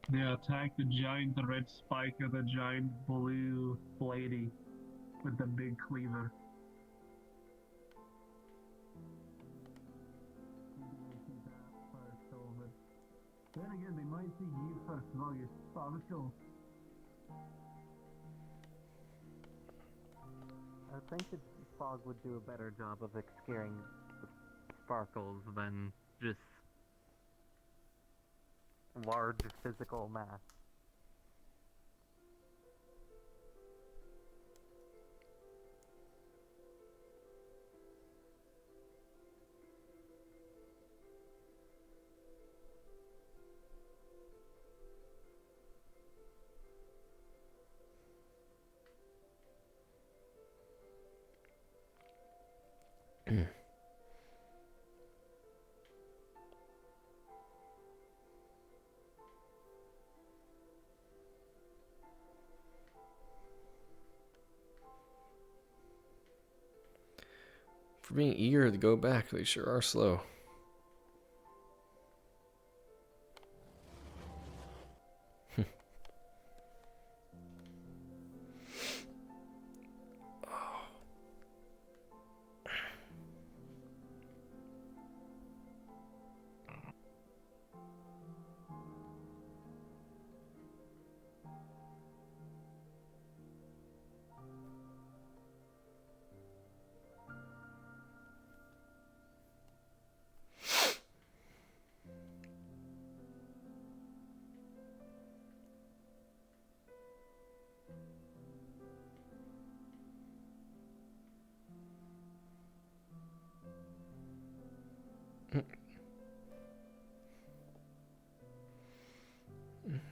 E: They attack the giant red spike of the giant blue lady with the big cleaver. Then again, they might see you first while you're sparkle.
D: I think that fog would do a better job of obscuring the sparkles than just large physical mass.
B: For being eager to go back, they sure are slow.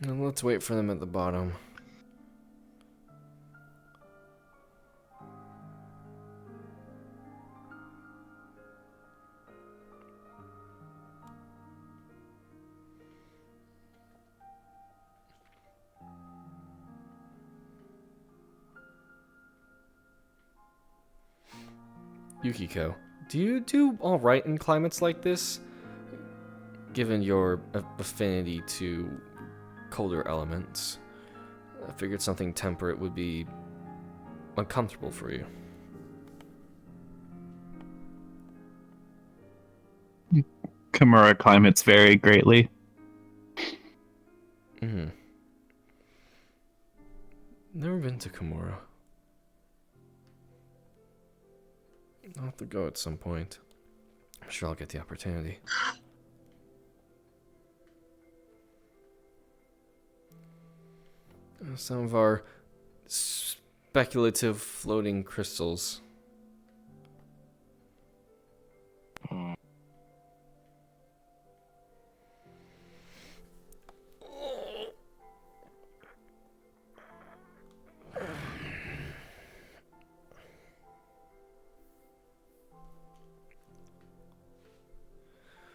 B: Now let's wait for them at the bottom. Yukiko, do you do alright in climates like this? Given your affinity to colder elements, I figured something temperate would be uncomfortable for you.
C: Kimura climates vary greatly.
B: Never been to Kimura. I'll have to go at some point. I'm sure I'll get the opportunity. Some of our speculative floating crystals.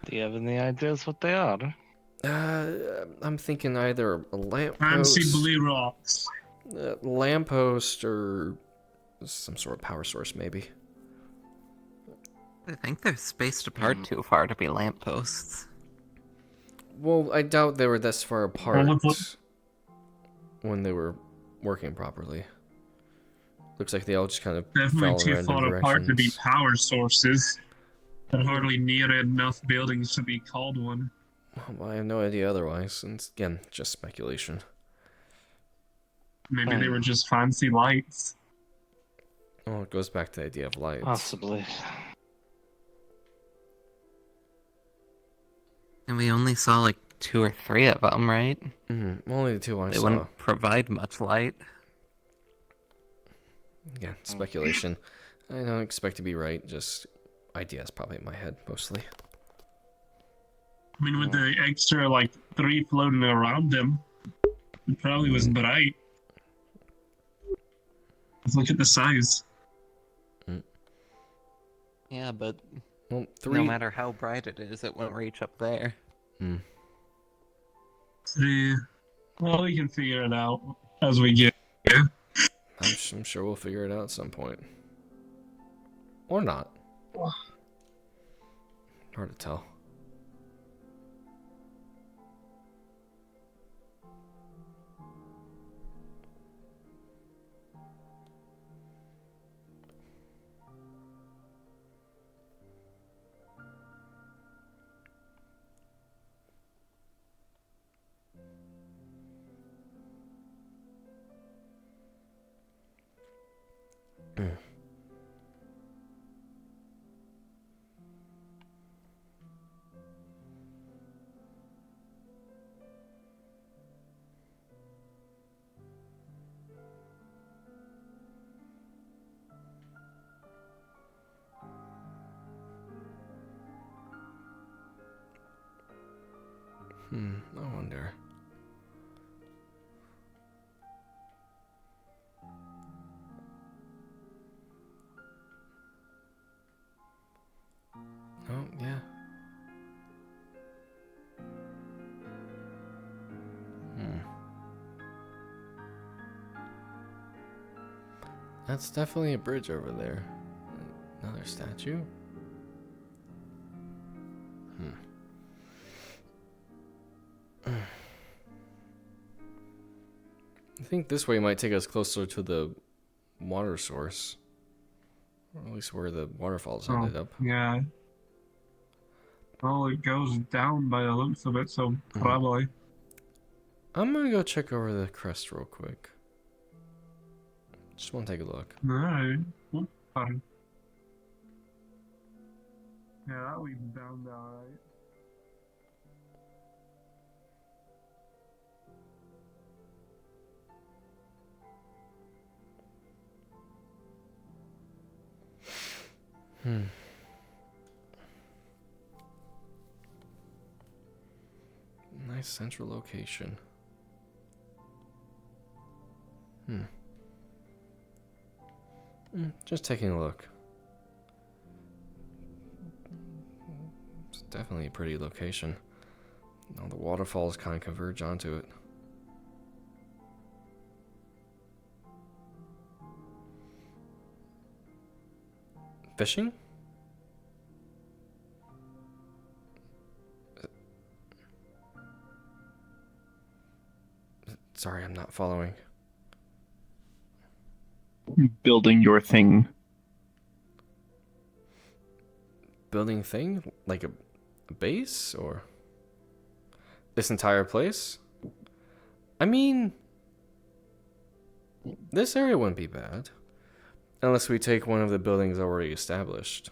J: Do you have any ideas what they are?
B: I'm thinking either a lamppost,
E: Fancy blue rocks.
B: lamppost, or some sort of power source, maybe.
D: I think they're spaced apart too far to be lampposts.
B: Well, I doubt they were this far apart
E: Well,
B: when they were working properly. Looks like they all just kind of
E: Definitely
B: fell in
E: too
B: random
E: far apart to be
B: directions.
E: power sources. And hardly near enough buildings to be called one.
B: Well, I have no idea otherwise, and again, just speculation.
E: Maybe they were just fancy lights.
B: Oh, it goes back to the idea of lights.
J: Possibly.
D: And we only saw like 2 or 3 of them, right?
B: Only the two I
D: They
B: saw.
D: wouldn't provide much light.
B: Again, speculation. I don't expect to be right, just ideas probably in my head, mostly.
E: I mean, with the extra, 3 floating around them, it probably was bright. Let's look at the size.
D: Yeah, but
B: Well,
D: no matter how bright it is, it won't reach up there.
E: 3. Well, we can figure it out as we get here.
B: I'm sure we'll figure it out at some point. Or not. Hard to tell. I wonder. That's definitely a bridge over there. Another statue? I think this way might take us closer to the water source. Or at least where the waterfalls ended up.
E: Yeah. Well, it goes down by the looks of it, so probably.
B: I'm gonna go check over the crest real quick. Just want to take a look.
E: Alright. Fine. Yeah, that leads down there, right?
B: Nice central location. Just taking a look. It's definitely a pretty location. All the waterfalls kind of converge onto it. Fishing? Sorry, I'm not following.
C: Building your thing.
B: Building thing? Like a base? Or this entire place? I mean, this area wouldn't be bad. Unless we take one of the buildings already established.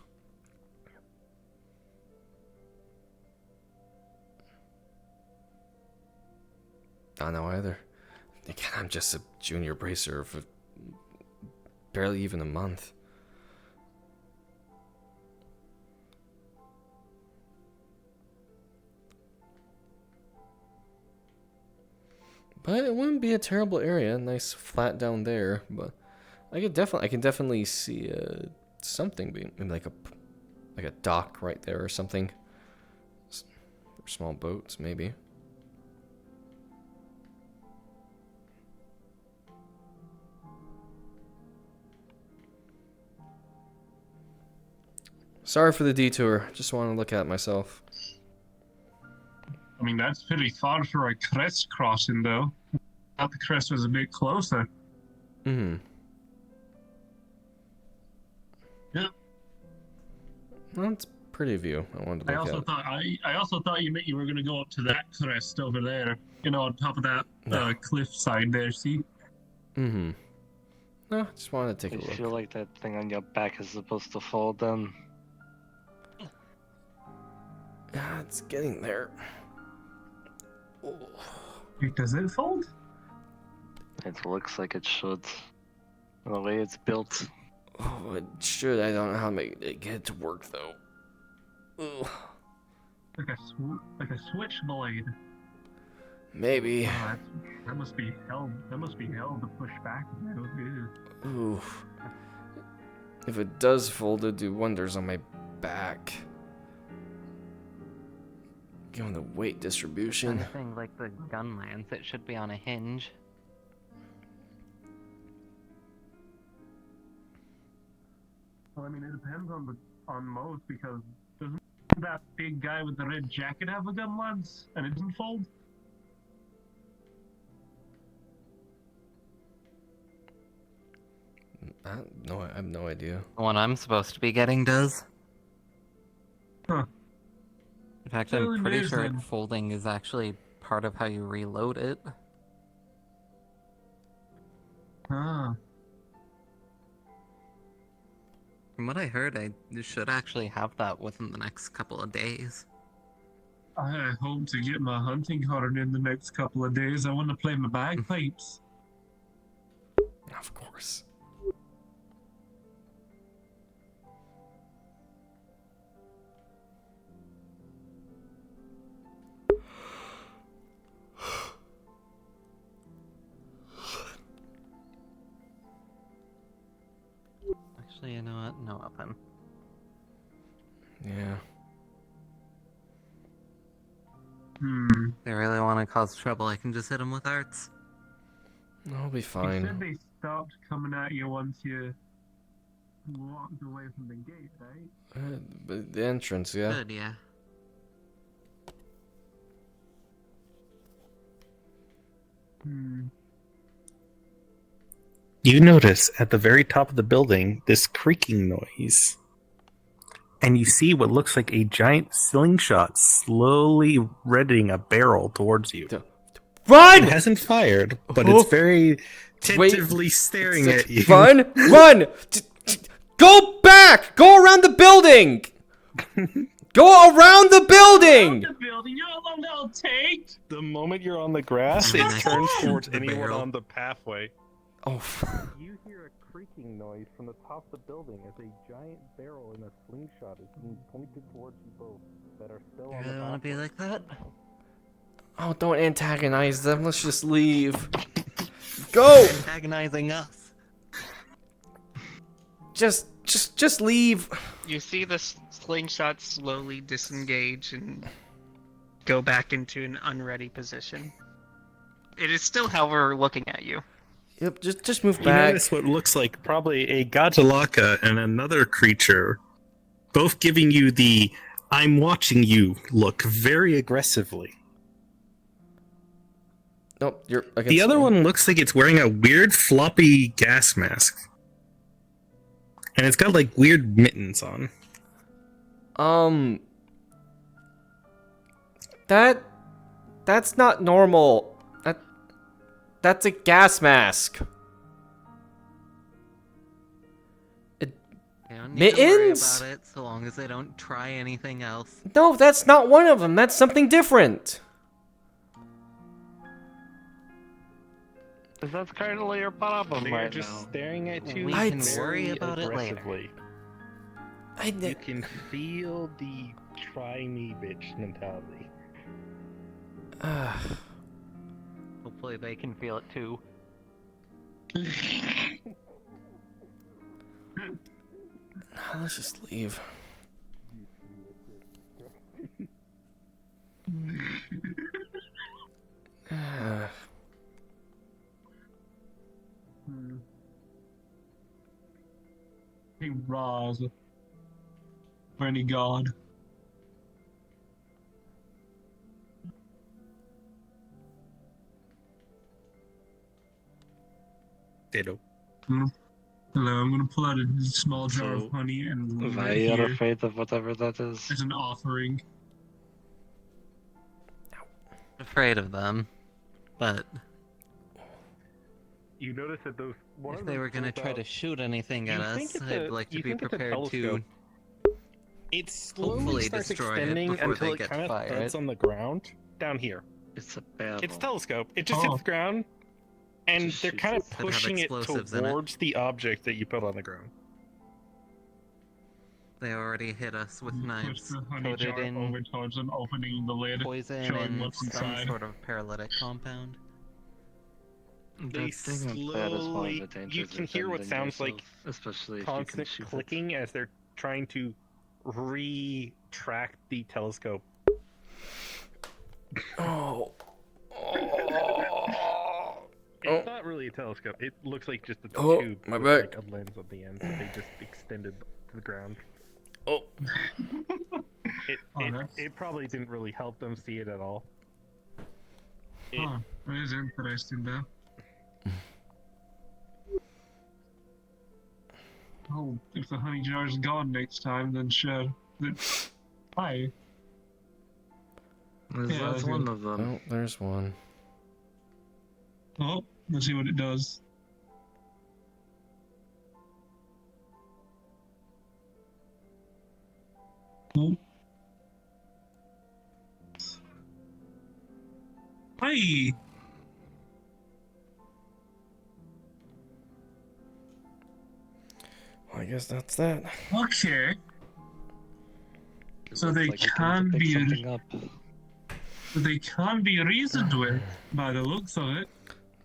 B: I don't know either. Again, I'm just a junior bracer for barely even a month. But it wouldn't be a terrible area. Nice flat down there, but I can definitely see something being maybe like a dock right there or something. For small boats, maybe. Sorry for the detour. Just want to look at it myself.
E: I mean, that's pretty far for a crest crossing, though. I thought the crest was a bit closer.
B: Yeah. Well, it's a pretty view. I wanted to look at.
E: I also thought you meant you were going to go up to that crest over there. You know, on top of that cliff side there. See?
B: No, I just wanted to take a
J: I
B: look.
J: feel like that thing on your back is supposed to fall down.
B: Yeah, it's getting there.
E: Wait, does it fold?
J: It looks like it should. The way it's built.
B: Oh, it should. I don't know how to get it to work though. Ugh.
E: Like a switchblade.
B: Maybe.
E: Oh, that must be held. That must be held to push back.
B: Ooh. If it does fold, it'd do wonders on my back. Given the weight distribution.
D: Anything like the gun lance, it should be on a hinge.
E: Well, I mean, it depends on most, because doesn't that big guy with the red jacket have a gun lance and it doesn't fold?
B: I have no idea.
D: The one I'm supposed to be getting does.
E: Huh.
D: In fact, I'm pretty sure folding is actually part of how you reload it.
E: Ah.
D: From what I heard, I should actually have that within the next couple of days.
E: I hope to get my hunting card in the next couple of days. I want to play my bagpipes.
B: Of course.
D: Actually, you know what? No weapon.
B: Yeah.
D: They really want to cause trouble, I can just hit them with arts.
B: I'll be
E: He
B: fine.
E: said they stopped coming at you once you walked away from the gate, right?
B: The entrance, yeah.
D: Good, yeah.
A: You notice at the very top of the building this creaking noise. And you see what looks like a giant slingshot slowly readying a barrel towards you.
B: Run!
A: It hasn't fired, but it's very tentatively staring at you.
B: Run! Run! Go back! Go around the building! Go around the building!
E: The building, you know, little take.
K: The moment you're on the grass, it turns towards anyone on the pathway.
B: Oh.
A: You hear a creaking noise from the top of the building as a giant barrel in a slingshot is being pointed towards you both that are still on the
D: You want to be like that?
B: Oh, don't antagonize them. Let's just leave. Go!
D: Antagonizing us.
B: Just leave.
H: You see the slingshot slowly disengage and go back into an unready position. It is still, however, looking at you.
B: Yep, just move
A: You
B: back.
A: notice what looks like probably a Gajalaka and another creature, both giving you the "I'm watching you" look very aggressively.
B: Nope, you're against
A: The other
B: me.
A: one looks like it's wearing a weird floppy gas mask. And it's got like weird mittens on.
B: That's not normal. That's a gas mask.
D: You don't need to worry
B: Mittens?
D: about it, so long as they don't try anything else.
B: No, that's not one of them. That's something different.
J: That's currently your problem
K: They're
J: right
K: just
J: now.
K: staring at you.
D: We
B: I'd
D: can worry about it later.
K: aggressively. You can feel the try me bitch mentality.
D: Hopefully they can feel it too.
B: Let's just leave.
E: Hey, Roz. For any god.
A: Ditto.
E: Hello, I'm gonna pull out a small jar
J: So,
E: of honey and leave
J: Why
E: it
J: are
E: here
J: afraid of whatever that is?
E: as an offering.
D: Afraid of them, but
K: You notice that those. One
D: if
K: of
D: they
K: them
D: were gonna
K: pulls
D: try
K: out-
D: to shoot anything at
K: You
D: us,
K: think it's
D: I'd
K: a-
D: like to
K: you
D: be
K: think it's a
D: prepared to
K: telescope. It slowly
D: hopefully
K: starts
D: destroy it
K: extending
D: before
K: until
D: they
K: it
D: get
K: kind of
D: fired.
K: thuds on the ground down here.
J: It's a barrel.
K: It's telescope. It just
E: Oh.
K: hits the ground, and
J: Just
K: they're
J: shoots
K: kind of
J: it.
D: Could have
K: pushing it
D: explosives in it.
K: towards the object that you put on the ground.
D: They already hit us with
E: Push
D: knives
E: the honey
D: coated
E: jar
D: in
E: over towards them, opening the lid,
D: poison
E: showing
D: and
E: what's
D: some
E: inside.
D: sort of paralytic compound.
K: They
J: That thing up there is one of
K: slowly.
J: the dangers
K: You
J: of
K: can hear what
J: bending
K: sounds like
J: yourself, especially if you can
K: constant
J: shoot it.
K: clicking as they're trying to retract the telescope.
B: Oh.
K: It's not really a telescope. It looks like just a
B: Oh,
K: tube
B: my
K: with
B: back.
K: like a lens at the end that they just extended to the ground.
B: Oh.
K: It probably didn't really help them see it at all.
E: Huh, that is interesting though. Oh, if the honey jar's gone next time, then sure. Hi. Yeah,
J: That's
E: that's
J: one
E: good.
J: of them.
B: Oh, there's one.
E: Oh, let's see what it does. Oh. Hi.
B: Well, I guess that's that.
E: Okay. So
J: Looks
E: they
J: like you
E: can
J: pick
E: be
J: something up.
E: they can be reasoned with by the looks of it.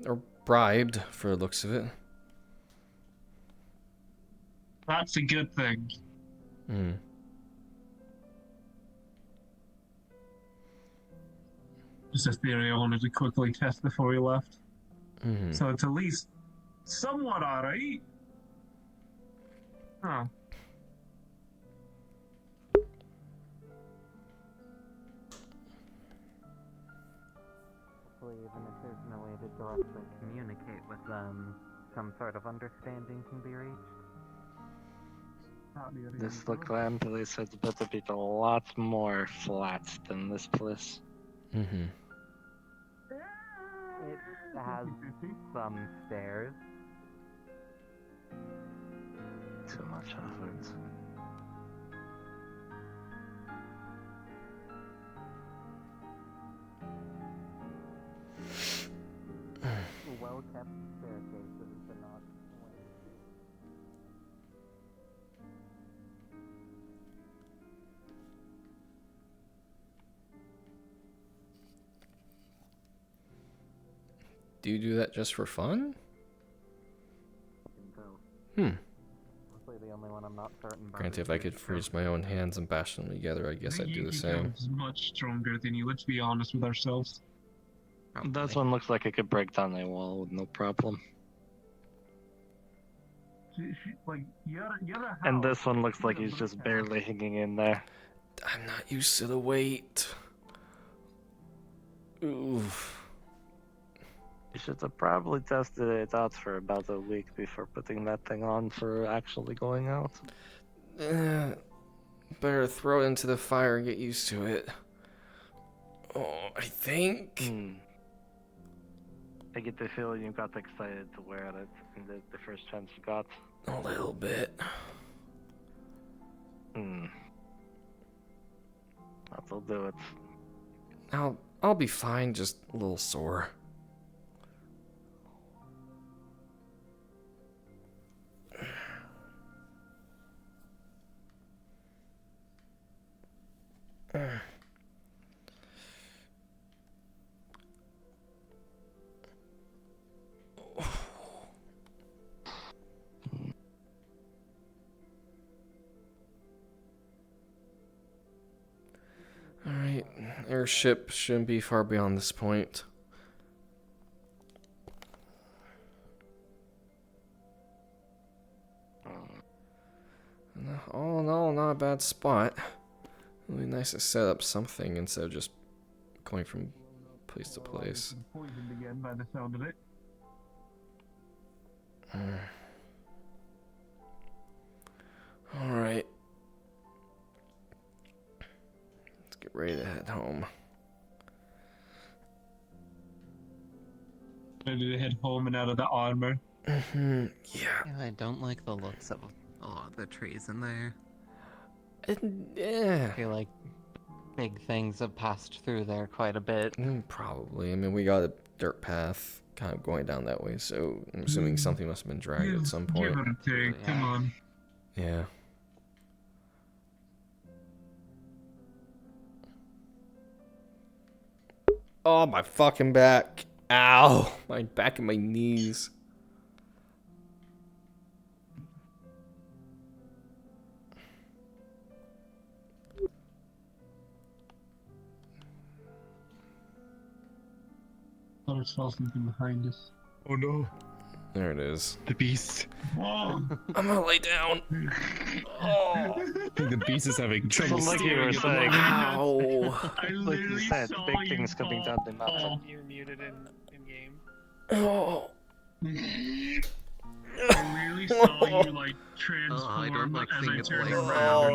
B: Or bribed, for the looks of it.
E: That's a good thing.
B: Hmm.
E: Just a theory I wanted to quickly test before we left.
B: Mm-hmm.
E: So it's at least somewhat alright. Huh.
D: Hopefully, even if there's no way to directly communicate with them, some sort of understanding can be reached.
J: This land place has better be a lot more flat than this place.
B: Mm-hmm.
D: It has some stairs.
J: Too much effort.
D: Well-kept staircases, but not.
B: Do you do that just for fun? Hmm.
D: Honestly, the only one I'm not certain about.
B: Granted, if I could freeze my own hands and bash them together, I guess I'd do the same.
E: Is much stronger than you. Let's be honest with ourselves.
J: This one looks like it could break down a wall with no problem.
E: Like,
J: And this one looks like he's just barely hanging in there.
B: I'm not used to the weight. Oof.
J: You should have probably tested it out for about a week before putting that thing on for actually going out.
B: Better throw it into the fire and get used to it. Oh, I think.
J: I get the feeling you got excited to wear it in the first chance you got.
B: A little bit.
J: That'll do it.
B: I'll be fine, just a little sore. Alright, airship shouldn't be far beyond this point. Oh no, not a bad spot. Really nice to set up something instead of just going from place to place.
E: Poisoned again by the sound of it.
B: Alright. Let's get ready to head home.
E: Ready to head home and out of the armor.
B: Yeah.
D: I don't like the looks of a lot of the trees in there.
B: Yeah.
D: I feel like big things have passed through there quite a bit.
B: Probably. I mean, we got a dirt path kind of going down that way, so I'm assuming something must have been dragged at some point.
E: Give it a take, come on.
B: Yeah. Oh, my fucking back. Ow. My back and my knees.
E: I thought I saw something behind us.
C: Oh no.
B: There it is.
C: The beast.
E: Oh.
B: I'm gonna lay down. Oh.
C: The beast is having trouble
J: Like you
C: steering
J: were
C: at the
J: saying.
C: moment.
B: Ow.
E: I
J: Like you
E: literally
J: said,
E: saw
J: big
E: you
J: things coming
E: fall.
J: down the mountain.
H: You're muted in game.
B: Oh.
E: I literally saw you like
D: I don't
E: transform
D: like
E: as
D: seeing
E: I
D: it
E: turned
D: like
E: around.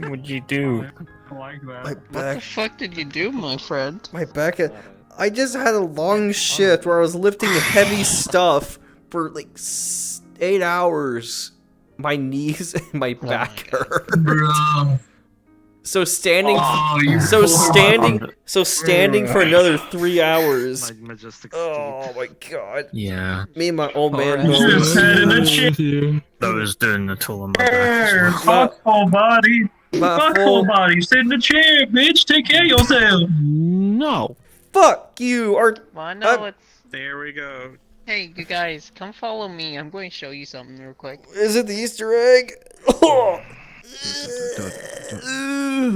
A: What'd you do?
E: I like that.
B: My
H: What the
B: back.
H: fuck did you do, my friend?
B: My back. I just had a long shift where I was lifting heavy stuff for like 8 hours. My knees and my back hurt.
E: Bro.
B: So standing,
E: Oh, you
B: standing for another 3 hours.
J: My majestic
B: Oh my god.
C: Yeah.
B: Me and my old man.
E: Just head in the chair.
F: That was doing the toll on my back.
E: Fuck full body.
B: My
E: Fuck
B: full-
E: full body. Sit in the chair, bitch. Take care of yourself.
F: No.
B: Fuck you.
H: Well, I know it's.
A: There we go.
H: Hey, you guys, come follow me. I'm going to show you something real quick.
B: Is it the Easter egg? Oh.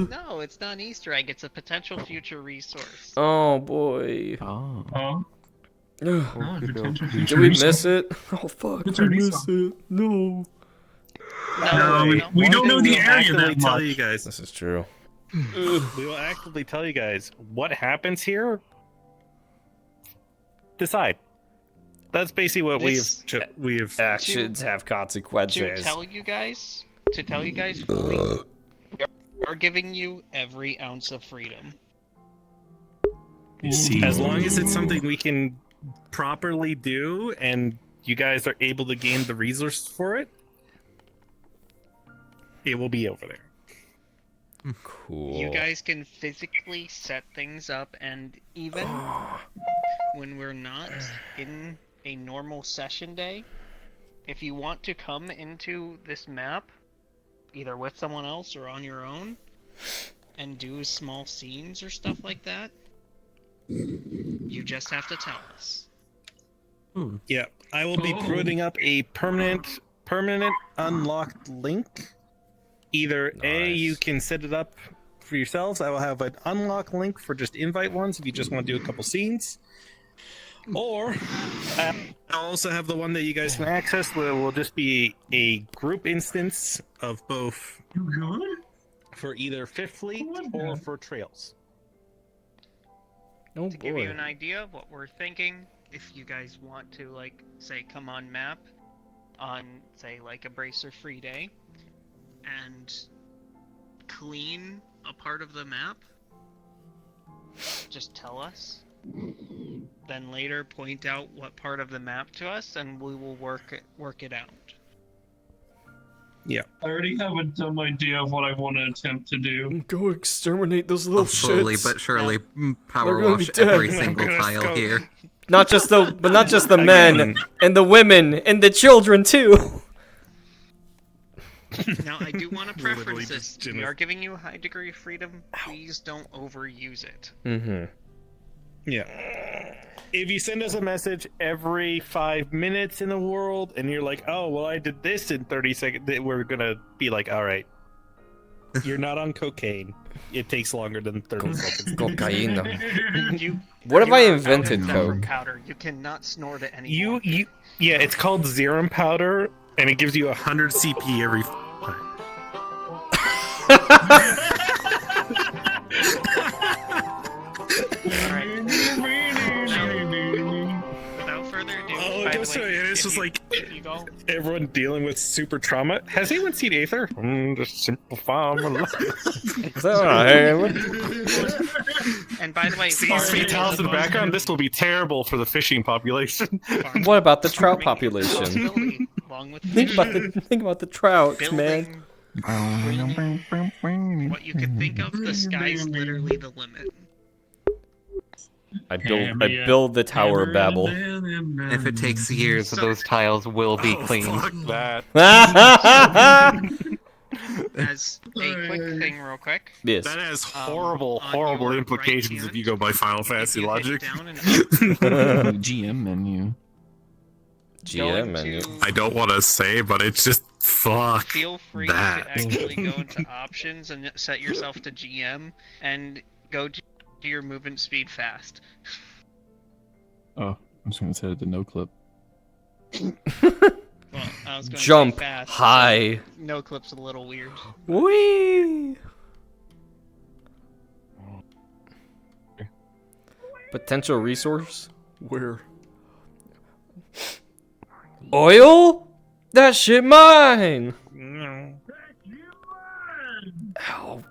H: No, it's not an Easter egg. It's a potential future resource.
B: Oh boy.
F: Oh.
E: Oh. Oh,
B: Did we miss it? Oh fuck,
E: It's
B: I
E: already
B: missed it. No.
E: No, we don't know the area that
K: tell
E: much.
K: you guys.
B: This is true.
K: We will actively tell you guys what happens here. Decide. That's basically what
H: This-
K: we've
B: Actions have
H: To
B: consequences.
H: tell you guys fully, we are giving you every ounce of freedom.
K: As long as it's something we can properly do and you guys are able to gain the resources for it, it will be over there.
B: Cool.
H: You guys can physically set things up, and even when we're not in a normal session day, if you want to come into this map, either with someone else or on your own, and do small scenes or stuff like that, you just have to tell us.
K: Yeah, I will be putting up a permanent unlocked link. Either A, you can set it up for yourselves. I will have an unlock link for just invite ones if you just want to do a couple scenes. Or I'll also have the one that you guys can access where it will just be a group instance of both
E: You good?
K: for either Fifth Fleet or for Trails.
B: Oh
H: To give you an idea of what we're thinking, if you guys want to, like, say, come on map on, say, like a Bracer free day, and clean a part of the map, just tell us. Then later point out what part of the map to us, and we will work it out.
K: Yeah.
E: I already have a dumb idea of what I want to attempt to do.
B: Go exterminate those little
D: Slowly
B: shits.
D: but surely power
B: They're gonna be
D: wash
B: dead.
D: every
B: They're
D: single
K: gonna
D: tile
K: go-
D: here.
B: Not just the men and the women and the children too.
H: Now, I do want to
K: Literally
H: preference this.
K: just
H: We are giving you a high degree of freedom. Please don't overuse it.
B: Mm-hmm.
K: Yeah. If you send us a message every 5 minutes in the world and you're like, oh, well, I did this in 30 seconds, we're going to be like, all right, you're not on cocaine. It takes longer than 30 seconds.
B: Cocaine.
H: You,
B: What if I
H: you're
B: invented
H: out of saffron
B: coke?
H: powder. You cannot snort it anymore.
K: Yeah, it's called Zerum powder, and it gives you 100 CP every time.
H: Without further ado,
K: Oh,
H: by
K: it
H: the
K: goes
H: way,
K: to it. It's
H: if
K: just
H: you-
K: like
H: if you go,
K: everyone dealing with super trauma. Has anyone seen Aether? Just simplify my life.
H: and by the way,
K: See
H: farming
K: sweet
H: is
K: towels in the
H: a bonus.
K: background? This will be terrible for the fishing population.
B: What about the trout
H: Farming is a
B: population?
H: possibility, along with
B: Think about the trouts, man.
H: building what you could think of. The sky's literally the limit.
B: I build the Tower of Babel.
D: If it takes years,
H: So-
D: those tiles will be clean.
K: Fuck that.
H: As a quick thing, real quick.
B: Yes.
K: That has
H: on
K: horrible
H: your
K: implications
H: right
K: if you
H: hand,
K: go by Final
H: if
K: Fantasy
H: you hit
K: logic.
H: down and
C: GM menu.
B: GM
H: going
B: menu.
H: to-
K: I don't want to say, but it's just fuck.
H: Feel free
K: that.
H: to actually go into options and set yourself to GM and go to your movement speed fast.
C: Oh, I'm just gonna set it to no clip.
H: Well, I was going
B: Jump
H: to say fast,
B: high.
H: so no clip's a little weird.
B: Whee! Potential resource? Where? Oil? That shit mine! Ow.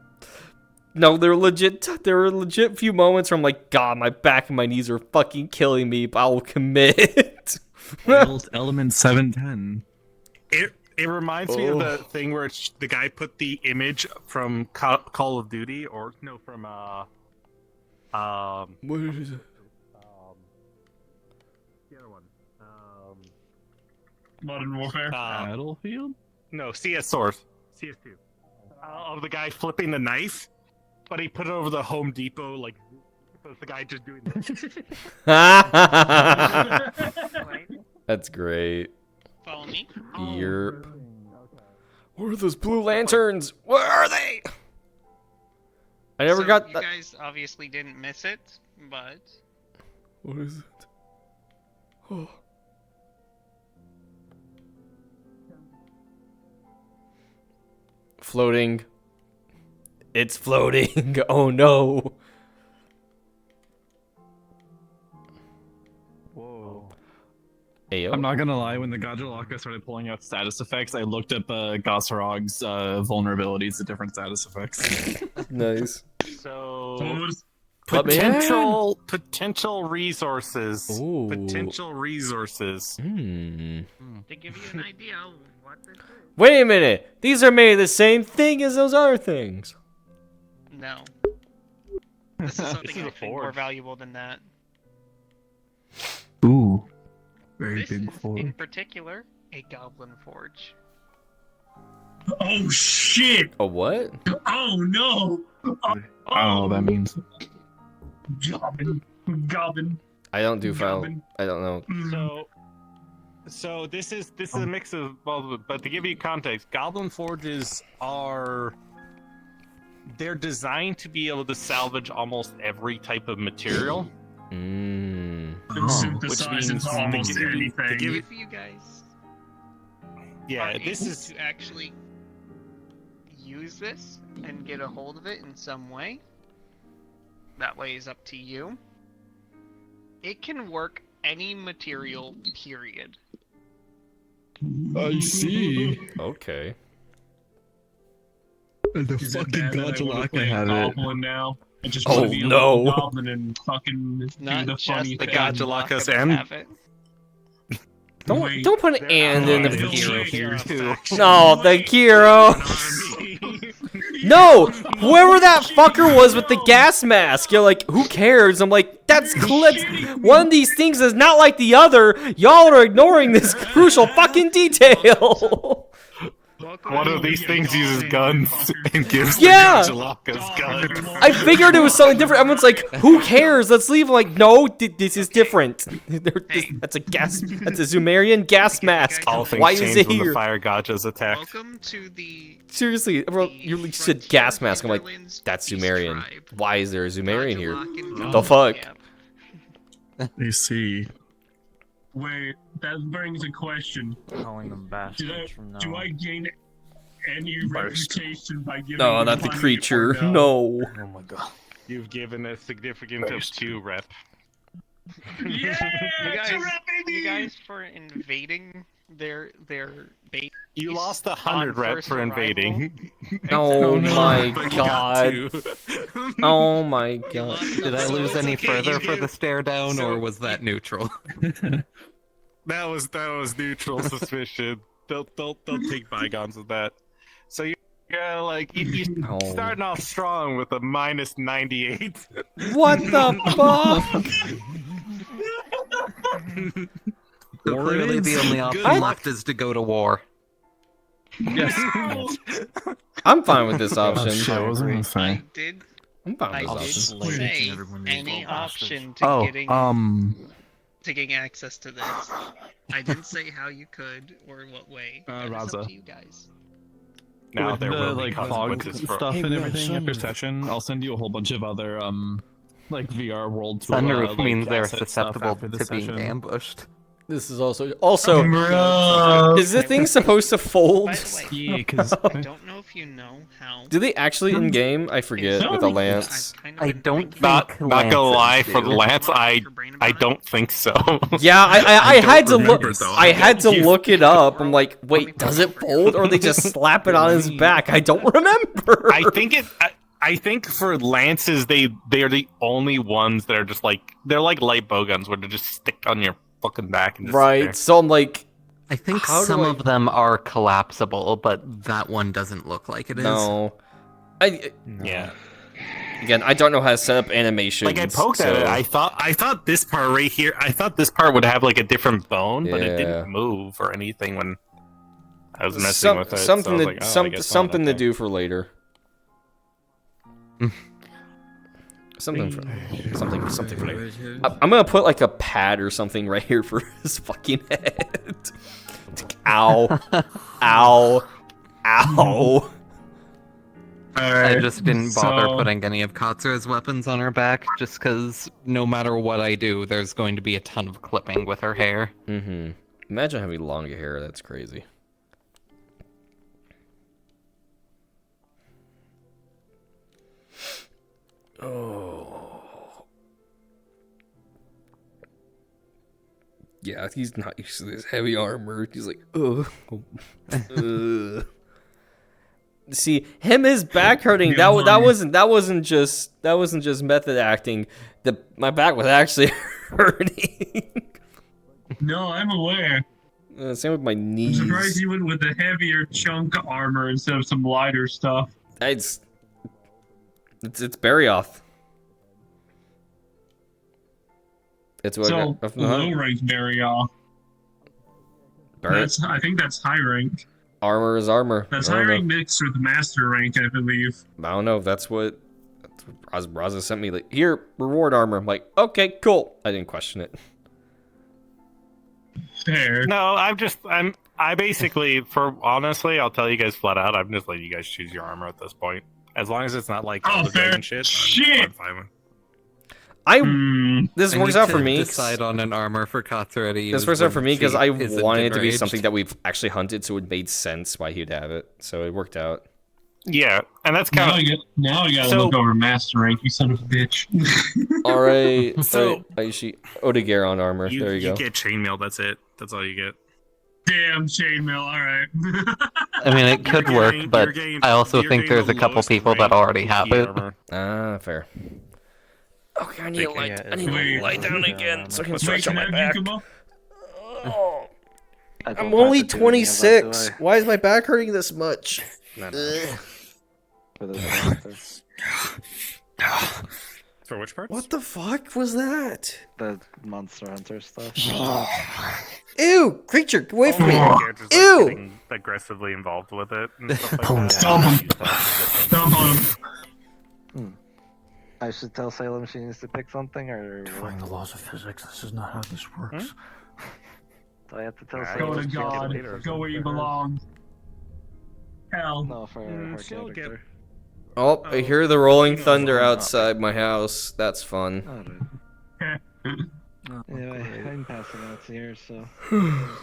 B: No, there were legit few moments where I'm like, God, my back and my knees are fucking killing me, but I will commit.
C: Element 710.
K: It reminds me of the thing where the guy put the image from Call of Duty, or no, from
B: What is it?
K: the other one.
E: Modern Warfare.
C: Battlefield?
K: No, CS Source. CS2. Of the guy flipping the knife, but he put it over the Home Depot, like, so it's the guy just doing
B: That's great.
H: Follow me.
B: Yerp. Where are those blue lanterns? Where are they? I never
H: So
B: got
H: you
B: that.
H: guys obviously didn't miss it, but
B: What is it? Floating. It's floating. Oh no.
C: Whoa.
B: Ayo.
C: I'm not gonna lie, when the Gajalaka started pulling out status effects, I looked at the Gosrog's vulnerabilities to different status effects.
B: Nice.
K: So
B: But man.
K: potential resources.
B: Ooh.
K: Potential resources.
B: Hmm.
H: To give you an idea of what this is.
B: Wait a minute. These are made of the same thing as those other things.
H: No. This is something
C: This is a
H: I think more
C: forge.
H: valuable than that.
C: Ooh. Very
H: This
C: big
H: is,
C: forge.
H: in particular, a goblin forge.
E: Oh shit!
B: A what?
E: Oh no!
C: I don't know what that means.
E: Goblin.
B: I don't do file.
E: Goblin.
B: I don't know.
K: So this is a mix of both, but to give you context, Goblin Forges they're designed to be able to salvage almost every type of material.
B: Mm.
E: Synthesize
K: means
E: into almost
K: to give
E: anything.
H: If you guys
K: Yeah,
H: are
K: this
H: able
K: is
H: to actually use this and get a hold of it in some way, that way is up to you. It can work any material, period.
C: I see.
B: Okay.
C: The
E: Is it
C: fucking
E: bad that I wanna
C: Gajalaka
E: play
C: had it.
E: Goblin now. I just
B: Oh,
E: want to be a
B: no.
E: little goblin and fucking do
H: Not
E: the
H: just
E: funny
H: the
E: thing.
K: Gajalakas
H: Gajalakas
K: and-
H: have it.
B: Don't put an and in the
E: Hero
B: here.
E: too.
B: No, the hero. No, whoever that fucker was with the gas mask, you're like, who cares? I'm like, that's one of these things is not like the other. Y'all are ignoring this crucial fucking detail.
K: one of these things uses guns and gives
B: Yeah.
K: the Gajalakas guns.
B: I figured it was something different. Everyone's like, who cares? Let's leave. I'm like, no, this is different. That's a Zumerian gas mask.
K: All things
B: Why is
K: change
B: it
K: when the
B: here?
K: Fire Gajas attack.
H: Welcome to the
B: Seriously, bro, you said gas mask. I'm like, that's Zumerian. Why is there a Zumerian here? The fuck?
C: I see.
E: Wait, that brings a question.
I: Calling them bastards from now
E: Do
I: on.
E: I gain any reputation by giving
B: No,
E: them
B: not the
E: money or
B: creature.
E: no?
B: No.
K: Oh my god. You've given a significant of 2 rep.
E: Yeah,
H: You guys for invading their base.
K: You lost 100 rep
H: first
K: for
H: arrival.
K: invading.
B: Oh my
K: But you got
B: god.
K: 2.
B: Oh my god.
D: Did I lose any further for the stare down, or was that neutral?
K: That was neutral suspicion. They'll take bygones with that. So you're like you
B: Oh.
K: starting off strong with a minus 98.
B: What the fuck?
D: So clearly the only option left is to go to war.
C: Yes.
B: I'm fine with this
C: Oh
B: option.
C: shit, what was I gonna
H: I
C: say?
H: did.
B: I'm fine
H: I
B: with
H: did
B: this option.
H: say
I: everyone these
H: any
I: little
H: option
C: Oh,
H: to getting access to this. I didn't say how you could or what way. That is
C: Raza.
H: up to you guys.
K: Now
C: with
K: there
C: the
K: will be
C: like fog
K: consequences for
C: stuff and
F: Hey,
C: everything after
F: Sunroof.
C: session, I'll send you a whole bunch of other like VR world tour.
D: Sunroof
C: like,
D: means they're
C: asset stuff
D: susceptible
C: after the
D: to being
C: session.
D: ambushed.
B: This is also
E: Bro.
B: is the thing supposed to fold?
H: By the way,
C: Yeah, because
H: I don't know if you know how.
B: Do they actually in game? I forget with a lance.
D: I don't think
K: not gonna lie, for the
D: do.
K: lance I don't think so.
B: Yeah, I had to look.
K: remember, though.
B: I had to
K: You-
B: look it up. I'm like, wait, does it fold or they just slap it on his back? I don't remember.
K: I think I think for lances they are the only ones that are just like they're like light bowguns where they just stick on your fucking back and just sit
B: Right.
K: there.
B: So I'm like,
D: I think
B: How do
D: some
B: I-
D: of them are collapsible, but that one doesn't look like it is.
B: no.
K: Yeah.
B: Again, I don't know how to set up animations.
K: Like I poked at it, I thought this part right here, I thought this part would have like a different bone, but it
B: Yeah.
K: didn't move or anything when I was messing with it.
B: Something
K: so I was
B: to
K: like, oh, I guess not,
B: something to
K: okay.
B: do for later. something for later. I'm gonna put like a pad or something right here for his fucking head. Ow. Ow. Ow.
D: I just didn't bother
E: so-
D: putting any of Katsura's weapons on her back, just because no matter what I do, there's going to be a ton of clipping with her hair.
B: Mm-hmm. Imagine having longer hair. That's crazy. Oh. Yeah, he's not used to this heavy armor. He's like, ugh. See, his back hurting. That wasn't just method acting. My back was actually hurting.
E: No, I'm aware.
B: Same with my
E: I'm
B: knees.
E: surprised you went with the heavier chunk armor instead of some lighter stuff.
B: It's Barrioth. It's what
E: So, low rank Barrioth. I think that's high rank.
B: Armor is armor.
E: That's high rank mixed with master rank, I believe.
B: I don't know if that's what Raza sent me. Like, here, reward armor. I'm like, okay, cool. I didn't question it.
E: Fair.
K: No, I basically, honestly, I'll tell you guys flat out, I'm just letting you guys choose your armor at this point. As long as it's not like all the dragon shit. I'm fine with.
B: This works out for me.
D: Decide on an armor for Katsura to use.
B: This works out for me because I wanted it to be something that we've actually hunted, so it made sense why he'd have it. So it worked out.
K: Yeah, and that's kind of
E: now I gotta look over master rank, you son of a bitch.
B: All right,
K: So-
B: Aishi, Odegair on armor. There you go.
K: You get chainmail. That's it. That's all you get.
E: Damn chainmail. All right.
D: I mean, it could work, but I also think there's a couple people that already have it.
B: Ah, fair. Okay, I need to lie down again so I can stretch out my back. I'm only 26. Why is my back hurting this much?
K: For which parts?
B: What the fuck was that?
J: The Monster Hunter stuff.
B: Ew! Creature, get away from me!
K: Characters, like,
B: Ew!
K: getting aggressively involved with it. And stuff like that.
E: Stomp on him.
J: I should tell Salem she needs to pick something, or
G: Defying the laws of physics, this is not how this works.
J: do I have to tell
E: Go
J: Salem?
E: to
J: she
E: God.
J: can't get it?
E: Go where you belong. Hell.
J: No, for her
K: she'll get-
J: character.
B: Oh, I hear the rolling thunder outside my house. That's fun.
J: Alright. Anyway, I'm passing out here, so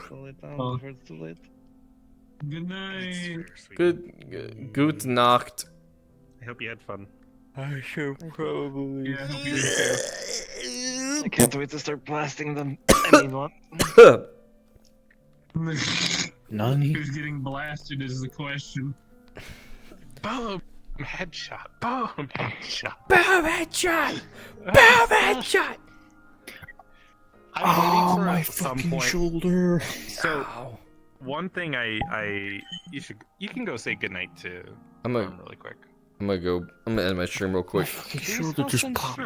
J: slow it down before it's too late.
E: Good night.
B: Good Nacht.
K: I hope you had fun.
B: I should probably.
E: Yeah, I hope you did
J: I can't wait to start blasting them. I mean, what?
E: too.
F: Nani?
E: Who's getting blasted is the question.
K: Boom! Headshot! Boom! Headshot!
B: Boom headshot! Boom headshot!
K: I'm waiting for at some point.
F: shoulder.
K: So, one thing you can go say goodnight to
B: I'm gonna
K: really quick.
B: end my stream real quick.
F: Shoulder just popped.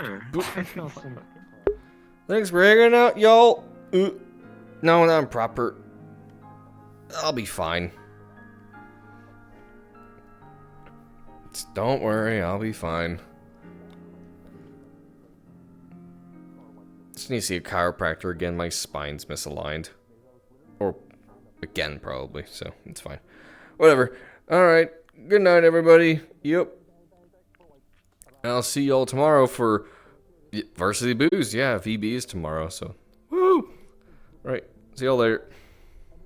B: Thanks for hanging out, y'all. No, I'm proper. I'll be fine. Just don't worry, I'll be fine. Just need to see a chiropractor again. My spine's misaligned. Or again, probably, so it's fine. Whatever. Alright. Good night, everybody. Yep. I'll see y'all tomorrow for Varsity Booze. Yeah, VB is tomorrow, so. Woo! Right. See y'all later.